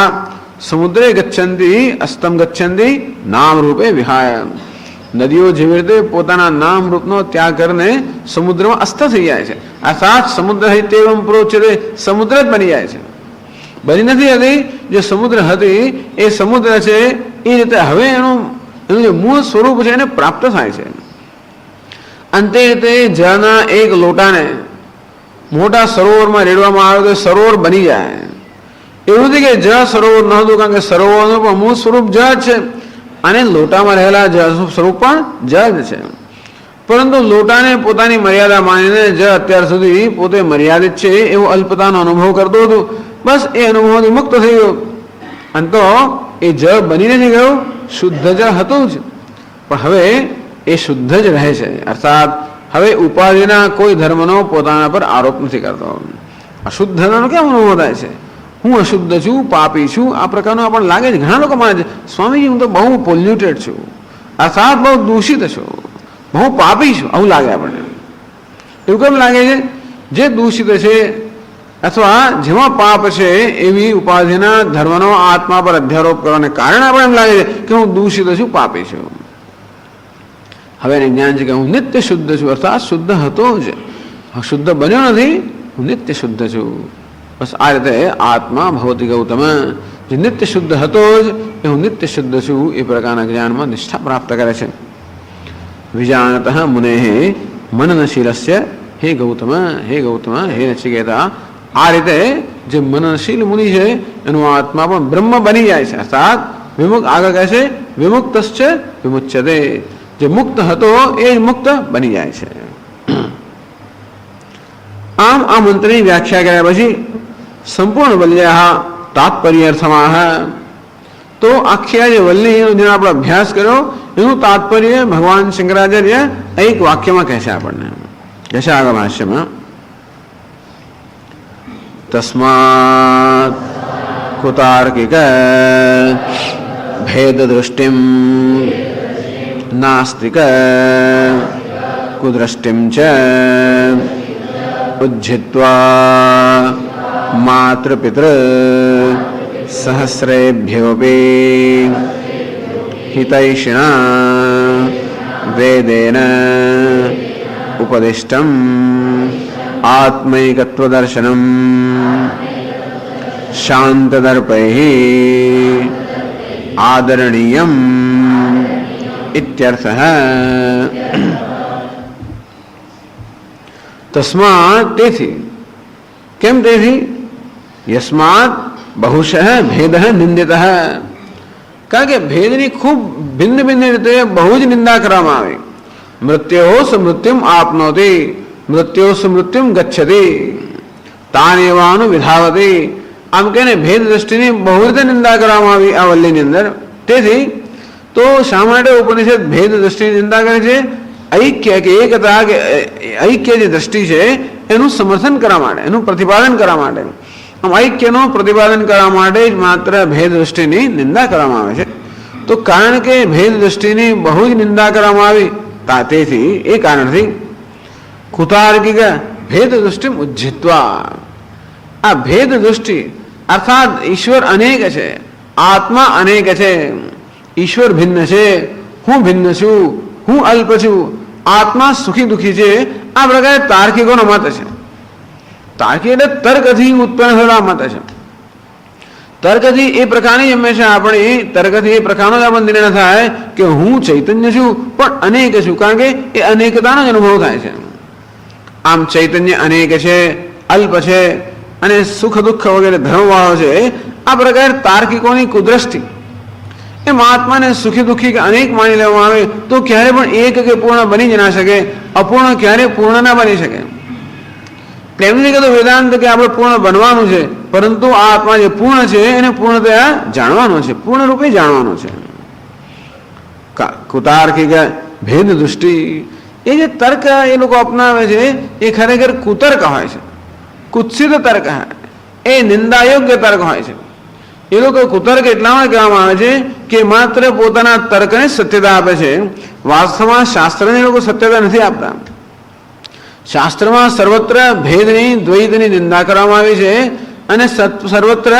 સમુદ્રે ગચ્છન્તિ અસ્તમ ગચ્છન્તિ નામ રૂપે વિહાય. નદીઓ જેવી રીતે પોતાના નામ રૂપનો ત્યાગ કરીને સમુદ્રમાં અસ્ત થઈ જાય છે, અર્થાત સમુદ્ર હિતેવમ પ્રોચ્યતે, સમુદ્ર જ બની જાય છે. બની નથી હતી, જે સમુદ્ર હતી એ સમુદ્ર છે એ રીતે હવે એનું જે મૂળ સ્વરૂપ છે એને પ્રાપ્ત થાય છે. અંતે તે જળના એક લોટાને મોટા સરોવરમાં રેડવામાં આવે તો સરોવર બની જાય. એવું નથી કે જળ સરોવર ન હતું, કારણ કે સરોવરનું પણ મૂળ સ્વરૂપ જળ છે અને લોટામાં રહેલા જળ સ્વરૂપ પણ જળ છે. પરંતુ લોટાને પોતાની મર્યાદા માનીને જળ અત્યાર સુધી પોતે મર્યાદિત છે એવો અલ્પતાનો અનુભવ કરતો હતો. બસ એ અનુભવથી મુક્ત થઈ ગયો, અને તો એ જળ બની નથી ગયું, શુદ્ધ જળ હતું જ, પણ હવે એ શુદ્ધ જ રહે છે. અર્થાત હવે ઉપાધિના કોઈ ધર્મનો પોતાના પર આરોપ નથી કરતો. અશુદ્ધનો કેમ અનુભવ થાય છે? હું અશુદ્ધ છું, પાપી છું, આ પ્રકારનું આપણને લાગે છે. ઘણા લોકો માને છે સ્વામીજી હું તો બહુ પોલ્યુટેડ છું, અર્થાત બહુ દૂષિત છું, બહુ પાપી છું, આવું લાગે આપણને. એવું કેમ લાગે છે? જે દૂષિત છે અથવા જેમાં પાપ છે એવી ઉપાધિના ધર્મનો આત્મા પર અધ્યારોપ કરવાને કારણે આપણે એમ લાગે છે કે હું દૂષિત છું, પાપી છું. હવે એને જ્ઞાન છે કે હું નિત્ય શુદ્ધ છું, અર્થાત શુદ્ધ હતો જ, શુદ્ધ બન્યો નથી, હું નિત્ય શુદ્ધ છું. બસ આ રીતે આત્મા ભવતી ગૌતમ, જે નિત્ય શુદ્ધ હતો જ એ હું નિત્ય શુદ્ધ છું એ પ્રકારના જ્ઞાનમાં નિષ્ઠા પ્રાપ્ત કરે છે. વિજાનત મુને મનનશીલસ્ય હે ગૌતમ, હે ગૌતમ, હે નચિકેતા, આ રીતે જે મનનશીલ મુનિ છે એનું આત્મા પણ બ્રહ્મ બની જાય છે. અર્થાત વિમુક્ત, આગળ કહે છે વિમુક્તશ્ચ વિમુચ્યતે, જે મુક્ત હતો એ મુક્ત બની જાય છે. આમ આ મંત્રની વ્યાખ્યા કર્યા પછી સંપૂર્ણ વલ્યા તાત્પર્યર્થમાં, તો આખી જે વલ્લીનો જેનો આપણે અભ્યાસ કર્યો એનું તાત્પર્ય ભગવાન શંકરાચાર્ય એક વાક્યમાં કહે છે આપણને. કહે છે આગળ ભાષ્યમાં, તસ્માત કુતાર્કિક ભેદ દૃષ્ટિમ નાસ્તિક કુદૃષ્ટિમ ચ ઉજ્જિત્વા માતૃપિતૃ સહસ્રેભ્યોપી હિતૈષિણા વેદેન ઉપદિષ્ટમ આત્મૈકત્વદર્શનમ શાંતદર્પૈઃ આદરણીયમ ઇત્યર્થઃ. તસ્માત તેથી, કેમ તેથી? યસ્માત બહુશઃ ભેદ નિંદિત, કારણ કે ભેદની ખૂબ ભિન્ન ભિન્ન રીતે બહુ જ નિંદા કરવામાં આવી. મૃત્યો સમૃત્યુમ આપનોતિ, મૃત્યો સમૃત્યુમ ગચ્છતિ, તાનેવાનું વિધાવતી. આમ કે ભેદ દ્રષ્ટિની બહુ રીતે નિંદા કરવામાં આવી આ વલ્લીની અંદર. તેથી તો શા માટે ઉપનિષદ ભેદ દ્રષ્ટિની નિંદા કરે છે? ઐક્ય કે એકતા કે ઐક્ય જે દ્રષ્ટિ છે એનું સમર્થન કરવા માટે, એનું પ્રતિપાદન કરવા માટે. આમ ઐક્યનું પ્રતિપાદન કરવા માટે જ માત્ર ભેદ દ્રષ્ટિની નિંદા કરવામાં આવે છે. તો કારણ કે ભેદ દ્રષ્ટિની બહુ જ નિંદા કરવામાં આવી, તેથી એ કારણથી કુતાર્કિક ભેદ દૃષ્ટિ ઉજ્જિત્વા, આ ભેદ દૃષ્ટિ અર્થાત ઈશ્વર અનેક છે, આત્મા અનેક છે, ઈશ્વર ભિન્ન છે, હું ભિન્ન છું, હું અલ્પ છું, આત્મા સુખી દુઃખી છે, આ પ્રકારે તાર્કિકોનો મત છે. તાર્કિક એટલે તર્કથી ઉત્પન્ન થયેલા મત છે. તર્કથી એ પ્રકારની હંમેશા આપણે તર્કથી એ પ્રકારનો જ આપણને નિર્ણય થાય કે હું ચૈતન્ય છું પણ અનેક છું, કારણ કે એ અનેકતાનો જ અનુભવ થાય છે. આમ ચૈતન્ય અનેક છે, અલ્પ છે અને સુખ દુઃખ વગેરે ધર્મવાળો છે. આ પ્રકારે તાર્કિકોની કુદ્રષ્ટિ એમ આત્માને સુખી દુઃખી કે અનેક માની લેવામાં આવે તો ક્યારે પણ એક કે પૂર્ણ બની જ ના શકે, અપૂર્ણ ક્યારે પૂર્ણ ના બની શકે. એમની કહેતો વેદાંત કે આપણે પૂર્ણ બનવાનું છે, પરંતુ આ આત્મા જે પૂર્ણ છે એને પૂર્ણતયા જાણવાનો છે, પૂર્ણ રૂપે જાણવાનો છે. કુતાર્કિક ભેદ દૃષ્ટિ, એ જે તર્ક એ લોકો અપનાવે છે એ ખરેખર કુતર્ક હોય છે, કુત્સિત તર્ક હોય, એ નિંદાયોગ્ય તર્ક હોય છે. એ લોકો કુતર્ક એટલામાં કહેવામાં આવે છે કે માત્ર પોતાના તર્કને સત્યતા આપે છે. વાસ્તવમાં શાસ્ત્રને લોકો સત્યતા નથી આપતા. શાસ્ત્રમાં સર્વત્ર ભેદની દ્વૈતની નિંદા કરવામાં આવી છે અને સર્વત્ર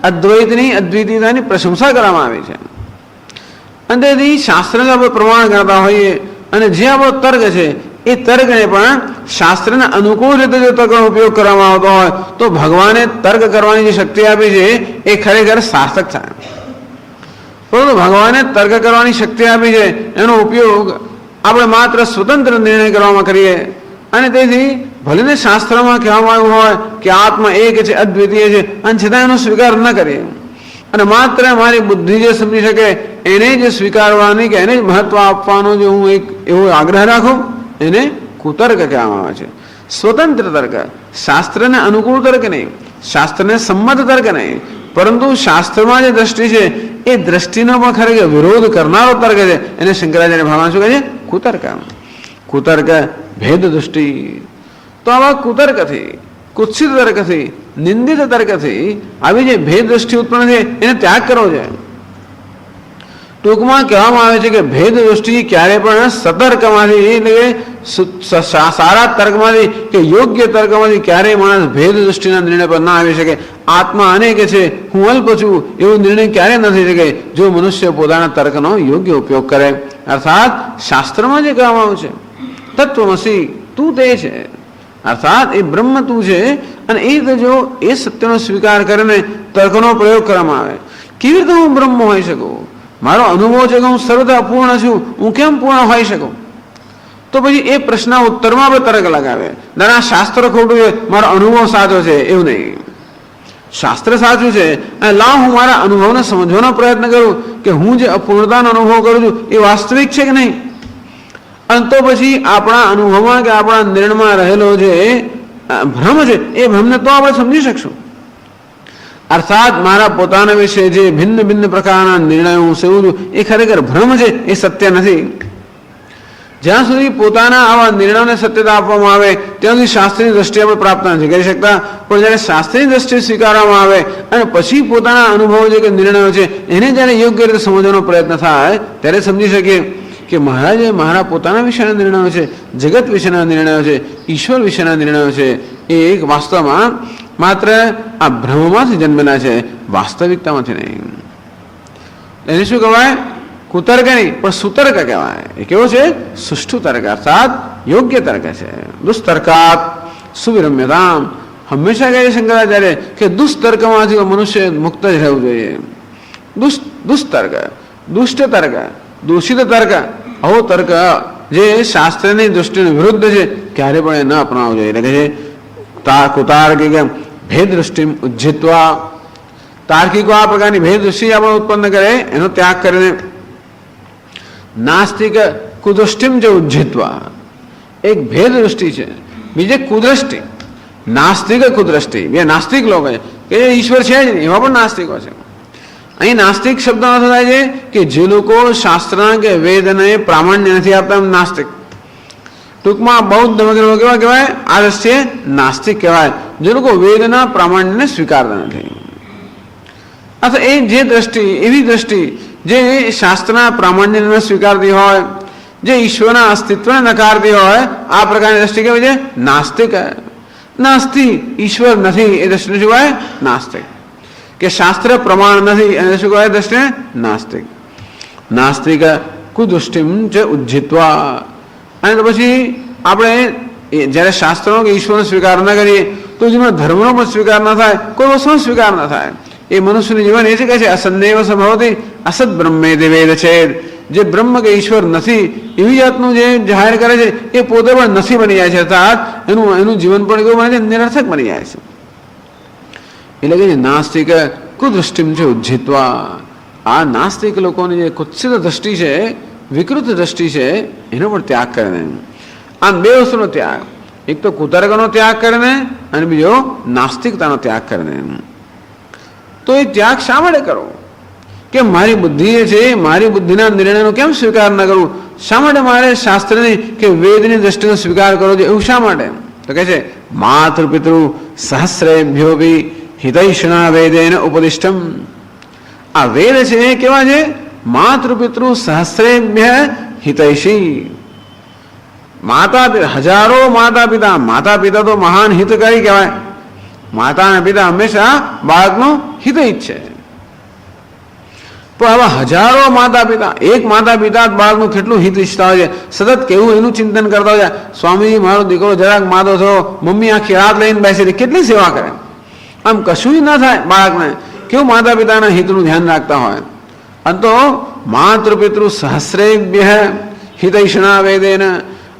અદ્વૈતની અદ્વિતીયતાની પ્રશંસા કરવામાં આવી છે. અને તેથી શાસ્ત્રને આપણે પ્રમાણ કરતા હોઈએ અને જે આપણો તર્ક છે એ તર્કને પણ શાસ્ત્રના અનુકૂળ રીતે જો તર્કનો ઉપયોગ કરવામાં આવતો હોય તો ભગવાને તર્ક કરવાની જે શક્તિ આપી છે એ ખરેખર સાર્થક થાય. પરંતુ ભગવાને તર્ક કરવાની શક્તિ આપી છે એનો ઉપયોગ આપણે માત્ર સ્વતંત્ર નિર્ણય કરવામાં કરીએ અને તેથી ભલેને શાસ્ત્રમાં કહેવામાં આવ્યું હોય કે આત્મા એક છે, અદ્વિતીય છે, અને છતાં એનો સ્વીકાર ન કરીએ અને માત્ર મારી બુદ્ધિ જે સમજી શકે એને જ સ્વીકારવાની કે એને જ મહત્વ આપવાનો જો હું એક એવો આગ્રહ રાખું, એને કુતર્ક કહેવામાં આવે છે. સ્વતંત્ર તર્ક, શાસ્ત્રને અનુકૂળ તર્ક નહીં, શાસ્ત્રને સંમત તર્ક નહીં, પરંતુ શાસ્ત્રમાં જે દ્રષ્ટિ છે એ દ્રષ્ટિનો પણ ખરેખર વિરોધ કરનારો તર્ક છે, એને શંકરાચાર્ય ભગવાન શું કહે છે? કુતર્ક. કુતર્ક ભેદ દૃષ્ટિ. તો આવા કુતર્કથી, કુત્સિત તર્કથી નિંદિત તર્કથી આવી જે ભેદ દ્રષ્ટિ ઉત્પન્ન છે એને ત્યાગ કરવો જોઈએ. ટૂંકમાં કહેવામાં આવે છે કે ભેદ દૃષ્ટિ ક્યારે પણ સતર્કમાંથી એટલે કે સારા તર્કમાંથી કે યોગ્ય તર્કમાંથી ક્યારેય માણસ ભેદ દૃષ્ટિના નિર્ણય પર ના આવી શકે. આત્મા અનેક છે, હું અલ્પ છું એવો નિર્ણય ક્યારે નથી શકે જો મનુષ્ય પોતાના તર્કનો યોગ્ય ઉપયોગ કરે. અર્થાત શાસ્ત્રમાં જે કહેવામાં આવ્યું છે તત્વમસી, તું તે છે, અર્થાત એ બ્રહ્મ તું છે. અને એ રીતે જો એ સત્યનો સ્વીકાર કરીને તર્કનો પ્રયોગ કરવામાં આવે, કેવી રીતે હું બ્રહ્મ હોઈ શકું? મારો અનુભવ છે કે હું સર્વદા અપૂર્ણ છું, હું કેમ પૂર્ણ હોઈ શકું? તો પછી એ પ્રશ્ન ઉત્તરમાં પણ તર્ક લગાવે. ના, શાસ્ત્ર ખોટું છે, મારો અનુભવ સાચો છે, એવું નહીં. શાસ્ત્ર સાચું છે અને લાવ હું મારા અનુભવને સમજવાનો પ્રયત્ન કરું કે હું જે અપૂર્ણતાનો અનુભવ કરું છું એ વાસ્તવિક છે કે નહીં. અને તો પછી આપણા અનુભવમાં કે આપણા નિર્ણયમાં રહેલો જે ભ્રમ છે એ ભ્રમને તો આપણે સમજી શકશું. અર્થાત મારા પોતાના વિશે જે ભિન્ન ભિન્ન પ્રકારના નિર્ણયો હું સેવું છું એ ખરેખર ભ્રમ છે, એ સત્ય નથી. જ્યાં સુધી પોતાના આવા નિર્ણયોને સત્યતા આપવામાં આવે ત્યાં સુધી શાસ્ત્રની દ્રષ્ટિએ આપણે પ્રાપ્ત નથી કરી શકતા. પણ જ્યારે શાસ્ત્રની દ્રષ્ટિએ સ્વીકારવામાં આવે અને પછી પોતાના અનુભવો છે કે નિર્ણયો છે એને જ્યારે યોગ્ય રીતે સમજવાનો પ્રયત્ન થાય ત્યારે સમજી શકીએ કે મહારાજે મારા પોતાના વિશેના નિર્ણયો છે, જગત વિશેના નિર્ણયો છે, ઈશ્વર વિશેના નિર્ણયો છે, એ એક વાસ્તવમાં માત્ર આ ભ્રમમાંથી જન્મેલા છે, વાસ્તવિકતામાંથી નહીં. એને શું કહેવાય? કુતર્ક નહીં પણ સુતર્ક કહેવાય. એ કેવો છે? સુષ્ઠુ તર્ક, અર્થાત યોગ્ય તર્ક છે. દુષ્તર્કાત સુવિરમ્યતામ. હંમેશા કહે શંકરાચાર્ય કે દુષ્તર્કમાંથી મનુષ્ય મુક્ત જ રહેવું જોઈએ. દુષ્તર્ક, દુષ્ટ તર્ક, દૂષિત તર્ક, આવો તર્ક જે શાસ્ત્રની દૃષ્ટિને વિરુદ્ધ છે ક્યારે પણ એ ન અપનાવવો જોઈએ. એટલે કે કુતાર્કિક ભેદ દૃષ્ટિ ઉજ્જિત્વા. તાર્કિકો આ પ્રકારની ભેદ દૃષ્ટિ આપણે ઉત્પન્ન કરે એનો ત્યાગ કરીને નાસ્તિક કુદૃષ્ટિમ જે ઉજ્જિત્વા. એક ભેદ દૃષ્ટિ છે, બીજે કુદૃષ્ટિ. નાસ્તિક કુદૃષ્ટિ બે નાસ્તિક લોકો છે કે ઈશ્વર છે જ નહીં, એવા પણ નાસ્તિકો છે. અહીં નાસ્તિક શબ્દ અર્થ થાય છે કે જે લોકો શાસ્ત્રના કે વેદને પ્રામાણ્ય નથી આપતા એમ નાસ્તિક. ટૂંકમાં બૌદ્ધ વગેરે કેવા કહેવાય? આ દ્રષ્ટિએ નાસ્તિક કહેવાય, જે લોકો વેદના પ્રામાણ્યને સ્વીકારતા નથી. અથવા એ જે દ્રષ્ટિ, એવી દ્રષ્ટિ જે શાસ્ત્રના પ્રામાણ્યને સ્વીકારતી હોય, જે ઈશ્વરના અસ્તિત્વને નકારતી હોય, આ પ્રકારની દ્રષ્ટિ કહેવાય છે નાસ્તિક. નાસ્તિ, ઈશ્વર નથી એ દ્રષ્ટિને શું કહેવાય? નાસ્તિક. કે શાસ્ત્ર પ્રમાણ નથી એને શું કહેવાય? દ્રષ્ટિને નાસ્તિક. નાસ્તિક કુદૃષ્ટિમ ચ ઉજ્જિત્વા. અને તો પછી આપણે જ્યારે શાસ્ત્રનો કે ઈશ્વરનો સ્વીકાર ન કરીએ તો જેમાં ધર્મનો પણ સ્વીકાર ન થાય, કોઈ વસ્તુનો સ્વીકાર ન થાય. એ મનુષ્યનું જીવન એ છે કે છે અસન્નેવ સંભવતી અસત બ્રહ્મે દેવેદ છે. જે બ્રહ્મ કે ઈશ્વર નથી એવી જાતનું જે જાહેર કરે છે એ પોતે પણ નથી બની જાય છે. અર્થાત એનું જીવન પણ કેવું બને છે? નિરર્થક બની જાય છે. એટલે કે નાસ્તિક કુદૃષ્ટિમ છે ઉજ્જિત્વા. આ નાસ્તિક લોકોની જે કુત્સિત દ્રષ્ટિ છે, વિકૃત દ્રષ્ટિ છે, એનો પણ ત્યાગ કરીને, આમ બે વસ્તુનો ત્યાગ, એક તો કુતર્કનો ત્યાગ કરીને અને બીજો નાસ્તિકતાનો ત્યાગ કરીને. તો એ ત્યાગ શા માટે કરવો? કે મારી બુદ્ધિ છે, મારી બુદ્ધિના નિર્ણયનો કેમ સ્વીકાર ન કરવું? શા માટે મારે શાસ્ત્રની કે વેદની દ્રષ્ટિનો સ્વીકાર કરવો છે? એવું શા માટે? તો કહે છે માતૃ પિતૃ સહસ્રેભ્યો બી હિતૈષણા વેદેન ઉપદિષ્ટમ. આ વેદ છે એ કેવા છે? માતૃ પિતૃ સહસ્રેભ્ય હિતૈષી. માતા હજારો માતા પિતા. માતા પિતા તો મહાન હિતકારી કહેવાય. માતા અને પિતા હંમેશા બાળકનું હિત ઈચ્છે. પણ આવા હજારો માતા પિતા, એક માતા પિતા બાળકનું કેટલું હિત ઈચ્છતા હોય છે, સતત કેવું એનું ચિંતન કરતા હોય છે. સ્વામીજી મારો દીકરો જરાક માદો થયો, મમ્મી આખી રાત લઈને બેસી કેટલી સેવા કરે. આમ કશું ના થાય બાળકને, કેવું માતા પિતાના હિતનું ધ્યાન રાખતા હોય. અને તો માતૃ પિતૃ સહસ્રેભ્ય હિતૈષણા વેદેન.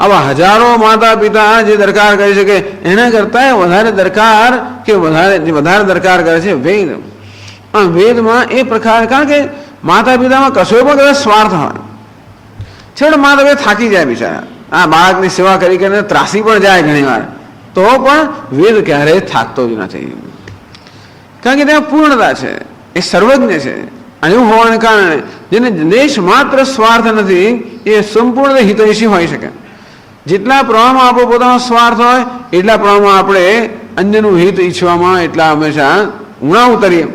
આવા હજારો માતા પિતા જે દરકાર કરી શકે એના કરતા વધારે દરકાર કે વધારે દરકાર કરે છે વેદ. આ વેદમાં એ પ્રકાર, કારણ કે માતા પિતામાં કશો પણ કદાચ સ્વાર્થ હોય, છેવટે માતા પિતા થાકી જાય બિચારા, આ બાળકની સેવા કરી કરીને ત્રાસી પણ જાય ઘણી વાર, તો પણ વેદ ક્યારેય થાકતો જ નથી. કારણ કે ત્યાં પૂર્ણતા છે, એ સર્વજ્ઞ છે. અને એવું હોવાને કારણે જેને દેશ માત્ર સ્વાર્થ નથી એ સંપૂર્ણ હિતૈષી હોઈ શકે. જેટલા પ્રમાણમાં આપણો પોતાનો સ્વાર્થ હોય એટલા પ્રમાણમાં આપણે અન્યનું હિત ઈચ્છવામાં એટલા હંમેશા ઉણા ઉતરીએ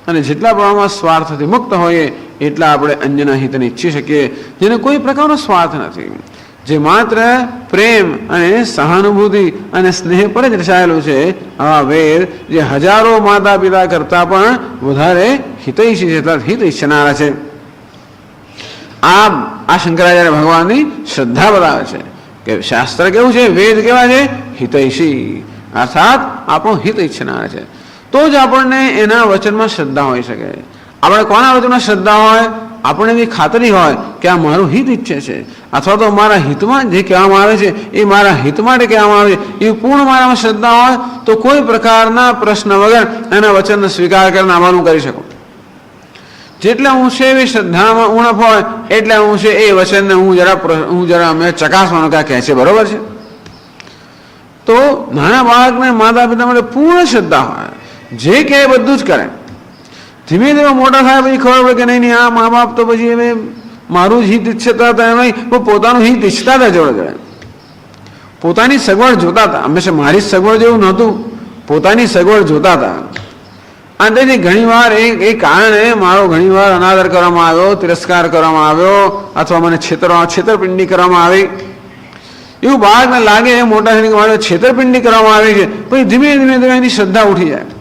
અને જેટલા પ્રમાણમાં સ્વાર્થથી મુક્ત હોઈએ એટલા આપણે અન્યના હિતને ઈચ્છી શકીએ, જેને કોઈ પ્રકારનો સ્વાર્થ નથી, જે માત્ર પ્રેમ અને સહાનુભૂતિ અને સ્નેહ પર જ રચાયેલું છે. આવા વેદ જે હજારો માતા પિતા કરતા પણ વધારે હિતૈષી છે, હિત ઈચ્છનારા છે. આ શંકરાચાર્ય ભગવાનની શ્રદ્ધા બતાવે છે કે શાસ્ત્ર કેવું છે, વેદ કેવા છે, હિતૈષી, અર્થાત આપણું હિત ઈચ્છનાર છે. તો જ આપણને એના વચનમાં શ્રદ્ધા હોઈ શકે. આપણે કોના વચનમાં શ્રદ્ધા હોય? આપણને એવી ખાતરી હોય કે આ મારું હિત ઈચ્છે છે, અથવા તો મારા હિતમાં જે કહેવામાં આવે છે એ મારા હિત માટે કહેવામાં આવે છે, એ પૂર્ણ મારામાં શ્રદ્ધા હોય તો કોઈ પ્રકારના પ્રશ્ન વગર એના વચનનો સ્વીકાર કરીને આવાનું કરી શકો. જેટલા ઊંચે એવી શ્રદ્ધામાં ઉણપ હોય એટલા ઊંચે એ વચનને હું જરા અમે ચકાસવાનું ક્યાં કહે છે, બરોબર છે. તો નાના બાળકને માતા પિતા માટે પૂર્ણ શ્રદ્ધા હોય, જે કહે બધું જ કરે. ધીમે ધીમે મોટા થાય પછી ખબર પડે કે નહીં, આ મા બાપ તો પછી હવે મારું જ હિત ઈચ્છતા હતા, એમ પોતાનું હિત ઈચ્છતા હતા, જોડે પોતાની સગવડ જોતા હતા. હંમેશા મારી સગવડ જેવું નહોતું, પોતાની સગવડ જોતા હતા. અને તેથી ઘણીવાર એ કારણે મારો ઘણીવાર અનાદર કરવામાં આવ્યો, તિરસ્કાર કરવામાં આવ્યો, અથવા મને છેતરપિંડી કરવામાં આવી. એવું બાળકને લાગે મોટા થઈને મારે છેતરપિંડી કરવામાં આવી છે, પછી ધીમે ધીમે ધીમે એની શ્રદ્ધા ઉઠી જાય.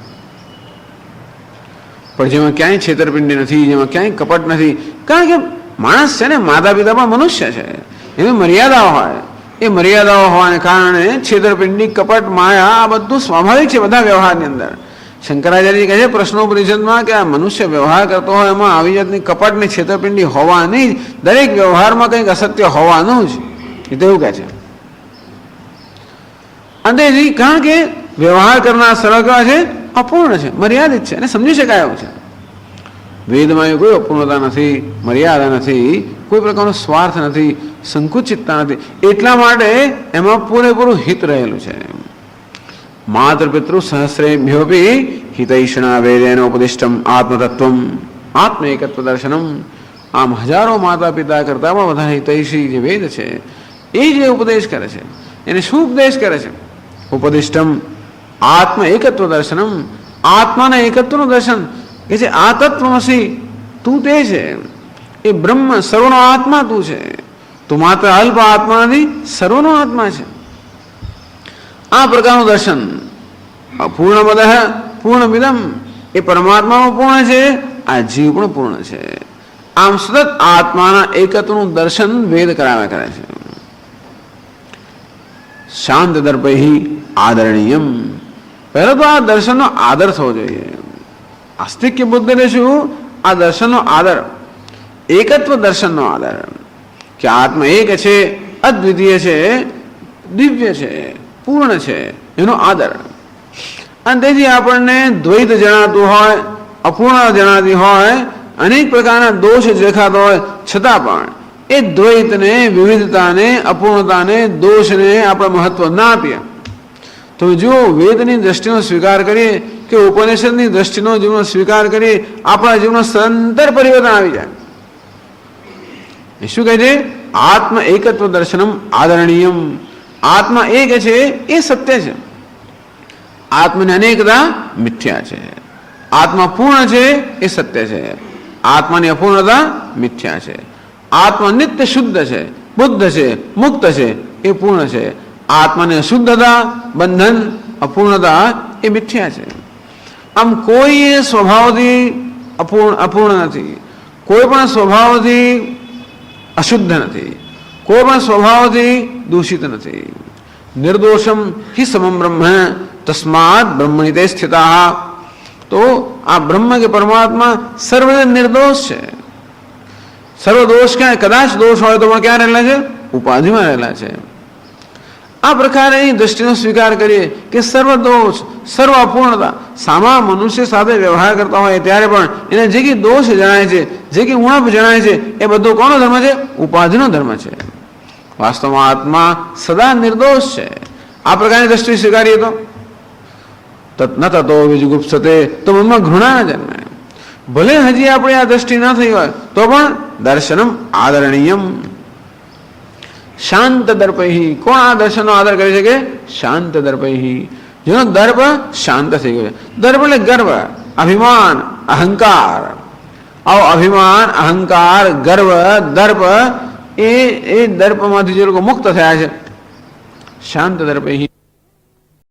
પણ જેમાં ક્યાંય છેતરપિંડી નથી, જેમાં ક્યાંય કપટ નથી, કારણ કે માણસ છે ને, માતા પિતા પણ મનુષ્ય છે, એની મર્યાદાઓ હોય. એ મર્યાદાઓ હોવાને કારણે છેતરપિંડી, કપટ, માયા આ બધું સ્વાભાવિક છે બધા વ્યવહારની અંદર. શંકરાચાર્ય કહે છે પ્રશ્નોપનિષદમાં કે આ મનુષ્ય વ્યવહાર કરતો હોય એમાં આવી જાતની કપટ ને છેતરપિંડી હોવાની જ, દરેક વ્યવહારમાં કંઈક અસત્ય હોવાનું જ, એ તો એવું કહે છે. અને કારણ કે વ્યવહાર કરનાર સરળ છે, અપૂર્ણ છે, મર્યાદિત છે, અને સમજી શકાય એવું છે. વેદમાં કોઈ અપૂર્ણતા નથી, મર્યાદા નથી, કોઈ પ્રકારનો સ્વાર્થ નથી, સંકુચિતતા નથી. એટલા માટે એમાં પૂરેપૂરું હિત રહેલું છે. માતૃ પિતૃ સહસ્રેભ્યોપી હિતૈષણા વેદેન ઉપદિષ્ટમ આત્મતત્વમ આત્મ એકત્વ દર્શનમ. આમ હજારો માતા પિતા કરતા પણ વધારે હિતૈષી જે વેદ છે એ જે ઉપદેશ કરે છે, એને શું ઉપદેશ કરે છે? ઉપદિષ્ટમ આત્મ એકત્વ દર્શનમ, આત્માના એકત્વનું દર્શન કે છે. આ તત્વમસી, તું તે છે, એ બ્રહ્મ, સર્વનો આત્મા તું છે. તું માત્ર અલ્પ આત્મા નથી, સર્વનો આત્મા છે. આ પ્રકારનું દર્શન. પૂર્ણમદ પૂર્ણમિદમ, એ પરમાત્મામાં પૂર્ણ છે, આ જીવ પણ પૂર્ણ છે. આમ સતત આત્માના એકત્વનું દર્શન વેદ કરાવ્યા કરે છે. શાંત દર્પૈ આદરણીયમ, પહેલો તો આ દર્શનનો આદર થવો જોઈએ. આસ્તિક્ય બુદ્ધ એટલે શું? આ દર્શનનો આદર, એકત્વ દર્શનનો આદર, કે આત્મા એક છે, અદ્વિતીય છે, દિવ્ય છે, પૂર્ણ છે, એનો આદર. અને તેથી આપણને દ્વૈત જણાતું હોય, અપૂર્ણ જણાતી હોય, અનેક પ્રકારના દોષ દેખાતો હોય, છતાં પણ એ દ્વૈતને, વિવિધતાને, અપૂર્ણતાને, દોષને આપણે મહત્વ ના આપીએ. તો જો વેદની દ્રષ્ટિનો સ્વીકાર કરીએ કે ઉપનિષદની દ્રષ્ટિનો જીવનો સ્વીકાર કરીએ, આપણા જીવનો સદંતર પરિવર્તન આવી જાય. એ શું કહે છે? આત્મ એકત્વ દર્શનમ આદરણીયમ. આત્મા એક છે એ સત્ય છે, આત્માની અનેકતા મિથ્યા છે. આત્મા પૂર્ણ છે એ સત્ય છે, આત્માની અપૂર્ણતા મિથ્યા છે. આત્મા નિત્ય શુદ્ધ છે, બુદ્ધ છે, મુક્ત છે, એ પૂર્ણ છે. આત્માની અશુદ્ધતા, બંધન, અપૂર્ણતા એ મિથ્યા છે. આમ કોઈ સ્વભાવથી અપૂર્ણ નથી, કોઈ પણ સ્વભાવથી અશુદ્ધ નથી, કોઈ પણ સ્વભાવથી દૂષિત નથી. નિર્દોષમ હિ સમમ બ્રહ્મ તસ્માત બ્રહ્મણિ તે સ્થિતા. તો આ બ્રહ્મ કે પરમાત્મા સર્વદા નિર્દોષ છે. સર્વ દોષ ક્યાં? કદાચ દોષ હોય તો પણ ક્યાં રહેલા છે? ઉપાધિમાં રહેલા છે. આ પ્રકારે એ દ્રષ્ટિનો સ્વીકાર કરીએ કે સર્વ દોષ, સર્વ અપૂર્ણતા, સામા મનુષ્ય સાથે વ્યવહાર કરતા હોય ત્યારે પણ એને જે કંઈ દોષ જણાય છે, જે કંઈ ઉણપ જણાય છે, એ બધો કોનો ધર્મ છે? ઉપાધિનો ધર્મ છે. વાસ્તવમાં આત્મા સદા નિર્દોષ છે. આ પ્રકારની દ્રષ્ટિ સ્વીકારીએ તો ન તતો વિજુગુપ્સતે, તો મનમાં ઘૃણા ન જન્મે. ભલે હજી આપણી આ દ્રષ્ટિ ન થઈ હોય તો પણ દર્શનમ આદરણીયમ. શાંત દર્પૈ, કોણ આ દર્શનનો આદર કરી શકે? શાંત દર્પૈ, જેનો દર્પ શાંત થઈ ગયો છે. દર્પ એટલે ગર્વ, અભિમાન, અહંકાર. આવો અભિમાન, અહંકાર, ગર્વ, દર્પ એ દર્પમાંથી જે લોકો મુક્ત થયા છે, શાંત દર્પ